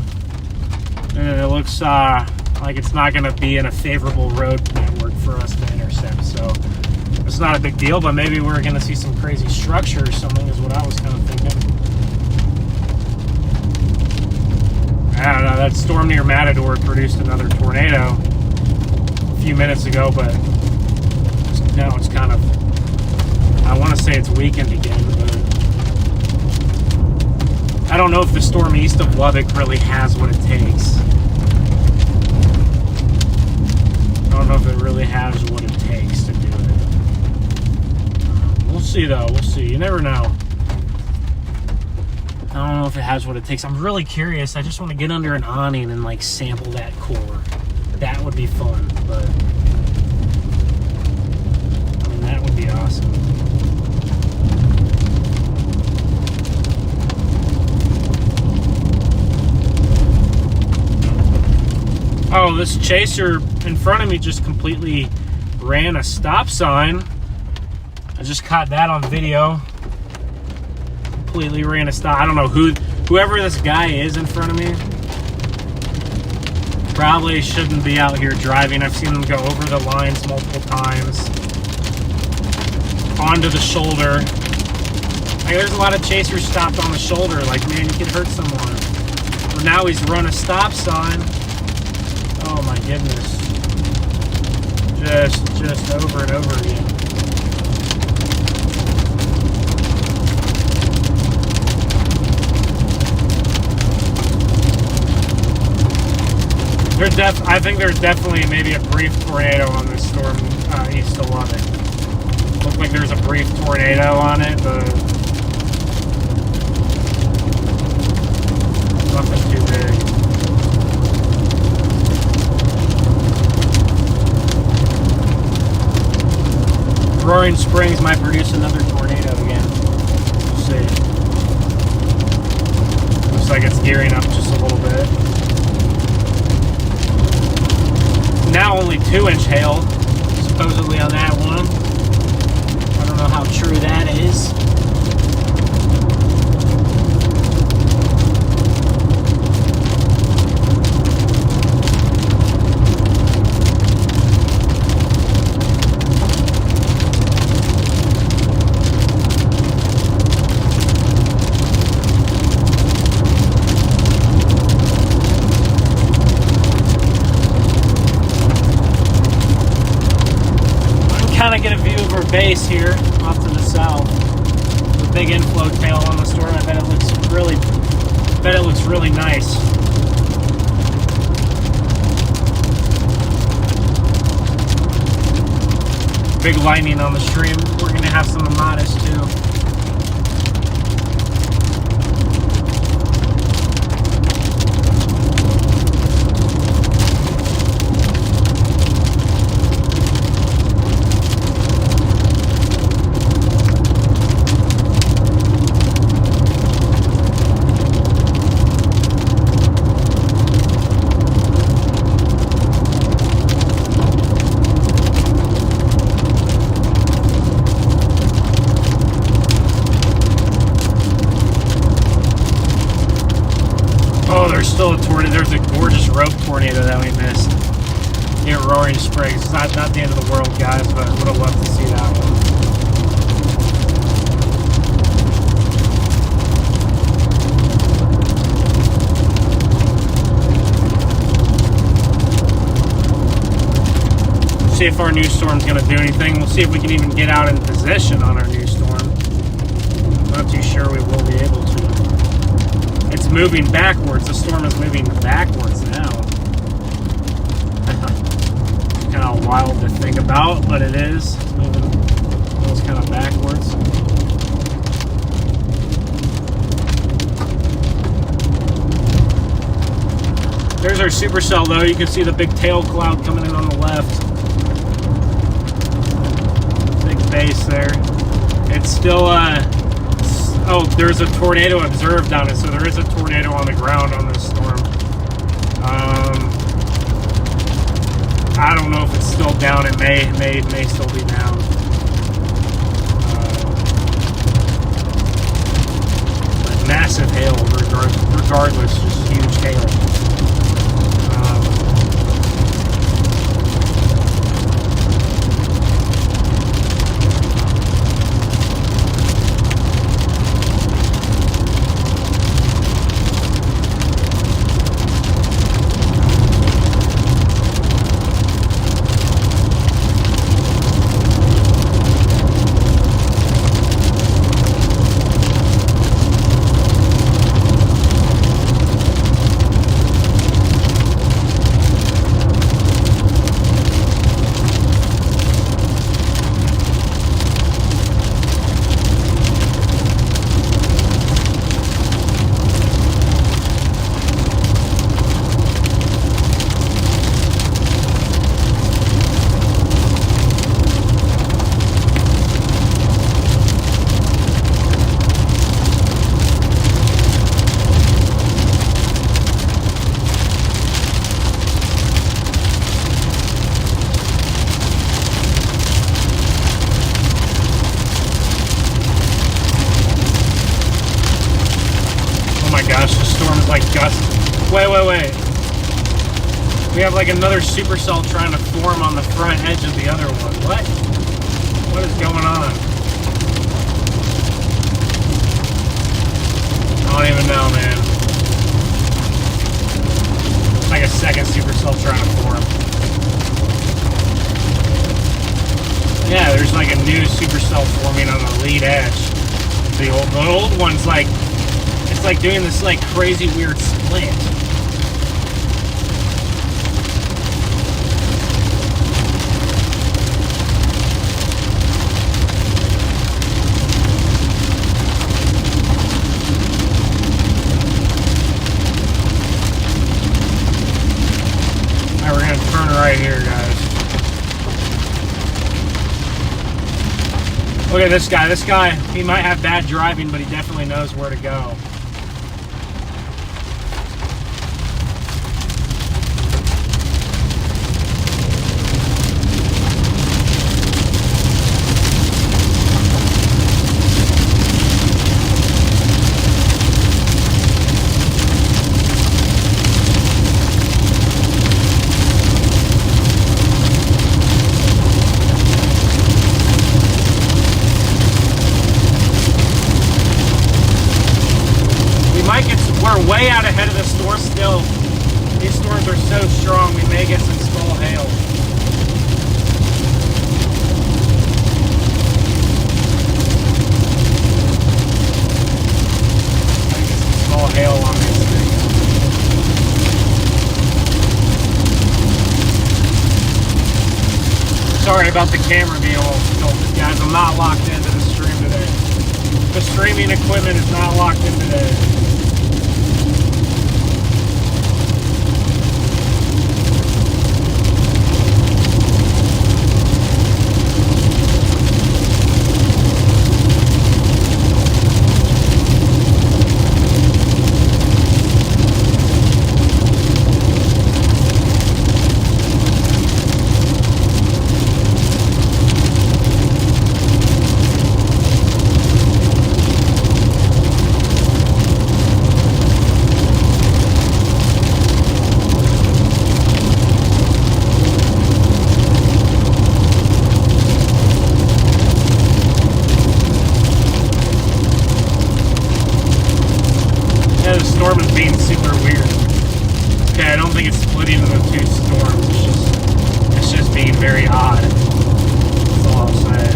And it looks like it's not going to be in a favorable road network for us to intercept, so it's not a big deal, but maybe we're going to see some crazy structure or something is what I was kind of thinking. I don't know, that storm near Matador produced another tornado a few minutes ago, but now it's kind of, I want to say it's weakened again, but I don't know if the storm east of Lubbock really has what it takes. I don't know if it really has what it takes to do it. We'll see though, we'll see. You never know. I don't know if it has what it takes. I'm really curious. I just want to get under an awning and like sample that core. That would be fun, but I mean, that would be awesome. Oh, this chaser in front of me just completely ran a stop sign. I just caught that on video. Completely ran a stop. I don't know whoever this guy is in front of me. Probably shouldn't be out here driving. I've seen him go over the lines multiple times. onto the shoulder. Like, there's a lot of chasers stopped on the shoulder. Like, man, you could hurt someone. But now he's run a stop sign. Oh my goodness. Just over and over again. I think there's definitely maybe a brief tornado on this storm east of Lubbock. Looks like there's a brief tornado on it, but nothing too big. Roaring Springs might produce another tornado again. We'll see. Looks like it's gearing up just a little bit. Now only 2-inch hail, supposedly on that one. I don't know how true that is. Get a view of our base here off to the south. The big inflow tail on the storm. I bet it looks really nice. Big lightning on the stream. We're gonna have some Amadas too. Still a tornado. There's a gorgeous rope tornado that we missed near Roaring Springs. It's not the end of the world, guys, but I would have loved to see that one. See if our new storm's going to do anything. We'll see if we can even get out in position on our new storm. Not too sure we will be able to. It's moving backwards. The storm is moving backwards now. Kind of wild to think about, but it is. It goes kind of backwards. There's our supercell, though. You can see the big tail cloud coming in on the left. Big base there. It's still oh, there's a tornado observed on it, so there is a tornado on the ground on this storm. I don't know if it's still down. It may still be down. But massive hail, regardless, just huge hail. Wait. We have like another supercell trying to form on the front edge of the other one. What is going on? supercell forming on the lead edge. The old one's like, it's like doing this like crazy weird split. Alright, we're gonna turn right here, guys. Look at this guy. This guy, he might have bad driving, but he definitely knows where to go. We're way out ahead of the storm still. These storms are so strong, we may get some small hail. Might get some small hail on these things. Sorry about the camera being all tilted, guys. I'm not locked into the stream today. The streaming equipment is not locked in today. The storm is being super weird. Okay, I don't think it's splitting into two storms. It's just being very odd. That's all I'll say.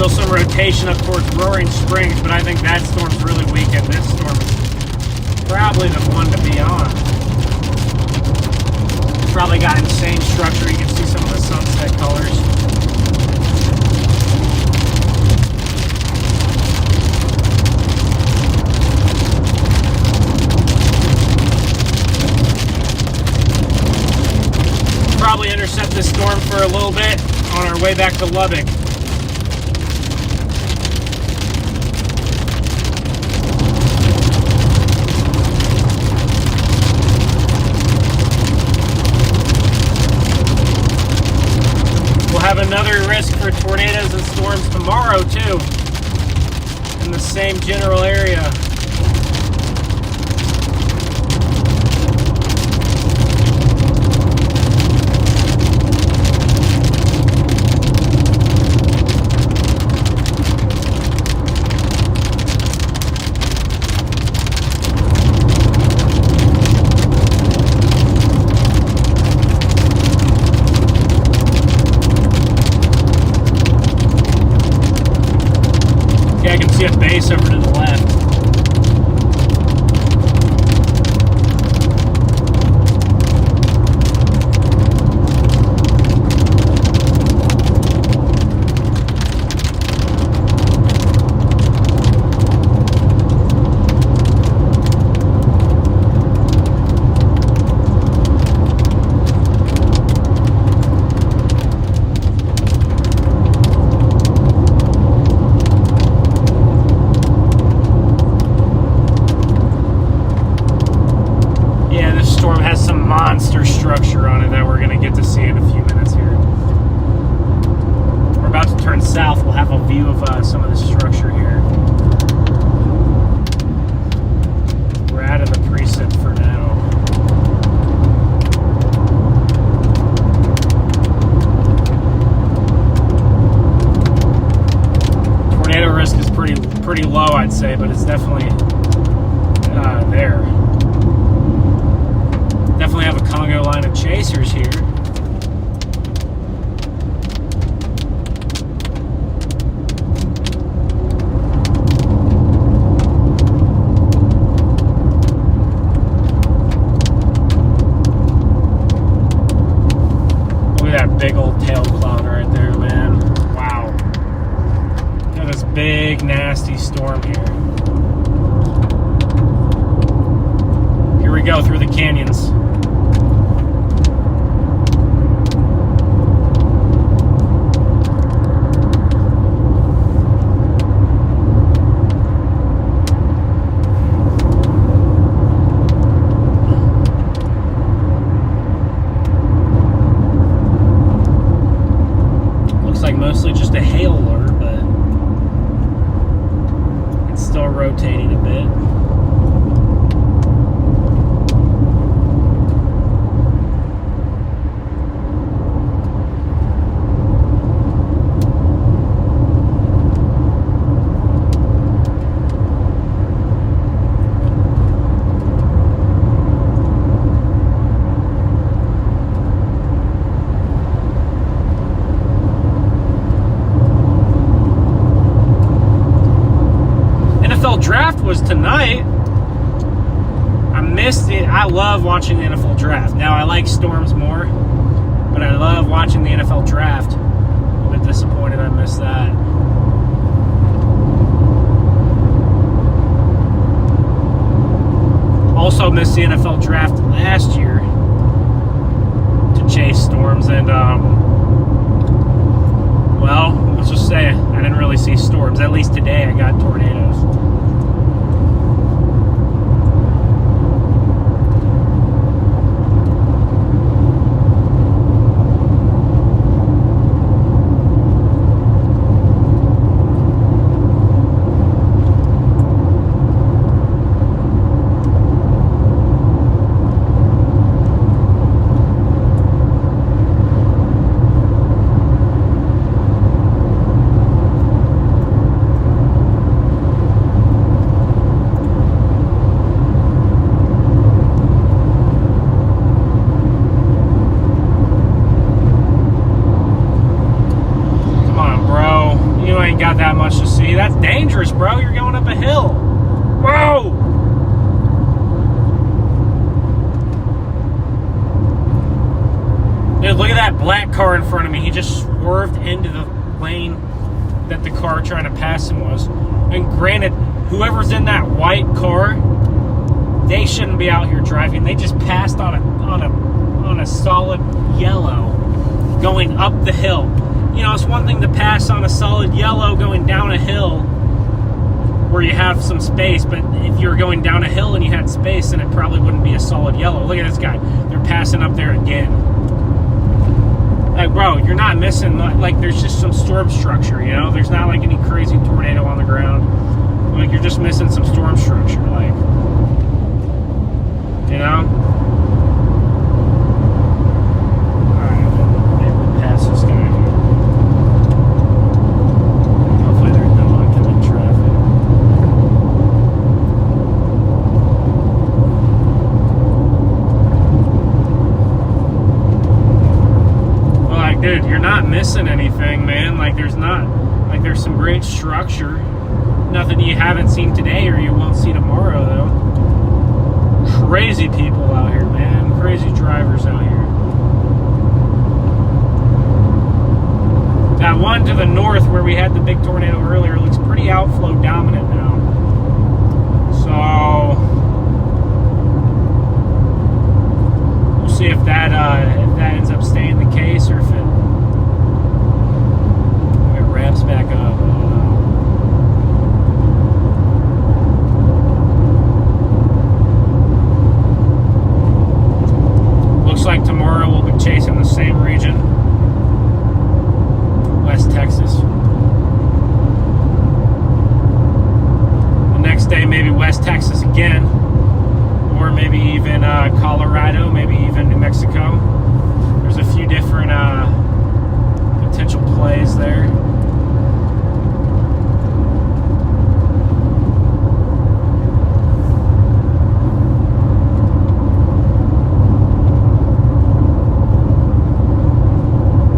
Some rotation up towards Roaring Springs, but I think that storm's really weak, and this storm is probably the one to be on. It's probably got insane structure. You can see some of the sunset colors. Probably intercept this storm for a little bit on our way back to Lubbock. Have another risk for tornadoes and storms tomorrow too, in the same general area. I can see a base over to the left. monster structure on it that we're going to get to see in a few minutes here. We're about to turn south. We'll have a view of some of the structure here. We're out of the precinct for now. Tornado risk is pretty low, I'd say, but it's definitely there. Definitely have a Congo line of chasers here. Look at that big old tail cloud right there, man. Wow. Look at this big, nasty storm here. Here we go through the canyons. Looks like mostly just a hail alert, but it's still rotating a bit. Draft was tonight. I missed it. I love watching the NFL draft. Now I like storms more, but I love watching the NFL draft. I'm a bit disappointed I missed that. Also missed the NFL draft last year to chase storms, and well, let's just say I didn't really see storms. At least today I got tornadoes. Got that much to see. That's dangerous, bro. You're going up a hill. Whoa! Dude, look at that black car in front of me. He just swerved into the lane that the car trying to pass him was. And granted, whoever's in that white car, they shouldn't be out here driving. They just passed on a solid yellow going up the hill. You know, it's one thing to pass on a solid yellow going down a hill where you have some space, but if you're going down a hill and you had space, then it probably wouldn't be a solid yellow. Look at this guy. They're passing up there again. Like, bro, you're not missing, like, there's just some storm structure, you know? There's not, like, any crazy tornado on the ground. Like, you're just missing some storm structure, like, you know? Dude, you're not missing anything, man. Like, there's some great structure. Nothing you haven't seen today or you won't see tomorrow, though. Crazy people out here, man. Crazy drivers out here. That one to the north where we had the big tornado earlier looks pretty outflow dominant now. So we'll see if that ends up staying the case or if it ramps back up. Mexico. There's a few different potential plays there.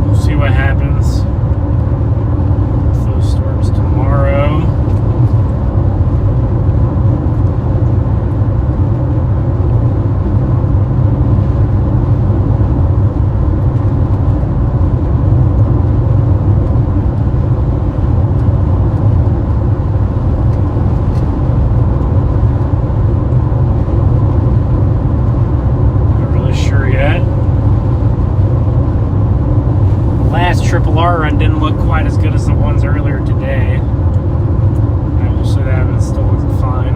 We'll see what happens with those storms tomorrow. Triple R run didn't look quite as good as the ones earlier today. I will say that, but it still looks fine.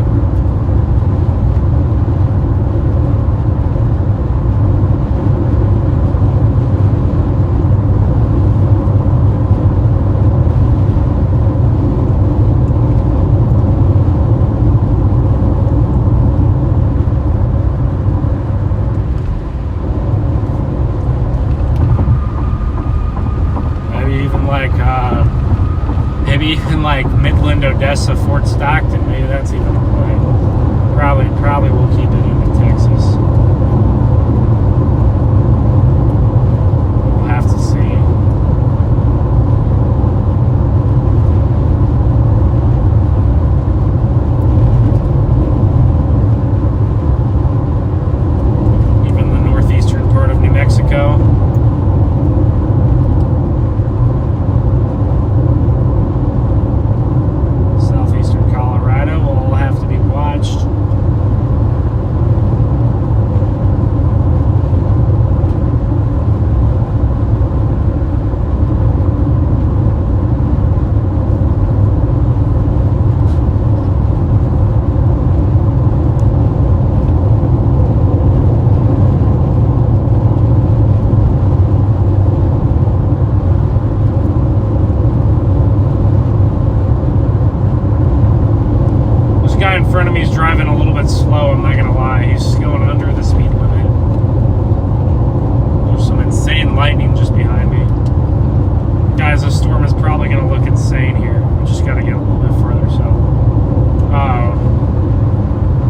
Maybe even like Midland, Odessa, Fort Stockton. Maybe that's even a play. Probably we'll keep it into Texas. We'll have to see. Even the northeastern part of New Mexico. In front of me is driving a little bit slow, I'm not gonna lie. He's going under the speed limit. There's some insane lightning just behind me. Guys, this storm is probably gonna look insane here. We just gotta get a little bit further south.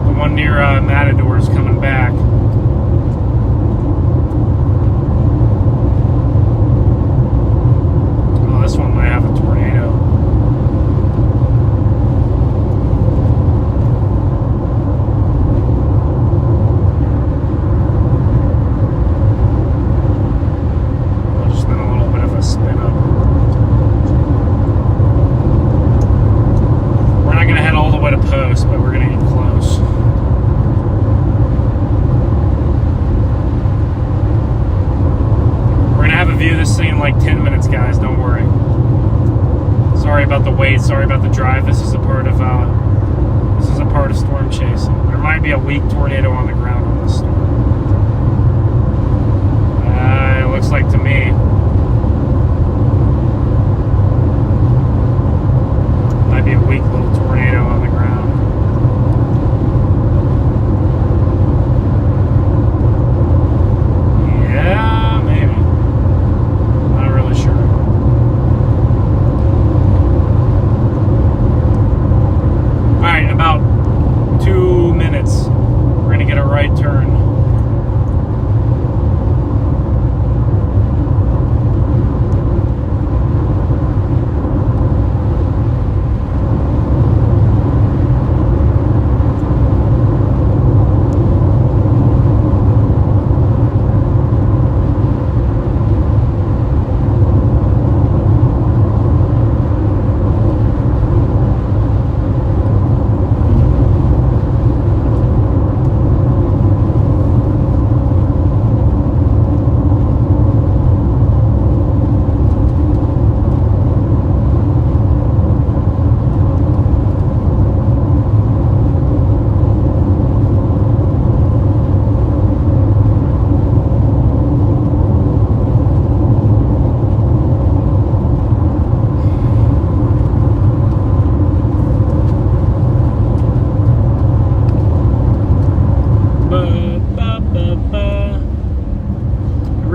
The one near Matador is coming back. Oh, this one might have a tornado. Post, but we're gonna get close. We're gonna have a view of this thing in like 10 minutes, guys. Don't worry. Sorry about the wait. Sorry about the drive. This is a part of storm chasing. There might be a weak tornado on the ground on this storm. It looks like to me. Might be a weak little tornado on the ground. Yeah, maybe. Not really sure. Alright, in about 2 minutes, we're going to get a right turn.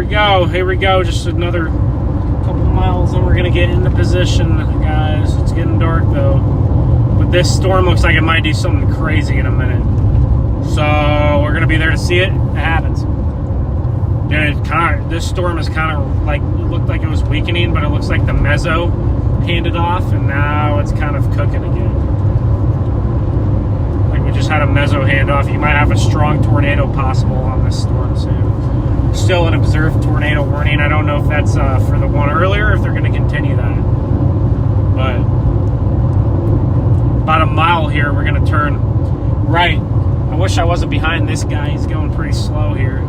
Here we go. Just another couple miles and we're going to get into position, guys. It's getting dark, though. But this storm looks like it might do something crazy in a minute. So we're going to be there to see it. It happens. Dude, this storm is kind of like, it looked like it was weakening, but it looks like the mezzo handed off, and now it's kind of cooking again. Like we just had a mezzo handoff. You might have a strong tornado possible on this storm soon. Still an observed tornado warning. I don't know if that's for the one earlier, or if they're going to continue that. But about a mile here, we're going to turn right. I wish I wasn't behind this guy. He's going pretty slow here.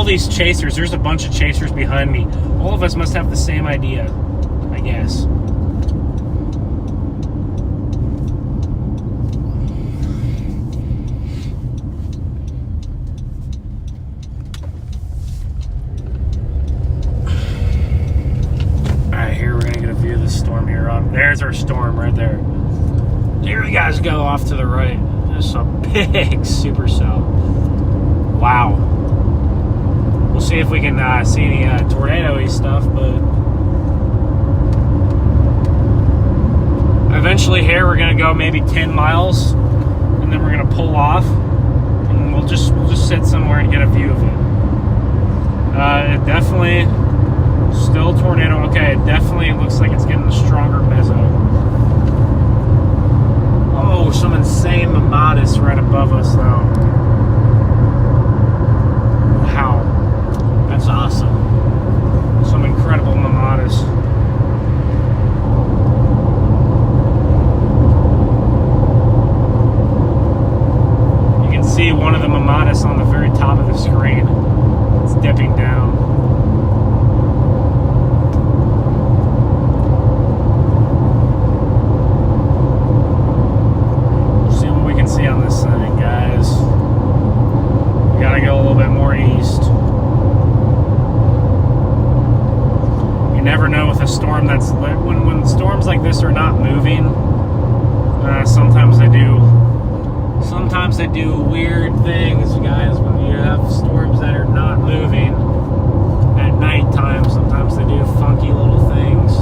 These chasers, there's a bunch of chasers behind me. All of us must have the same idea, I guess. Alright, here we're gonna get a view of the storm here. There's our storm right there. Here you guys go off to the right. This is a big supercell. Wow. We'll see if we can see any tornado-y stuff, but eventually here we're gonna go maybe 10 miles, and then we're gonna pull off, and we'll just sit somewhere and get a view of it. It definitely still tornado. Okay, it definitely looks like it's getting a stronger mezzo. Oh, some insane mamadas right above us though. Wow. That's awesome. Some incredible mamadas. You can see one of the mamadas on the very top of the screen. It's dipping down. We'll see what we can see on this thing, guys. We gotta go a little bit more east. Never know with a storm that's when storms like this are not moving. Sometimes they do weird things, guys. When you have storms that are not moving at nighttime, sometimes they do funky little things.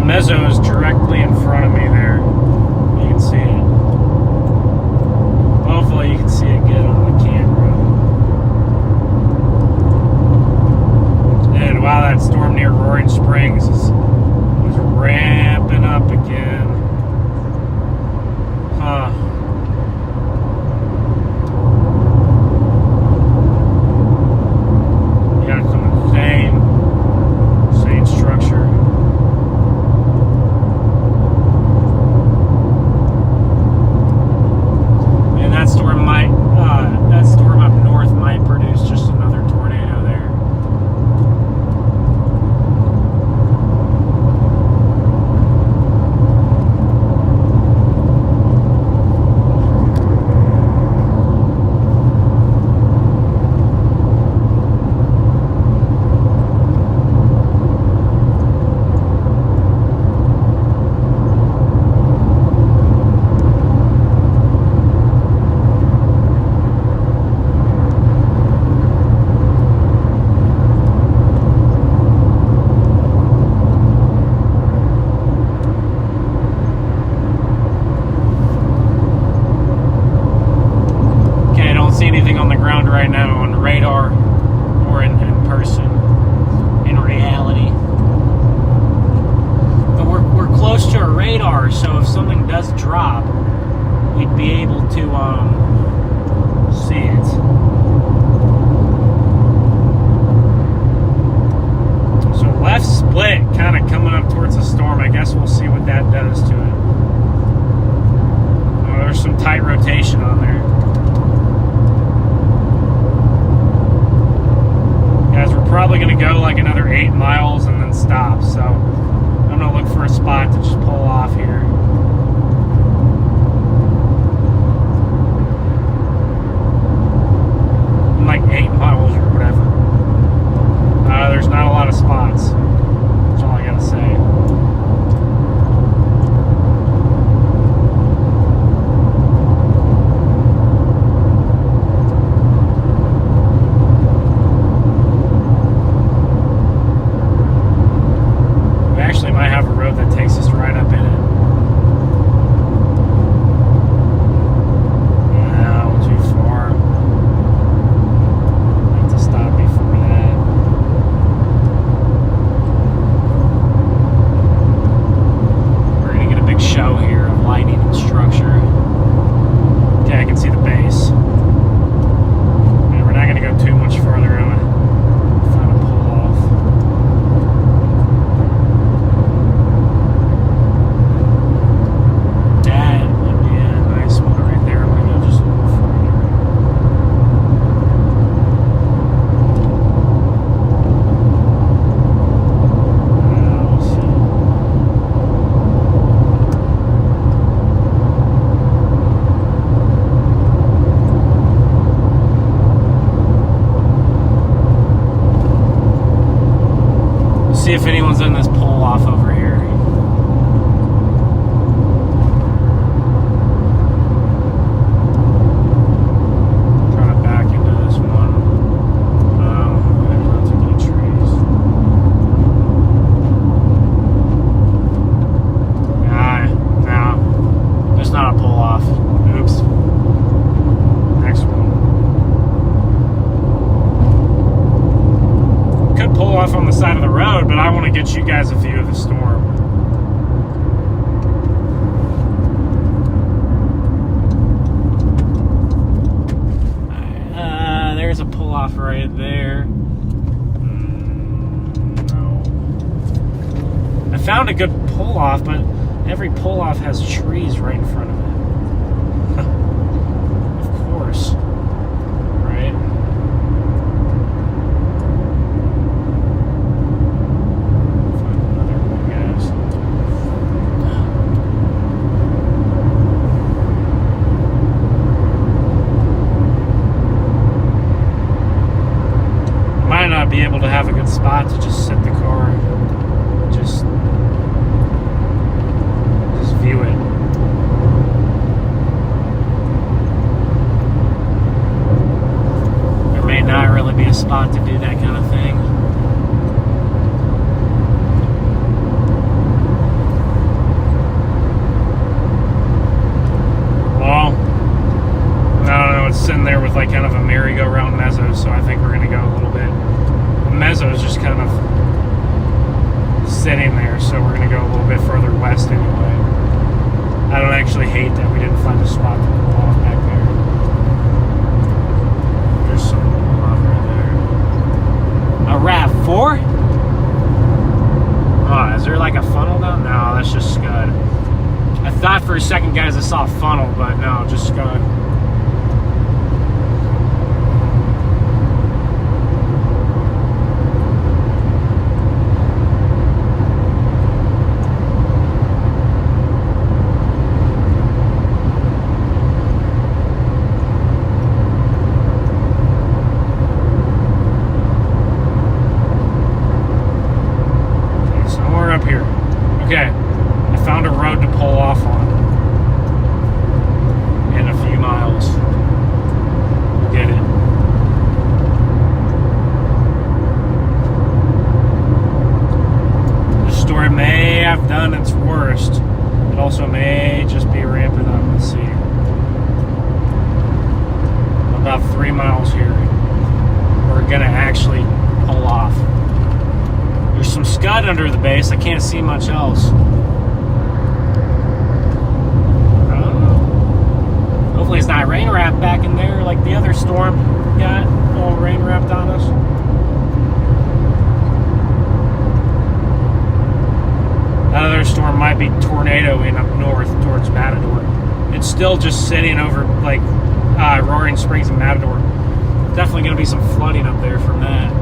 Mezzo is directly in front of me there. You can see it. Hopefully you can see it good on the camera. And wow, that storm near Roaring Springs is ramping up again. Huh. You got some insane structure. tower, so if something does drop, we'd be able to see it. So left split, kind of coming up towards the storm. I guess we'll see what that does to it. Oh, there's some tight rotation on there. Guys, we're probably going to go like another 8 miles and then stop, so I'm going to look for a spot to just pull off here. Like 8 miles or whatever. There's not a lot of spots. That's all I gotta say. We actually might have a road that takes us right up in it. See if anyone's in this pull off over here. Trying to back into this one. There's not too many trees. No, there's not a pull off. Oops. Next one. Could pull off on the side of the road, but I want to get you guys a view of the storm. There's a pull off right there. No. I found a good pull off, but every pull off has trees right in front of it. Of course. Right? Be able to have a good spot to just sit the car, just view it. There may not really be a spot to do that kind of thing. Well, I don't know, it's sitting there with like kind of a merry-go-round mezzo, so I think we're going to go a little bit. Mezzo is just kind of sitting there, so we're going to go a little bit further west anyway. I don't actually hate that we didn't find a spot to pull off back there. There's some pull off right there. A RAV4? Oh, is there like a funnel down? No, that's just Scud. I thought for a second, guys, I saw a funnel, but no, just Scud. Okay, I found a road to pull off on in a few miles. We'll get it. This story may have done its worst. It also may just be ramping up. Let's see. About 3 miles here. We're gonna actually pull off. There's some scud under the base. I can't see much else. tornado in up north towards Matador. It's still just sitting over like Roaring Springs and Matador. Definitely going to be some flooding up there from that.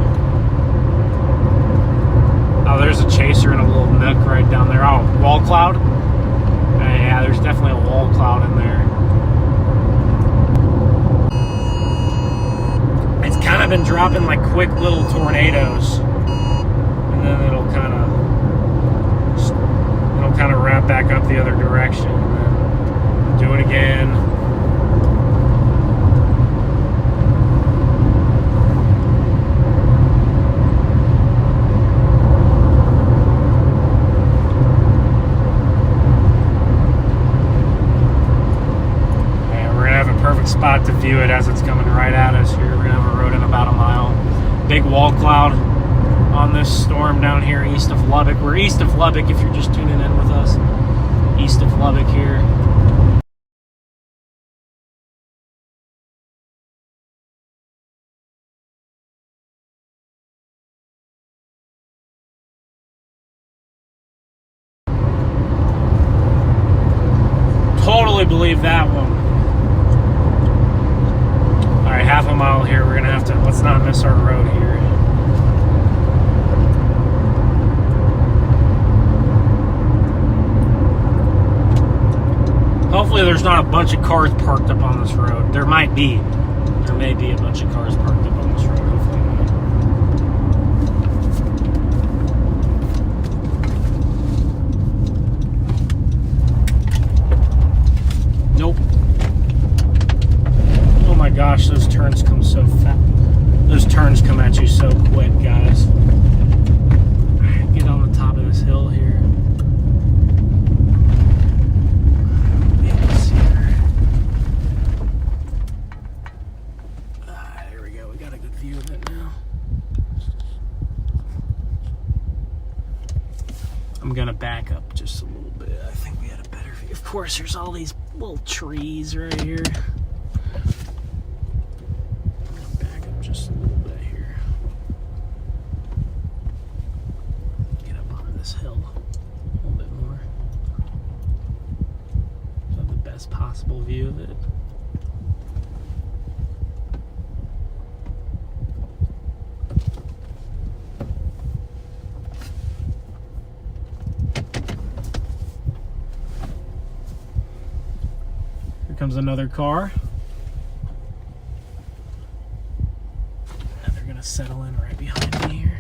Oh, there's a chaser in a little nook right down there. Oh, wall cloud? Yeah, there's definitely a wall cloud in there. It's kind of been dropping like quick little tornadoes. And then it'll kind of wrap back up the other direction. And then do it again. Spot to view it as it's coming right at us here. We're gonna have a road in about a mile. Big wall cloud on this storm down here east of Lubbock. We're east of Lubbock if you're just tuning in with us. East of Lubbock here. Totally believe that one. Half a mile here. We're gonna have to, let's not miss our road here. Hopefully there's not a bunch of cars parked up on this road. There might be. There may be a bunch of cars parked up on this road. Hopefully not. Nope. Oh my gosh, those turns come so fast. Those turns come at you so quick, guys. Get on the top of this hill here. There we go. We got a good view of it now. I'm gonna back up just a little bit. I think we had a better view. Of course, there's all these little trees right here. Just a little bit here. Get up on this hill a little bit more. So have the best possible view of it. Here comes another car. Settle in right behind me here.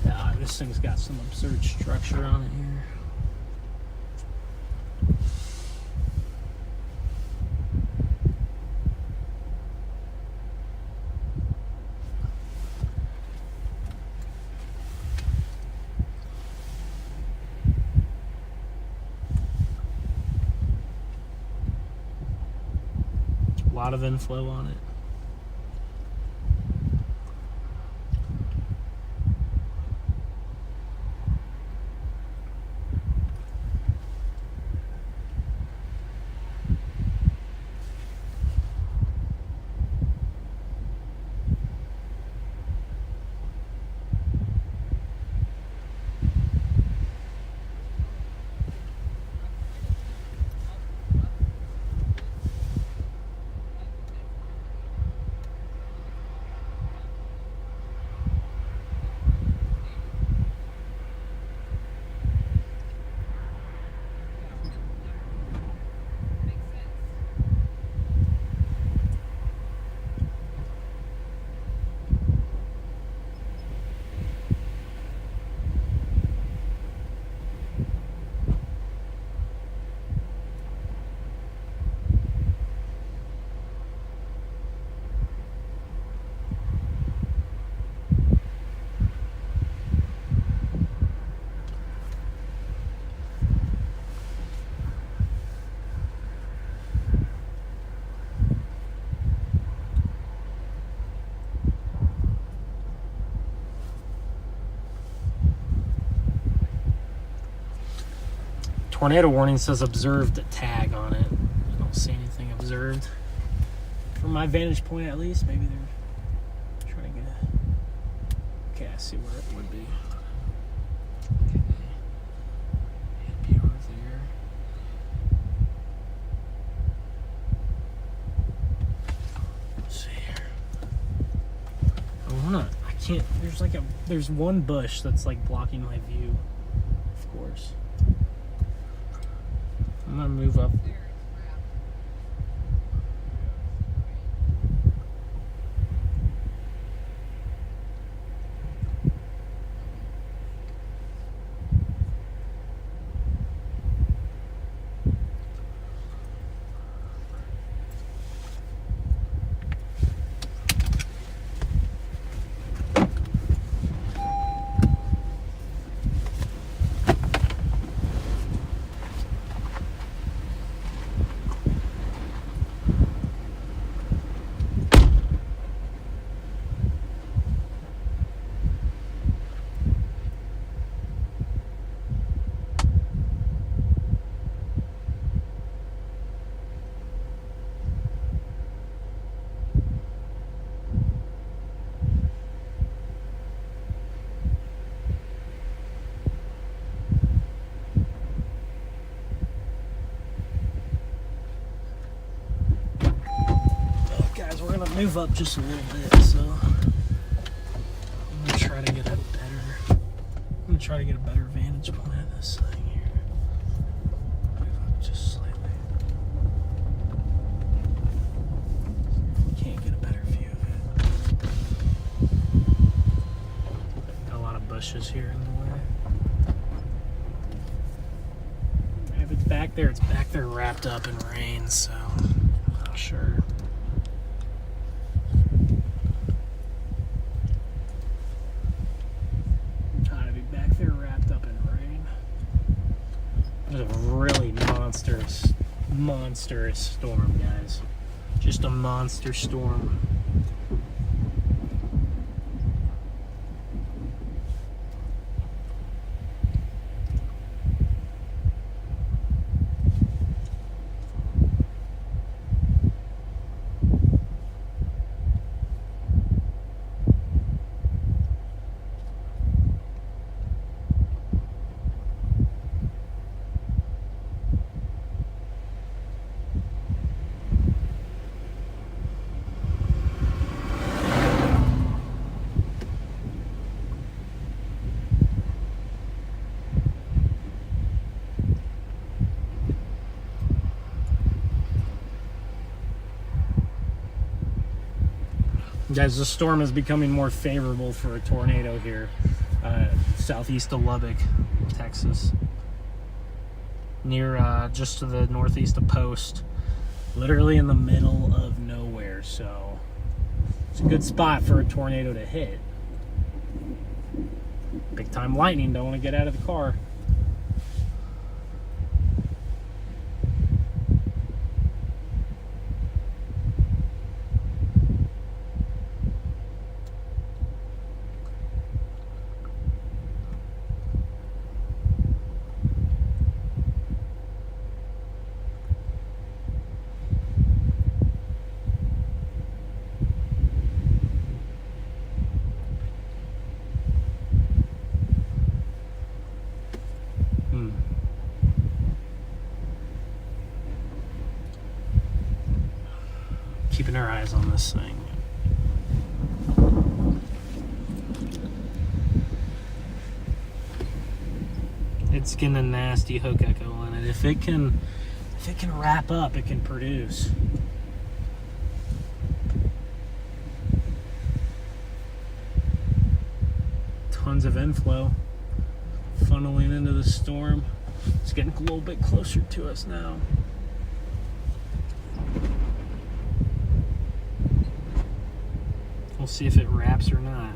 Yeah, this thing's got some absurd structure on it here. A lot of inflow on it. tornado warning says observed tag on it. I don't see anything observed. From my vantage point, at least. Maybe they're trying to get a... Okay, I see where it would be. It'd be over there. Let's see here. I can't... There's one bush that's like blocking my view. Of course. I'm gonna move up. Move up just a little bit, so I'm gonna try to get a better vantage point of this thing here. Move up just slightly. Can't get a better view of it. Got a lot of bushes here in the way. If it's back there wrapped up in rain, so I'm not sure. There's a really monstrous storm, guys. Just a monster storm. Guys, the storm is becoming more favorable for a tornado here, southeast of Lubbock, Texas, near just to the northeast of Post, literally in the middle of nowhere. So it's a good spot for a tornado to hit. Big time lightning, don't want to get out of the car. Keeping our eyes on this thing. It's getting a nasty hook echo in it. If it can wrap up, it can produce. Tons of inflow funneling into the storm. It's getting a little bit closer to us now. We'll see if it wraps or not.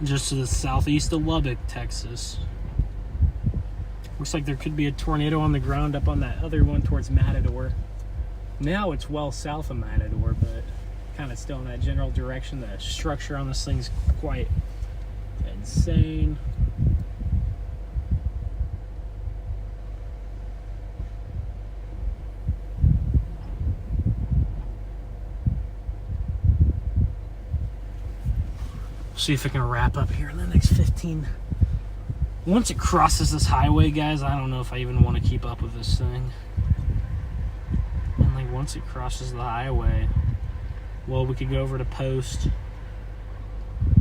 just to the southeast of Lubbock, Texas. Looks like there could be a tornado on the ground up on that other one towards Matador. Now it's well south of Matador, but kind of still in that general direction. The structure on this thing's quite insane. See if it can wrap up here in the next 15. Once it crosses this highway, guys, I don't know if I even want to keep up with this thing. And like once it crosses the highway, well, we could go over to Post. I don't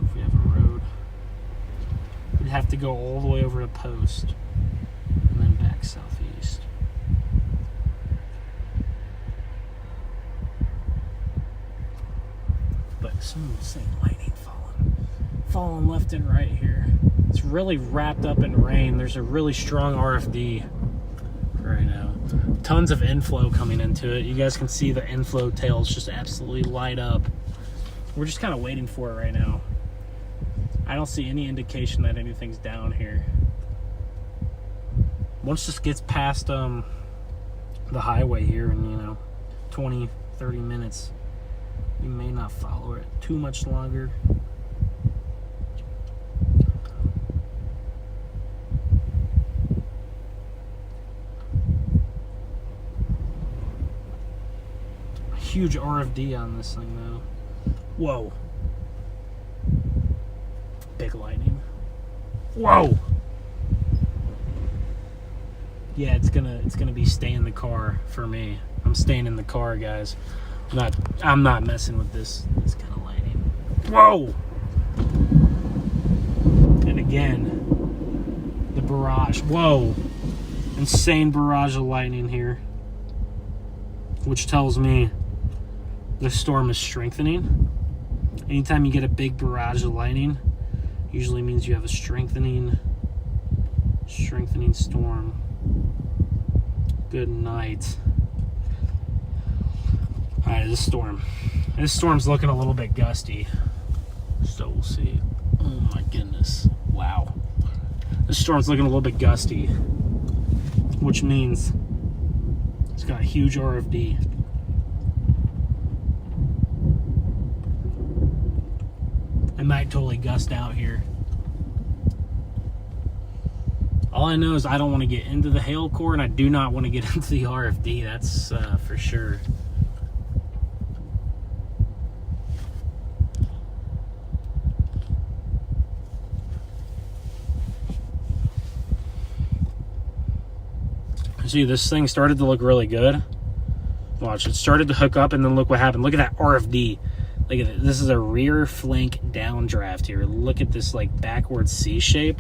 know if we have a road. We'd have to go all the way over to Post and then back southeast. But some insane lightning falling left and right here. It's really wrapped up in rain. There's a really strong RFD right now. Tons of inflow coming into it. You guys can see the inflow tails just absolutely light up. We're just kind of waiting for it right now. I don't see any indication that anything's down here. Once this gets past the highway here in 20, 30 minutes, we may not follow it too much longer. Huge RFD on this thing though. Whoa. Big lightning. Whoa. Yeah, it's gonna be stay in the car for me. I'm staying in the car, guys. I'm not messing with this kind of lightning. Whoa! And again, the barrage. Whoa! Insane barrage of lightning here, which tells me the storm is strengthening. Anytime you get a big barrage of lightning, usually means you have a strengthening storm. Good night. Alright, this storm's looking a little bit gusty, so we'll see. Oh my goodness, wow. This storm's looking a little bit gusty, which means it's got a huge RFD. It might totally gust out here. All I know is I don't want to get into the hail core, and I do not want to get into the RFD. That's for sure. See, this thing started to look really good. Watch, it started to hook up, and then look what happened. Look at that RFD. Look at it. This is a rear flank downdraft here. Look at this like backward C shape.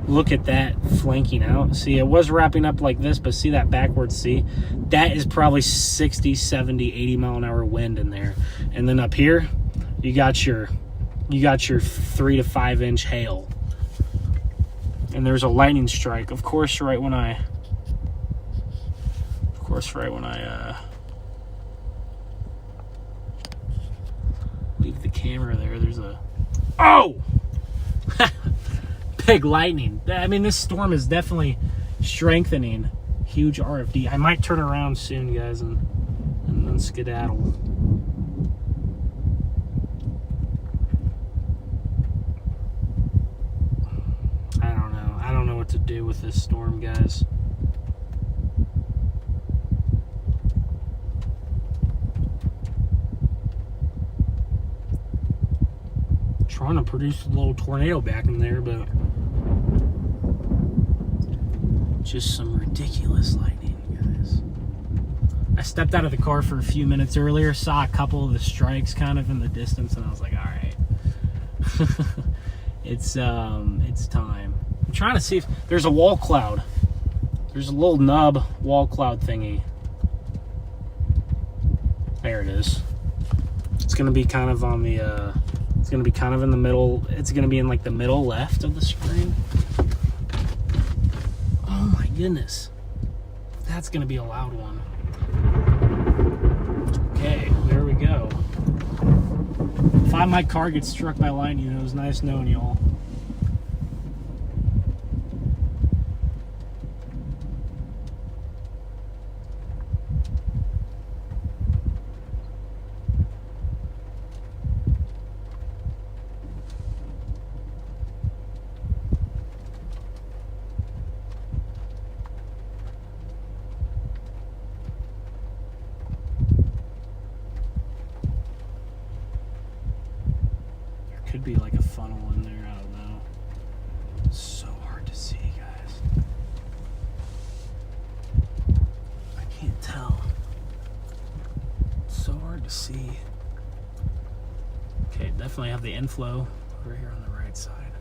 Look at that flanking out. See, it was wrapping up like this, but see that backward C? That is probably 60, 70, 80 mile an hour wind in there. And then up here, you got your 3 to 5 inch hail. And there's a lightning strike. Of course, right when I leave the camera there's a big lightning. I mean, this storm is definitely strengthening. Huge RFD. I might turn around soon, guys, and then skedaddle. I don't know what to do with this storm, guys. Trying to produce a little tornado back in there, but just some ridiculous lightning, guys. I stepped out of the car for a few minutes earlier, saw a couple of the strikes kind of in the distance, and I was like, all right. It's time. I'm trying to see if there's a wall cloud. There's a little nub wall cloud thingy. There it is. It's gonna be kind of on the it's gonna be kind of in the middle. It's gonna be in like the middle left of the screen. Oh my goodness. That's gonna be a loud one. Okay, there we go. my car gets struck by lightning, it was nice knowing y'all. Could be like a funnel in there, I don't know. It's so hard to see, guys. I can't tell. It's so hard to see. Okay, definitely have the inflow over here on the right side.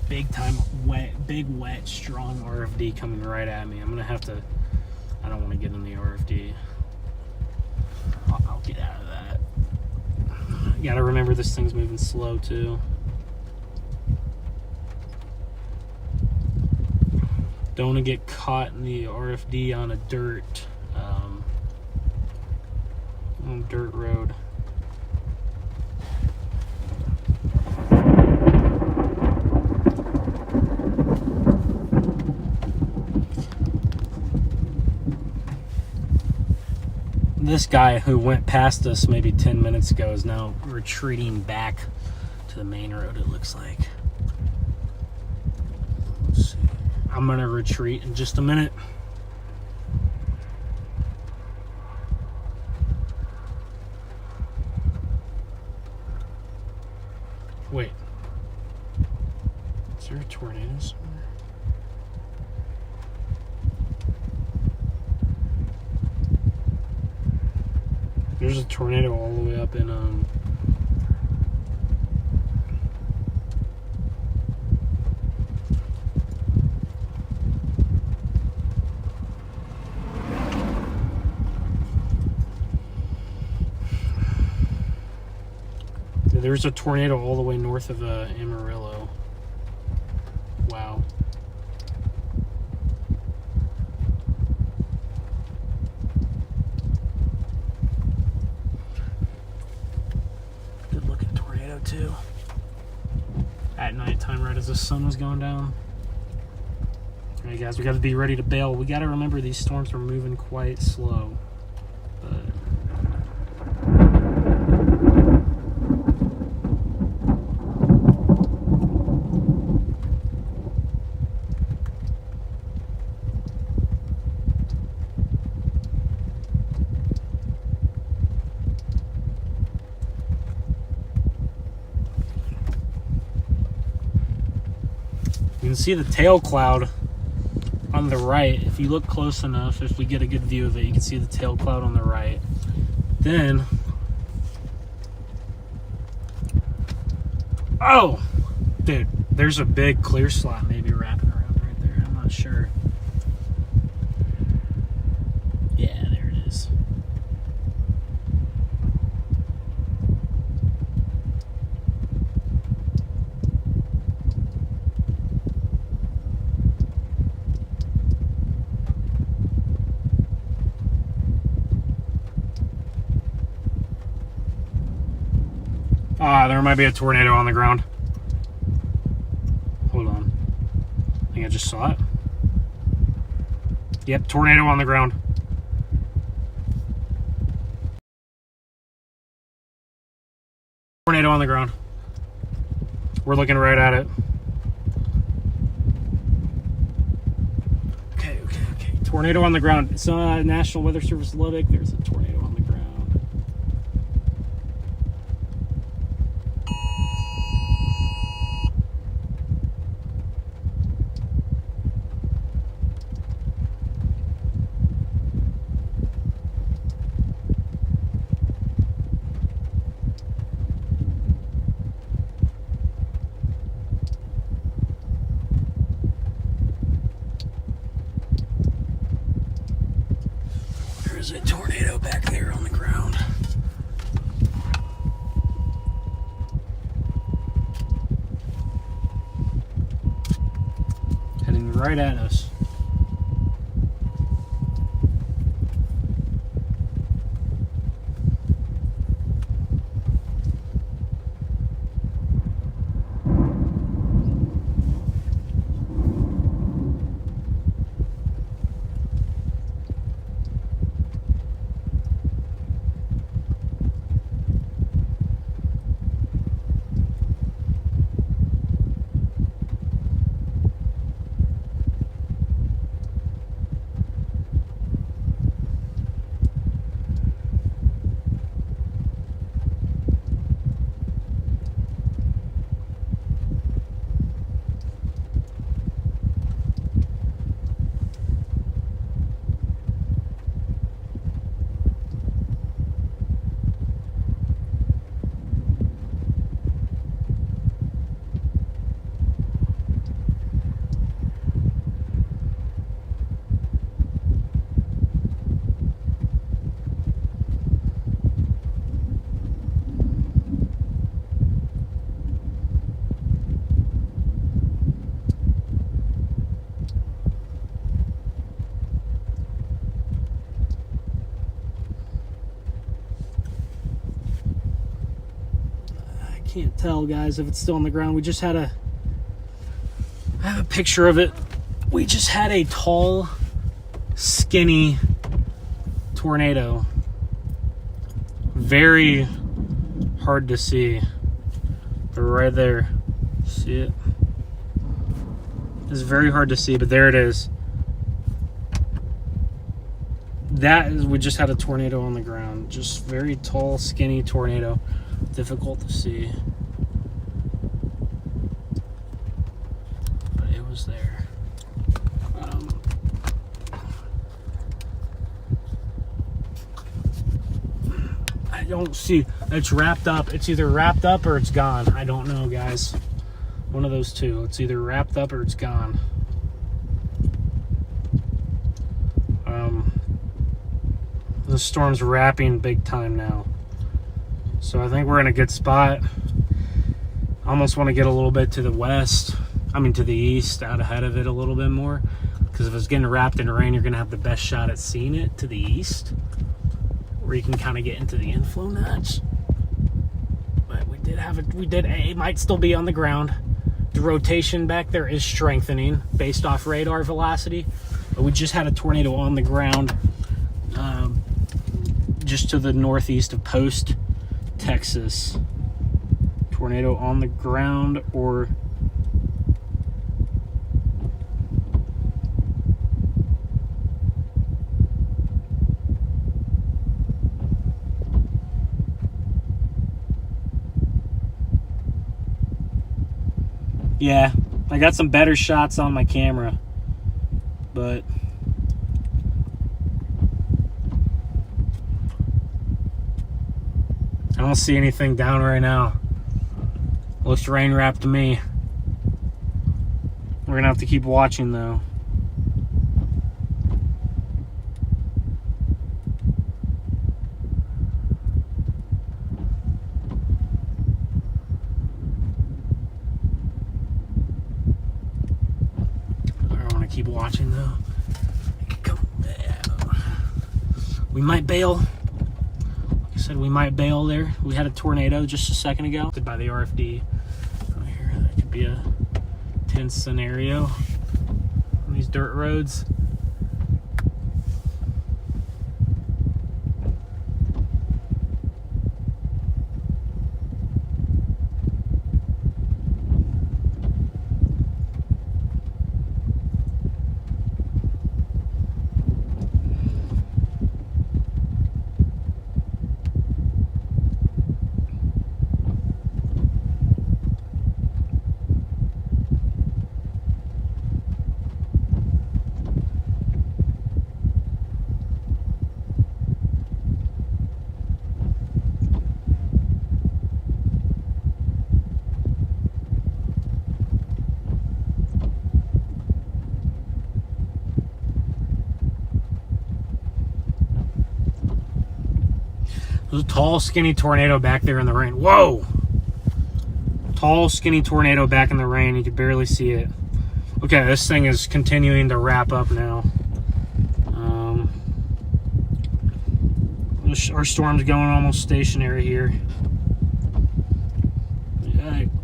Big time wet, big wet, strong RFD coming right at me. I'm gonna have to, I don't want to get in the RFD. I'll get out of that. You gotta remember this thing's moving slow too. Don't want to get caught in the RFD on a dirt road. This guy who went past us maybe 10 minutes ago is now retreating back to the main road, it looks like. Let's see. I'm gonna retreat in just a minute. Wait. Is there a tornado somewhere? There's a tornado all the way up in there's a tornado all the way north of Amarillo. Wow. Good looking tornado too. At nighttime, right as the sun was going down. All right, guys, we got to be ready to bail. We got to remember these storms are moving quite slow. But you can see the tail cloud on the right. If you look close enough, if we get a good view of it, you can see the tail cloud on the right. Then, oh, dude, there's a big clear slot maybe wrapping around right there. I'm not sure. Yeah, there it is. There might be a tornado on the ground. Hold on. I think I just saw it. Yep, tornado on the ground. Tornado on the ground. We're looking right at it. Okay. Tornado on the ground. It's National Weather Service Lubbock. There's a tornado on the ground. There's a tornado back there on the ground. Heading right at us. Can't tell, guys, if it's still on the ground. We just had I have a picture of it. We just had a tall, skinny tornado. Very hard to see. But right there. See it? It's very hard to see, but there it is. We just had a tornado on the ground. Just very tall, skinny tornado. Difficult to see. But it was there. I don't see. It's wrapped up. It's either wrapped up or it's gone. I don't know, guys. One of those two. It's either wrapped up or it's gone. The storm's wrapping big time now. So I think we're in a good spot. I almost want to get a little bit to the west. To the east, out ahead of it a little bit more. Because if it's getting wrapped in rain, you're going to have the best shot at seeing it to the east. Where you can kind of get into the inflow notch. But it might still be on the ground. The rotation back there is strengthening based off radar velocity. But we just had a tornado on the ground just to the northeast of Post, Texas. Tornado on the ground, or yeah, I got some better shots on my camera, but I don't see anything down right now. Looks rain wrapped to me. We're gonna have to keep watching though. I want to keep watching though. We might bail. Said we might bail there. We had a tornado just a second ago by the RFD. Right here, that could be a tense scenario on these dirt roads. There's a tall, skinny tornado back there in the rain. Whoa! Tall, skinny tornado back in the rain. You can barely see it. Okay, this thing is continuing to wrap up now. Our storm's going almost stationary here.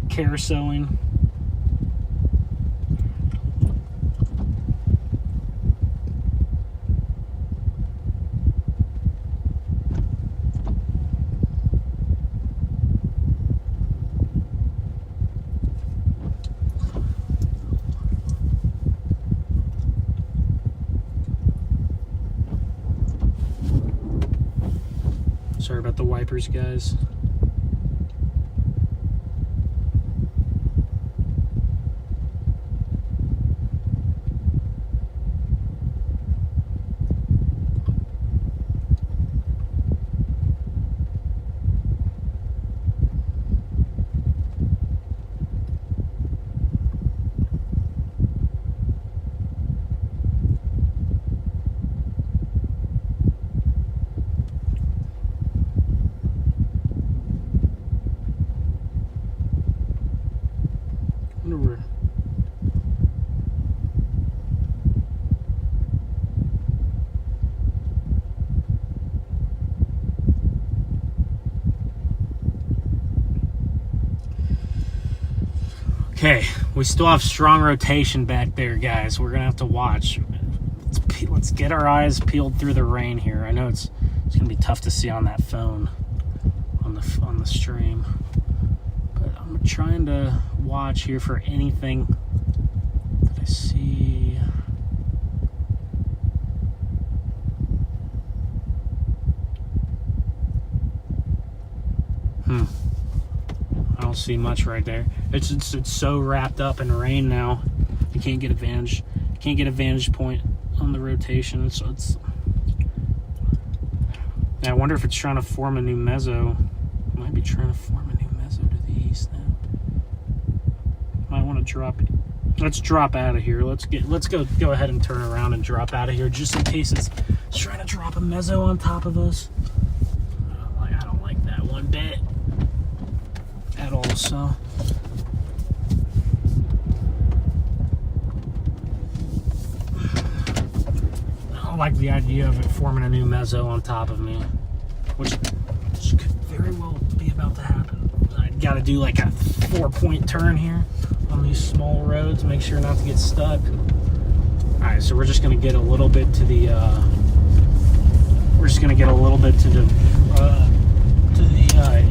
Carouseling. Sorry about the wipers, guys. Okay, we still have strong rotation back there, guys. We're gonna have to watch. Let's get our eyes peeled through the rain here. I know it's gonna be tough to see on that phone on the stream, but I'm trying to watch here for anything that I see. I don't see much right there. It's so wrapped up in rain now. You can't get advantage. You can't get a vantage point on the rotation. So it's. Yeah, I wonder if it's trying to form a new mezzo. It might be trying to form a new mezzo to the east now. Might want to drop it. Let's drop out of here. Let's go ahead and turn around and drop out of here just in case it's trying to drop a mezzo on top of us. I don't like that one bit at all. So I don't like the idea of it forming a new mezzo on top of me, which could very well be about to happen. I got to do like a 4-point turn here on these small roads, make sure not to get stuck. All right, so we're just gonna get a little bit to the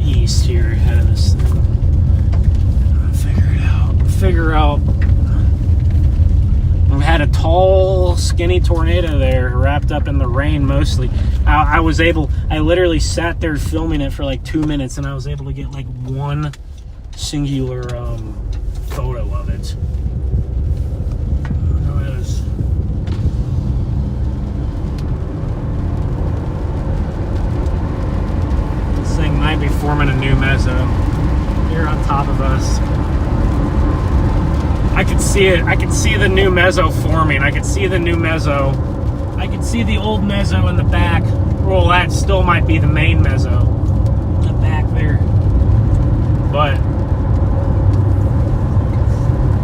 east here ahead of this thing. Figure out. We had a tall, skinny tornado there, wrapped up in the rain mostly. I literally sat there filming it for like 2 minutes, and I was able to get like one singular photo of it. This thing might be forming a new mezzo here on top of us. I could see it. I could see the new mezzo forming. I could see the new mezzo. I could see the old mezzo in the back. Well, that still might be the main mezzo. The back there. But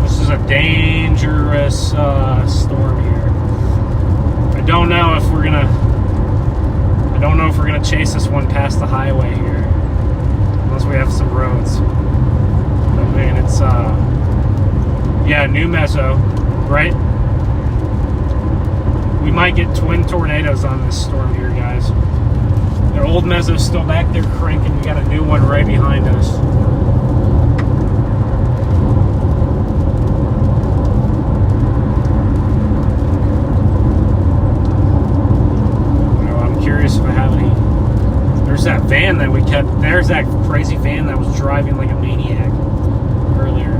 this is a dangerous storm here. I don't know if we're gonna chase this one past the highway here, unless we have some roads. But man, it's yeah, new mezzo, right? We might get twin tornadoes on this storm here, guys. Their old mezzo's still back there cranking. We got a new one right behind us. I'm curious if I have any. There's that van that we kept. There's that crazy van that was driving like a maniac earlier.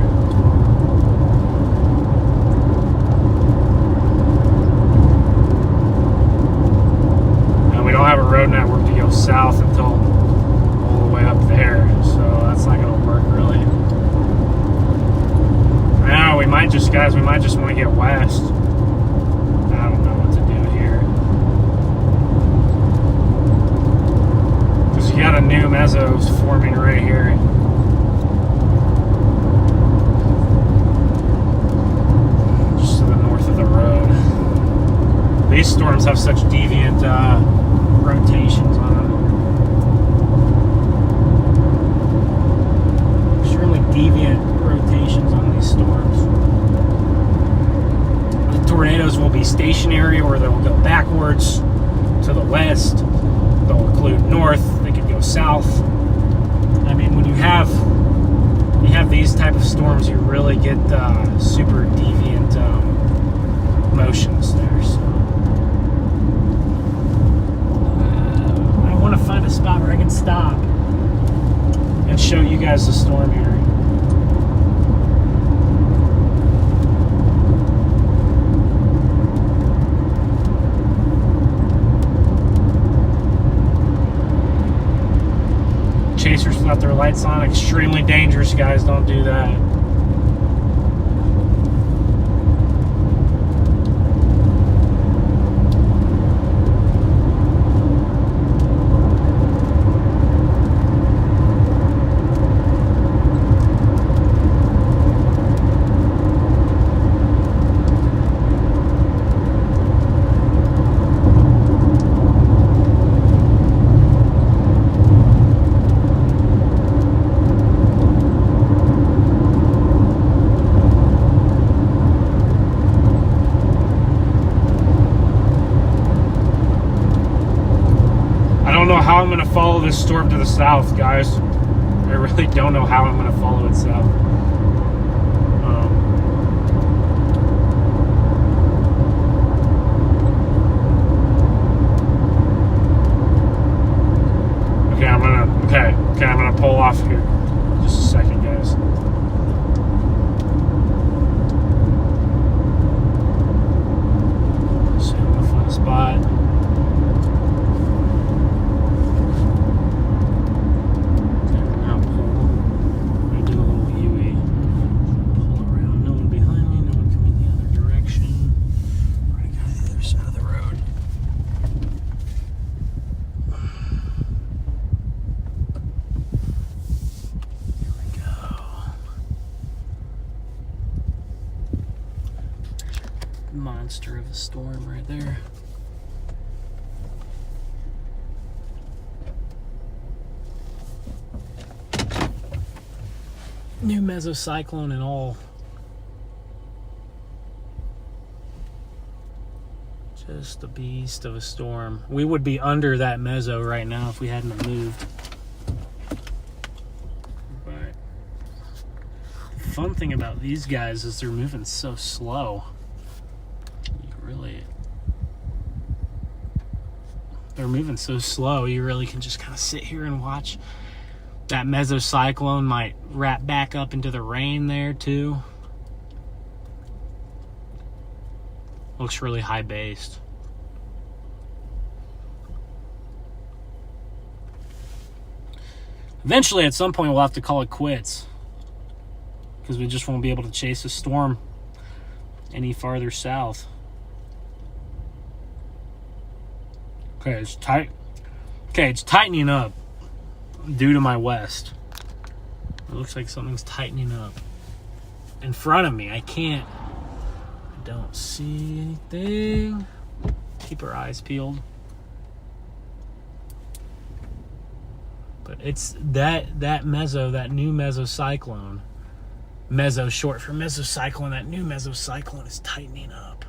We don't have a road network to go south until all the way up there, so that's not going to work really. Now we might just want to get west. I don't know what to do here, because you got a new mezzo forming right here. Just to the north of the road. These storms have such deviant rotations on them. Extremely deviant rotations on these storms. The tornadoes will be stationary, or they'll go backwards to the west. They'll include north. They could go south. I mean, when you have these type of storms, you really get super deviant motions there. So to find a spot where I can stop and show you guys the storm here. Chasers without their lights on, extremely dangerous, guys. Don't do that. follow this storm to the south, guys. I really don't know how I'm going to follow it south. Okay, I'm gonna pull off here. Just a second, guys. So I'm gonna find a spot. Now pull. I'm gonna do a little U-E. Pull around. No one behind me. No one coming the other direction. Right, got the other side of the road. Monster of a storm right there. New mesocyclone and all. Just a beast of a storm. We would be under that meso right now if we hadn't moved. But the fun thing about these guys is they're moving so slow. They're moving so slow, you really can just kind of sit here and watch. That mesocyclone might wrap back up into the rain there too. Looks really high based. Eventually, at some point, we'll have to call it quits, because we just won't be able to chase a storm any farther south. Okay, it's tight. Okay, it's tightening up due to my west. It looks like something's tightening up in front of me. I don't see anything. Keep our eyes peeled. But it's that meso, that new mesocyclone. Meso short for mesocyclone. That new mesocyclone is tightening up.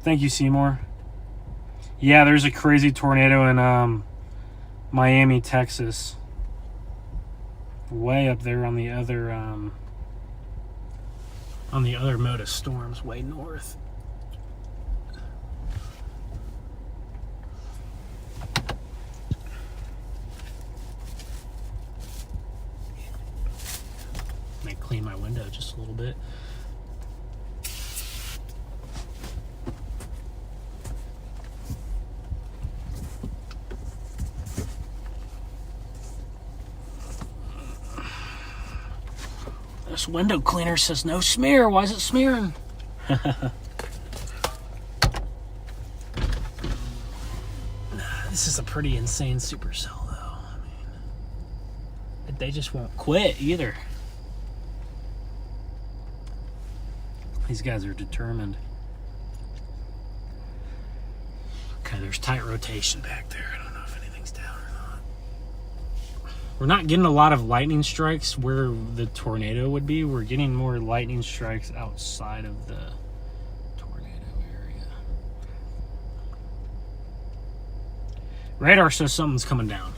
Thank you, Seymour. Yeah, there's a crazy tornado in Miami, Texas. Way up there on the other mode of storms, way north. May clean my window just a little bit. This window cleaner says no smear. Why is it smearing? This is a pretty insane supercell, though. I mean, they just won't quit either. These guys are determined. Okay, there's tight rotation back there. I don't know if anything's down or not. We're not getting a lot of lightning strikes where the tornado would be. We're getting more lightning strikes outside of the tornado area. Radar says something's coming down.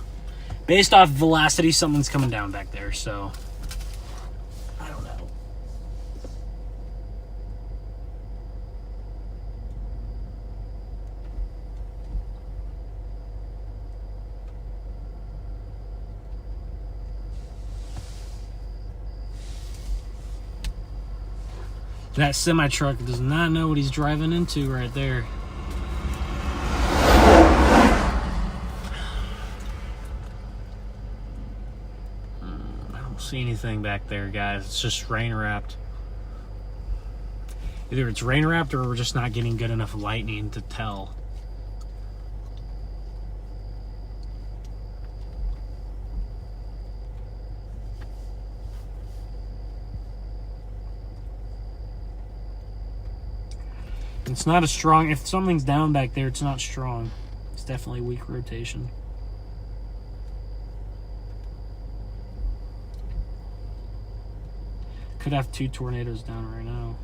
Based off velocity, something's coming down back there, so I don't know. That semi-truck does not know what he's driving into right there. I don't see anything back there, guys. It's just rain wrapped. Either it's rain wrapped or we're just not getting good enough lightning to tell. It's not as strong. If something's down back there, it's not strong. It's definitely weak rotation. Could have 2 tornadoes down right now.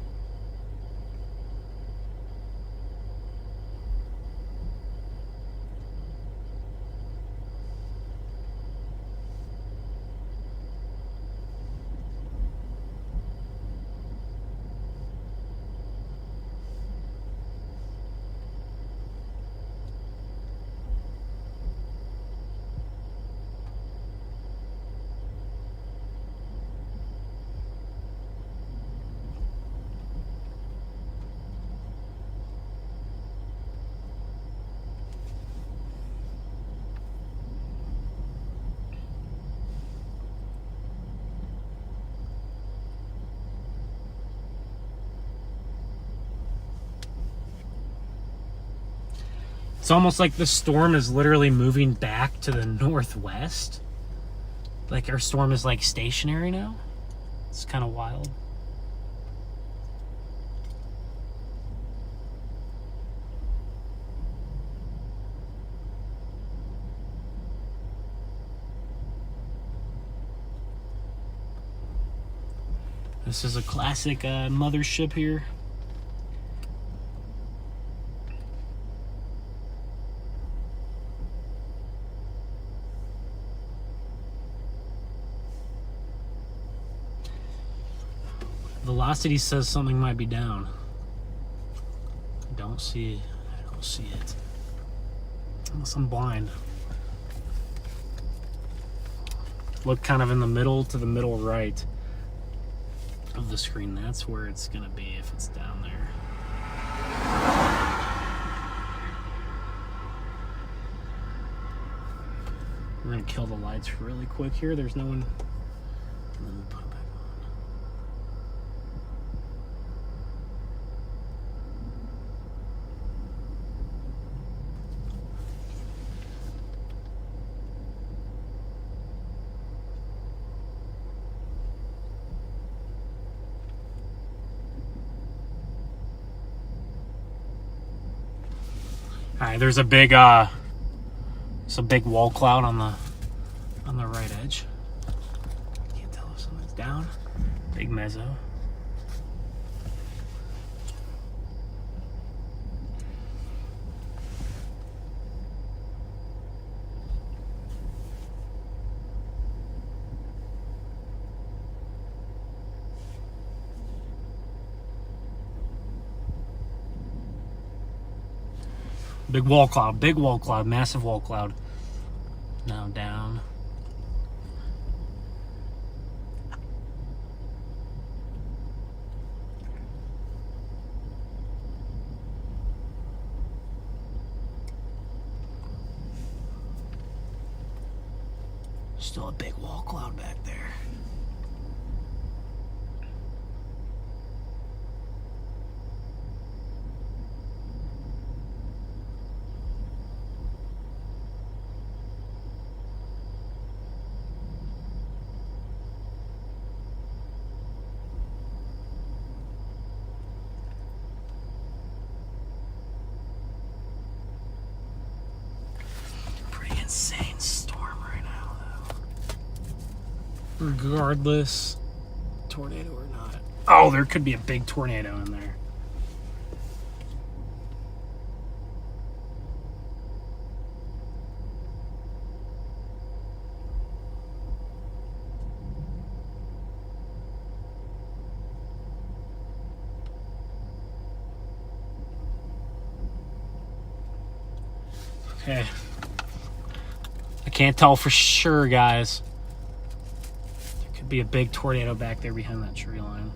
It's almost like the storm is literally moving back to the northwest. Like our storm is like stationary now. It's kind of wild. This is a classic mothership here. Velocity says something might be down. I don't see it. Unless I'm blind. Look kind of in the middle to the middle right of the screen. That's where it's gonna be if it's down there. We're gonna kill the lights really quick here. There's no one. And then we'll put it back on. All right, there's a big wall cloud on the right edge. Can't tell if something's down. Big mezzo. Big wall cloud, massive wall cloud. Now down. Still a big wall cloud back there. Insane storm right now, though. Regardless, tornado or not. Oh, there could be a big tornado in there. Okay. I can't tell for sure, guys. There could be a big tornado back there behind that tree line.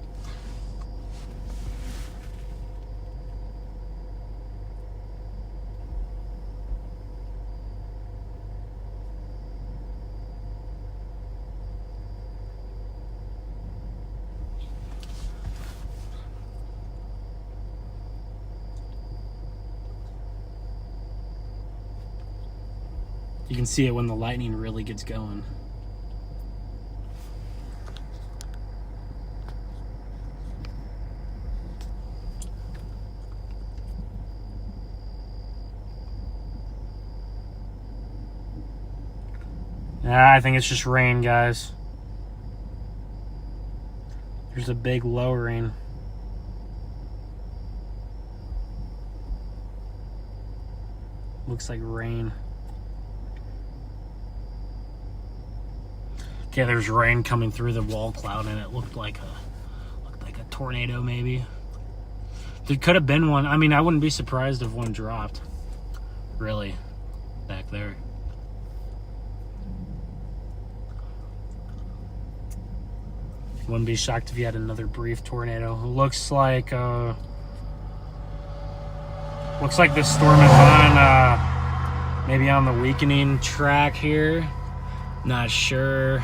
You can see it when the lightning really gets going. I think it's just rain, guys. There's a big lowering. Looks like rain. Okay, there's rain coming through the wall cloud, and it looked like a tornado, maybe. There could have been one. I mean, I wouldn't be surprised if one dropped. Really, back there. Wouldn't be shocked if you had another brief tornado. Looks like the storm is on maybe on the weakening track here. Not sure.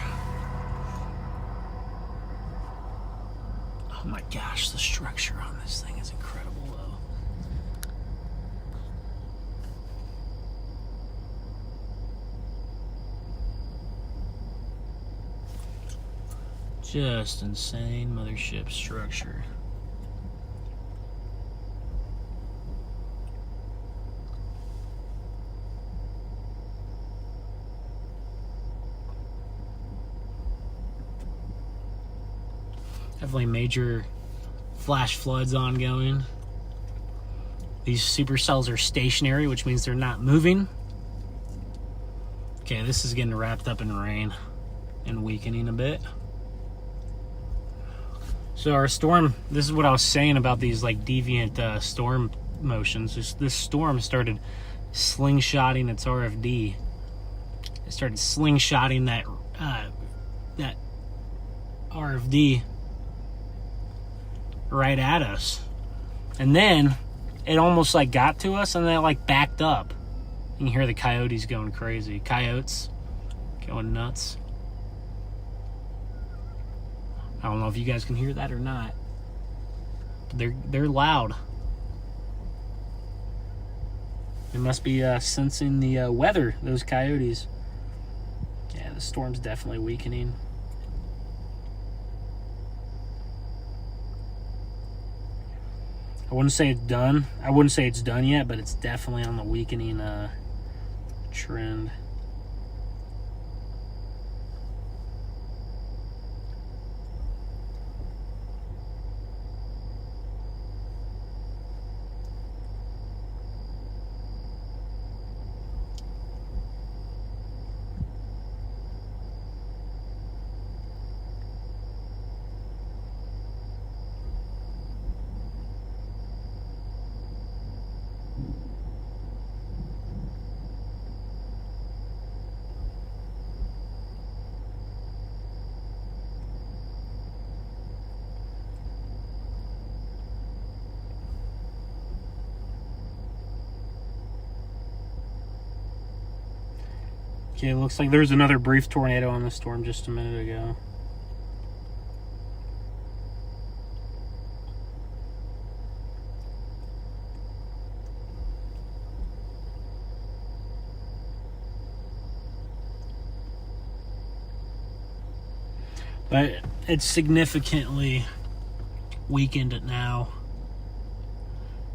Oh my gosh, the structure on this thing is incredible though. Just insane mothership structure. Definitely major flash floods ongoing. These supercells are stationary, which means they're not moving. Okay, this is getting wrapped up in rain and weakening a bit. So our storm, this is what I was saying about these like deviant storm motions. This storm started slingshotting its RFD. It started slingshotting that RFD right at us. And then it almost like got to us and then it like backed up. You can hear the coyotes going crazy. Coyotes going nuts. I don't know if you guys can hear that or not. But they're loud. They must be sensing the weather, those coyotes. Yeah, the storm's definitely weakening. I wouldn't say it's done. I wouldn't say it's done yet, but it's definitely on the weakening trend. Okay, it looks like there's another brief tornado on the storm just a minute ago. But it's significantly weakened it now.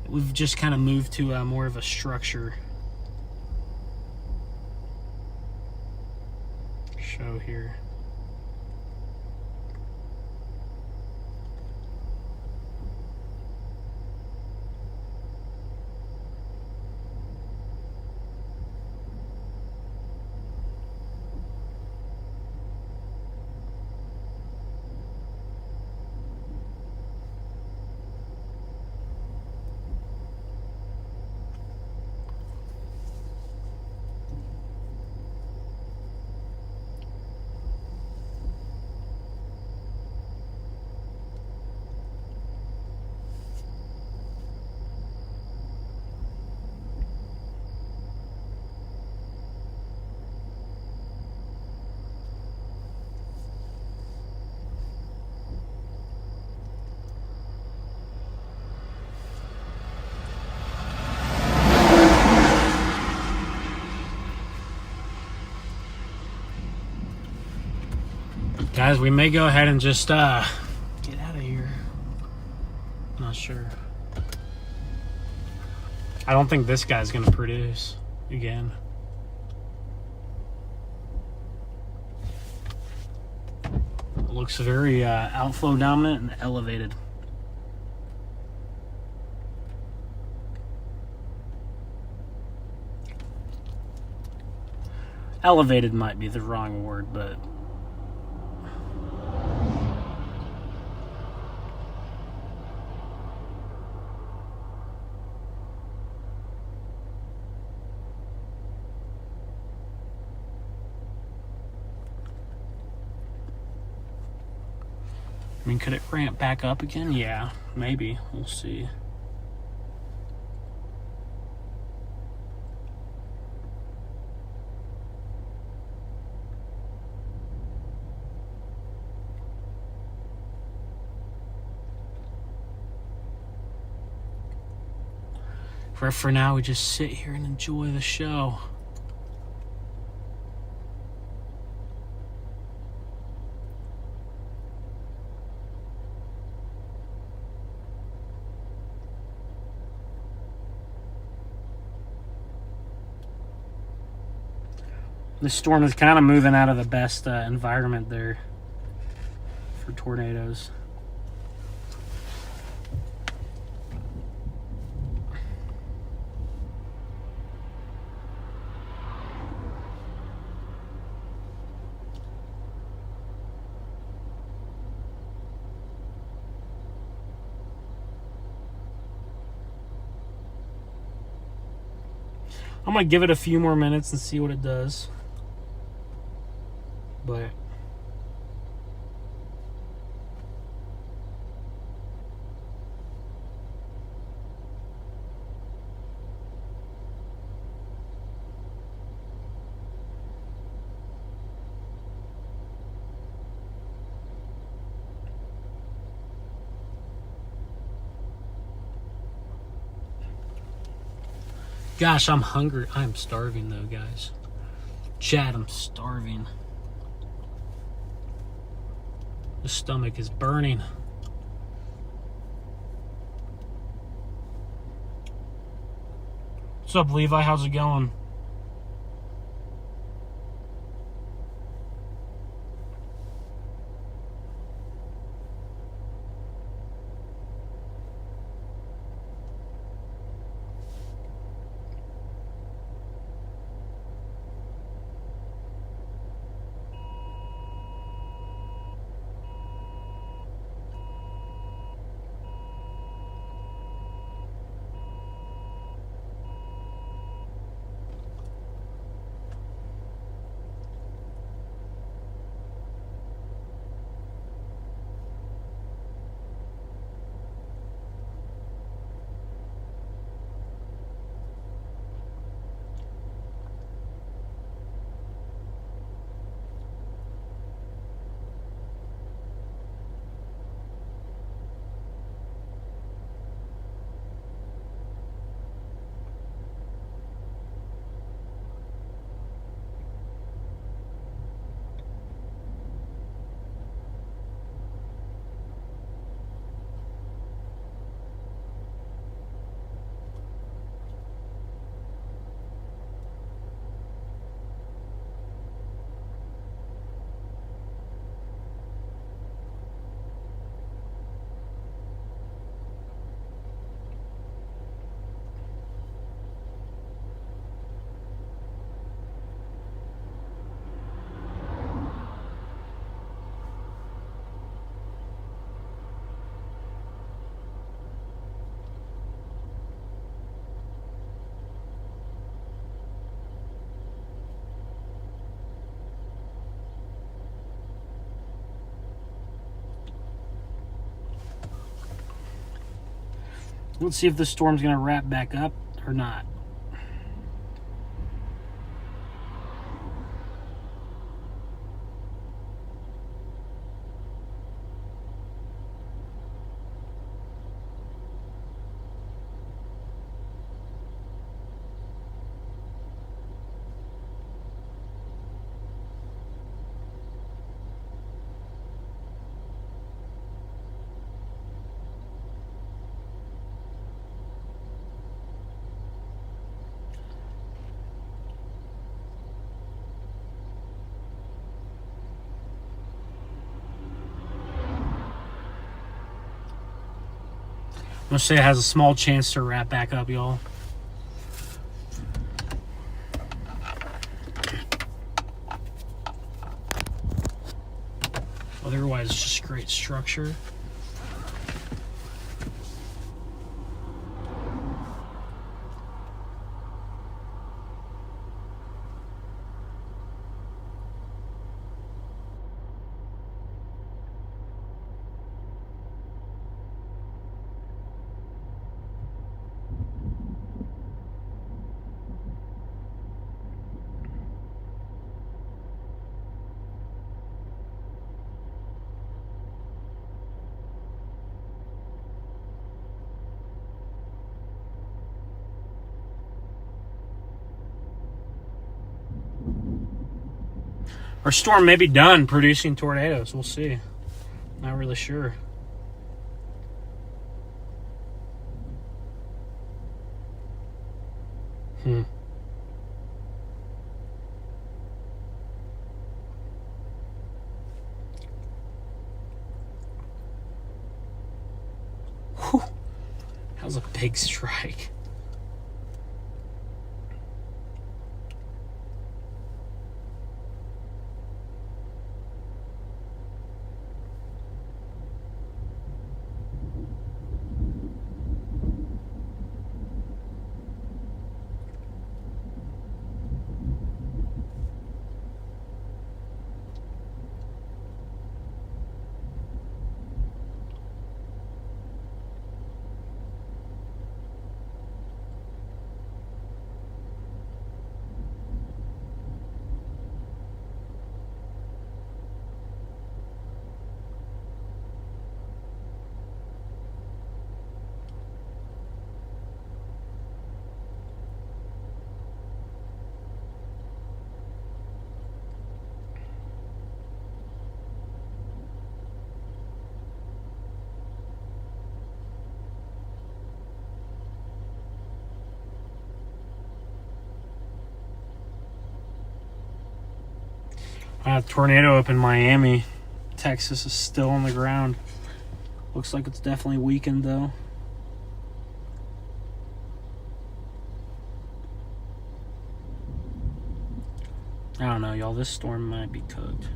We've just kind of moved to more of a structure show here. Guys, we may go ahead and just get out of here. Not sure. I don't think this guy's gonna produce again. It looks very outflow dominant and elevated. Elevated might be the wrong word, but I mean, could it ramp back up again? Yeah, maybe. We'll see. For now, we just sit here and enjoy the show. The storm is kind of moving out of the best environment there for tornadoes. I'm going to give it a few more minutes and see what it does. But gosh, I'm hungry. I'm starving though, guys. Chat, I'm starving. The stomach is burning. What's up, Levi? How's it going? Let's see if the storm's going to wrap back up or not. Let's say it has a small chance to wrap back up, y'all. Otherwise, it's just great structure. Our storm may be done producing tornadoes. We'll see. Not really sure. Whew. That was a big strike. Tornado up in Miami. Texas is still on the ground. Looks like it's definitely weakened though. I don't know, y'all. This storm might be cooked.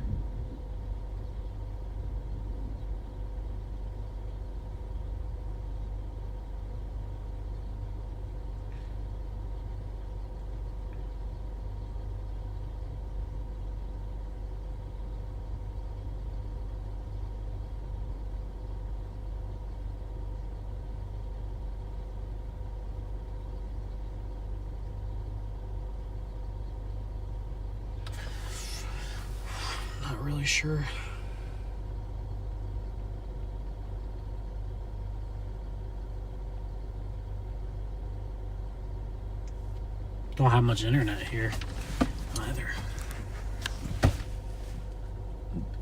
Really sure. Don't have much internet here either.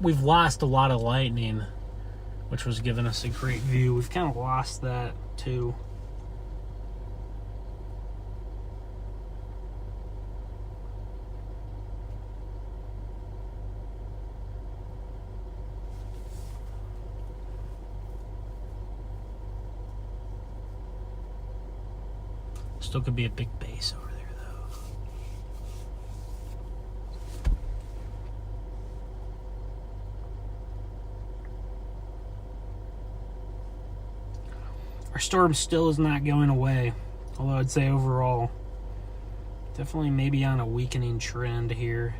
We've lost a lot of lightning, which was giving us a great view. We've kind of lost that too. Still could be a big base over there, though. Our storm still is not going away, although I'd say overall, definitely maybe on a weakening trend here.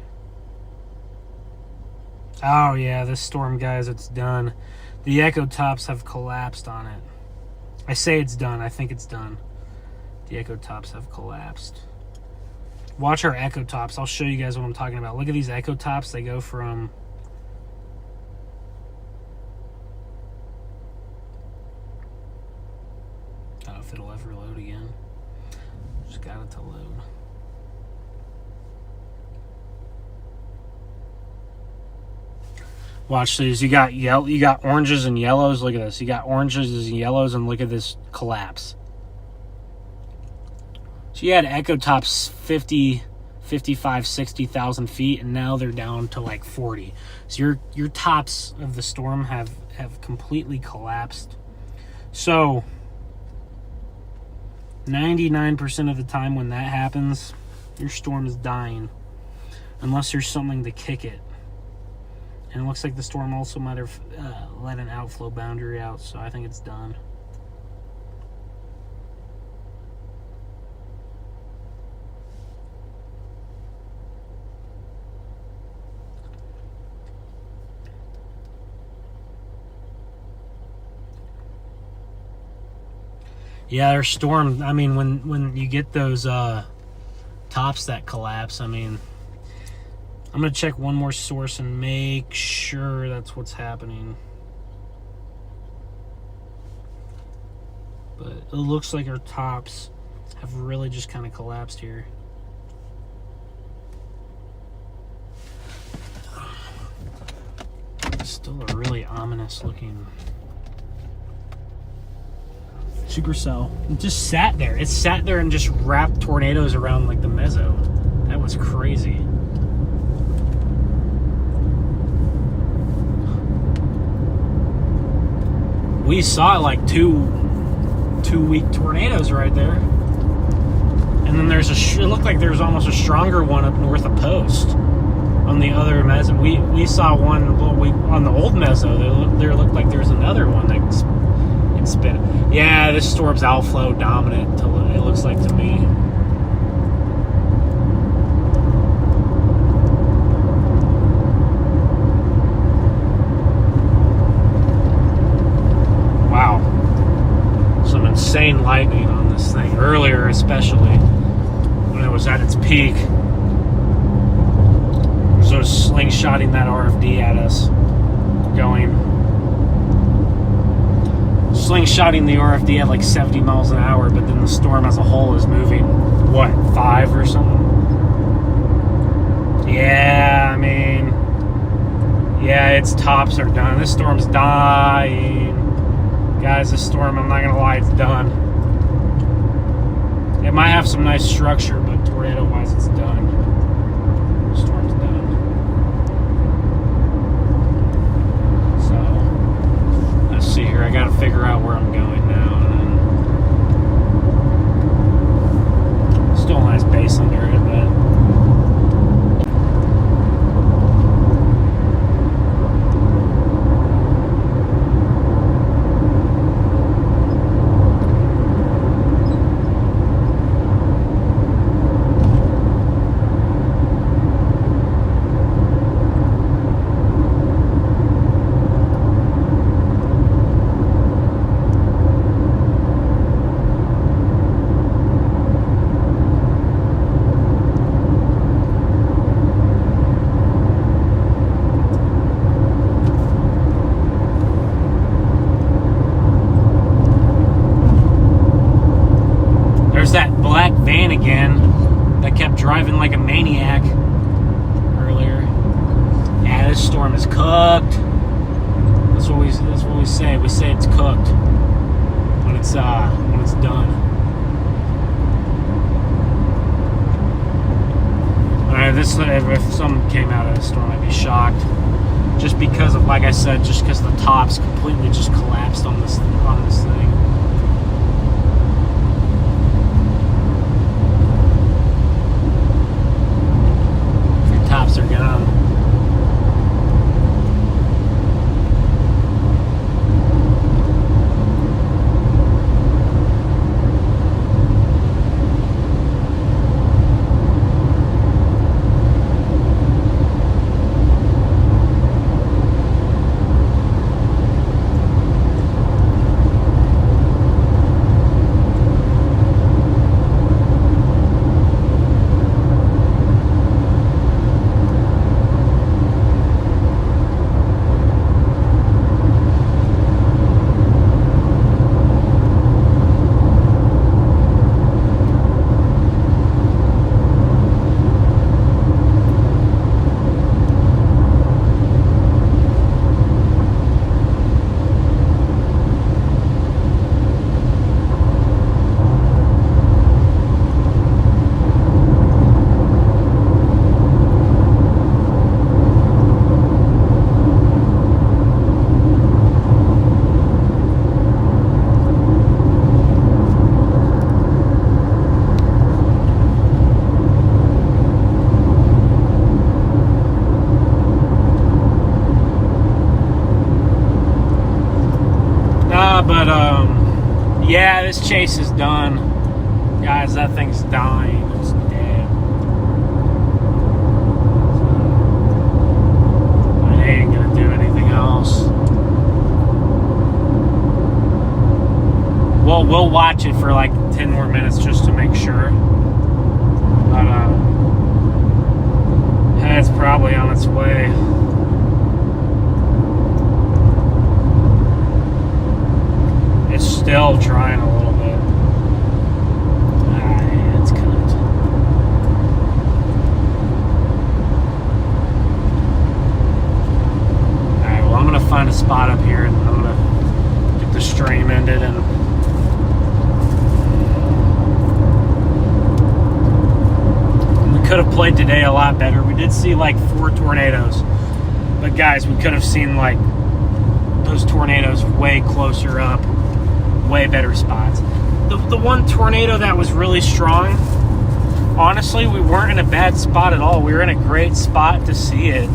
Oh yeah, this storm, guys, it's done. The echo tops have collapsed on it. I say it's done. I think it's done. The echo tops have collapsed. Watch our echo tops. I'll show you guys what I'm talking about. Look at these echo tops. They go from... I don't know if it'll ever load again. Just got it to load. Watch these. You got oranges and yellows. Look at this. You got oranges and yellows, and look at this collapse. So you had echo tops 50, 55, 60,000 feet, and now they're down to like 40. So your tops of the storm have completely collapsed. So 99% of the time when that happens, your storm is dying. Unless there's something to kick it. And it looks like the storm also might have let an outflow boundary out, so I think it's done. Yeah, there's storm. I mean, when you get those tops that collapse, I mean, I'm going to check one more source and make sure that's what's happening. But it looks like our tops have really just kind of collapsed here. Still a really ominous looking supercell. It just sat there. It sat there and just wrapped tornadoes around like the mezzo. That was crazy. We saw like two weak tornadoes right there, and then there's it looked like there was almost a stronger one up north of Post on the other mezzo. We saw one on the old mezzo. There looked like there was another one that spit. Yeah, this storm's outflow dominant. It looks like to me. Insane lightning on this thing earlier, especially when it was at its peak. So slingshotting that RFD at us, slingshotting the RFD at like 70 miles an hour, but then the storm as a whole is moving what, 5 or something? Yeah, I mean, yeah, its tops are done. This storm's dying. Guys, this storm, I'm not going to lie, it's done. It might have some nice structure, but tornado-wise, it's done. The storm's done. So, let's see here. I got to figure out where I'm going now. And still a nice base under it, but... driving like a maniac earlier. Yeah, this storm is cooked. That's what we say. We say it's cooked when it's done. Alright, if something came out of the storm, I'd be shocked. Just because of, like I said, just because the tops completely just collapsed on this thing. Tops are gone. Yeah, this chase is done. Guys, that thing's dying. It's dead. I ain't gonna do anything else. Well, we'll watch it for like 10 more minutes just to make sure. But, it's probably on its way. It's still trying a little bit. Yeah, it's cooked. Alright, well, I'm going to find a spot up here and I'm going to get the stream ended and could have played today a lot better. We did see like 4 tornadoes, but guys, we could have seen like those tornadoes way closer up, way better spots. The one tornado that was really strong, honestly, we weren't in a bad spot at all. We were in a great spot to see it.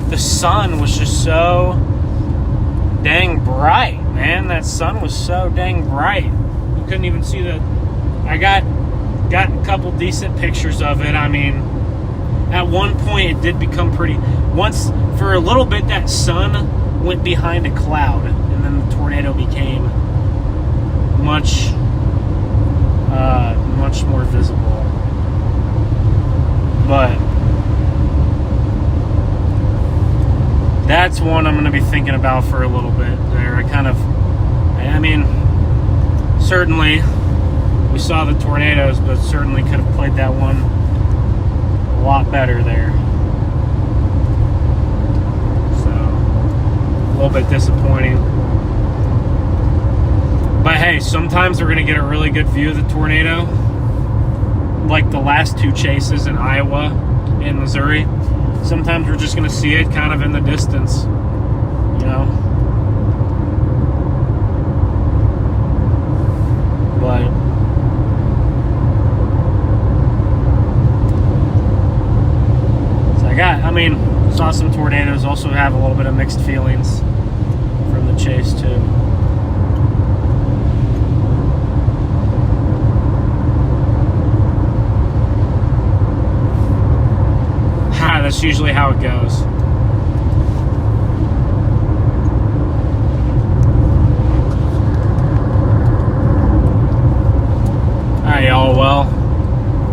The sun was just so dang bright, man. That sun was so dang bright. You couldn't even see the... I got a couple decent pictures of it. I mean, at one point it did become pretty. Once, for a little bit, that sun went behind a cloud, and then the tornado became much more visible. But that's one I'm going to be thinking about for a little bit there. I mean, certainly we saw the tornadoes, but certainly could have played that one a lot better there. So, a little bit disappointing. But hey, sometimes we're going to get a really good view of the tornado. Like the last 2 chases in Iowa and Missouri. Sometimes we're just going to see it kind of in the distance, you know. But saw some tornadoes. Also have a little bit of mixed feelings from the chase too. That's usually how it goes. Alright, y'all. Well,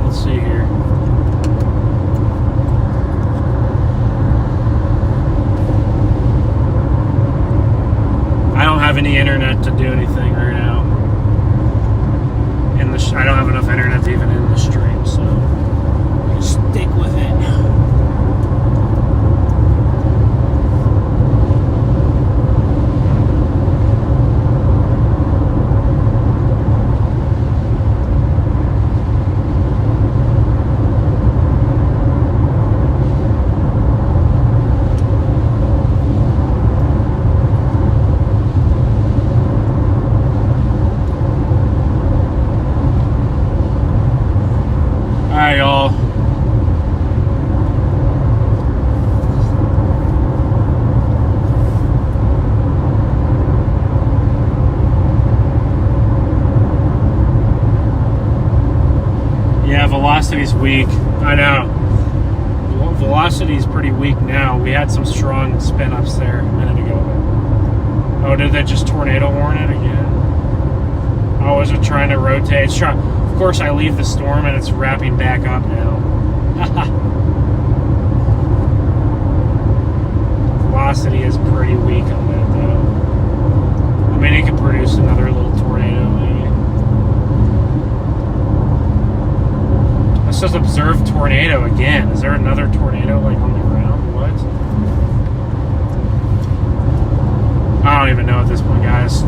let's see here. I don't have any internet to do anything right now. I don't have enough internet to even end the stream, so just stick with it. Alright, y'all. Yeah, velocity's weak. I know. Velocity's pretty weak now. We had some strong spin ups there a minute ago. Oh, did they just tornado warn it again? Oh, is it trying to rotate? Of course, I leave the storm and it's wrapping back up now. Velocity is pretty weak on that, though. I mean, it could produce another little tornado, maybe. Let's just observe tornado again. Is there another tornado, like, on the ground? What? I don't even know at this point, guys.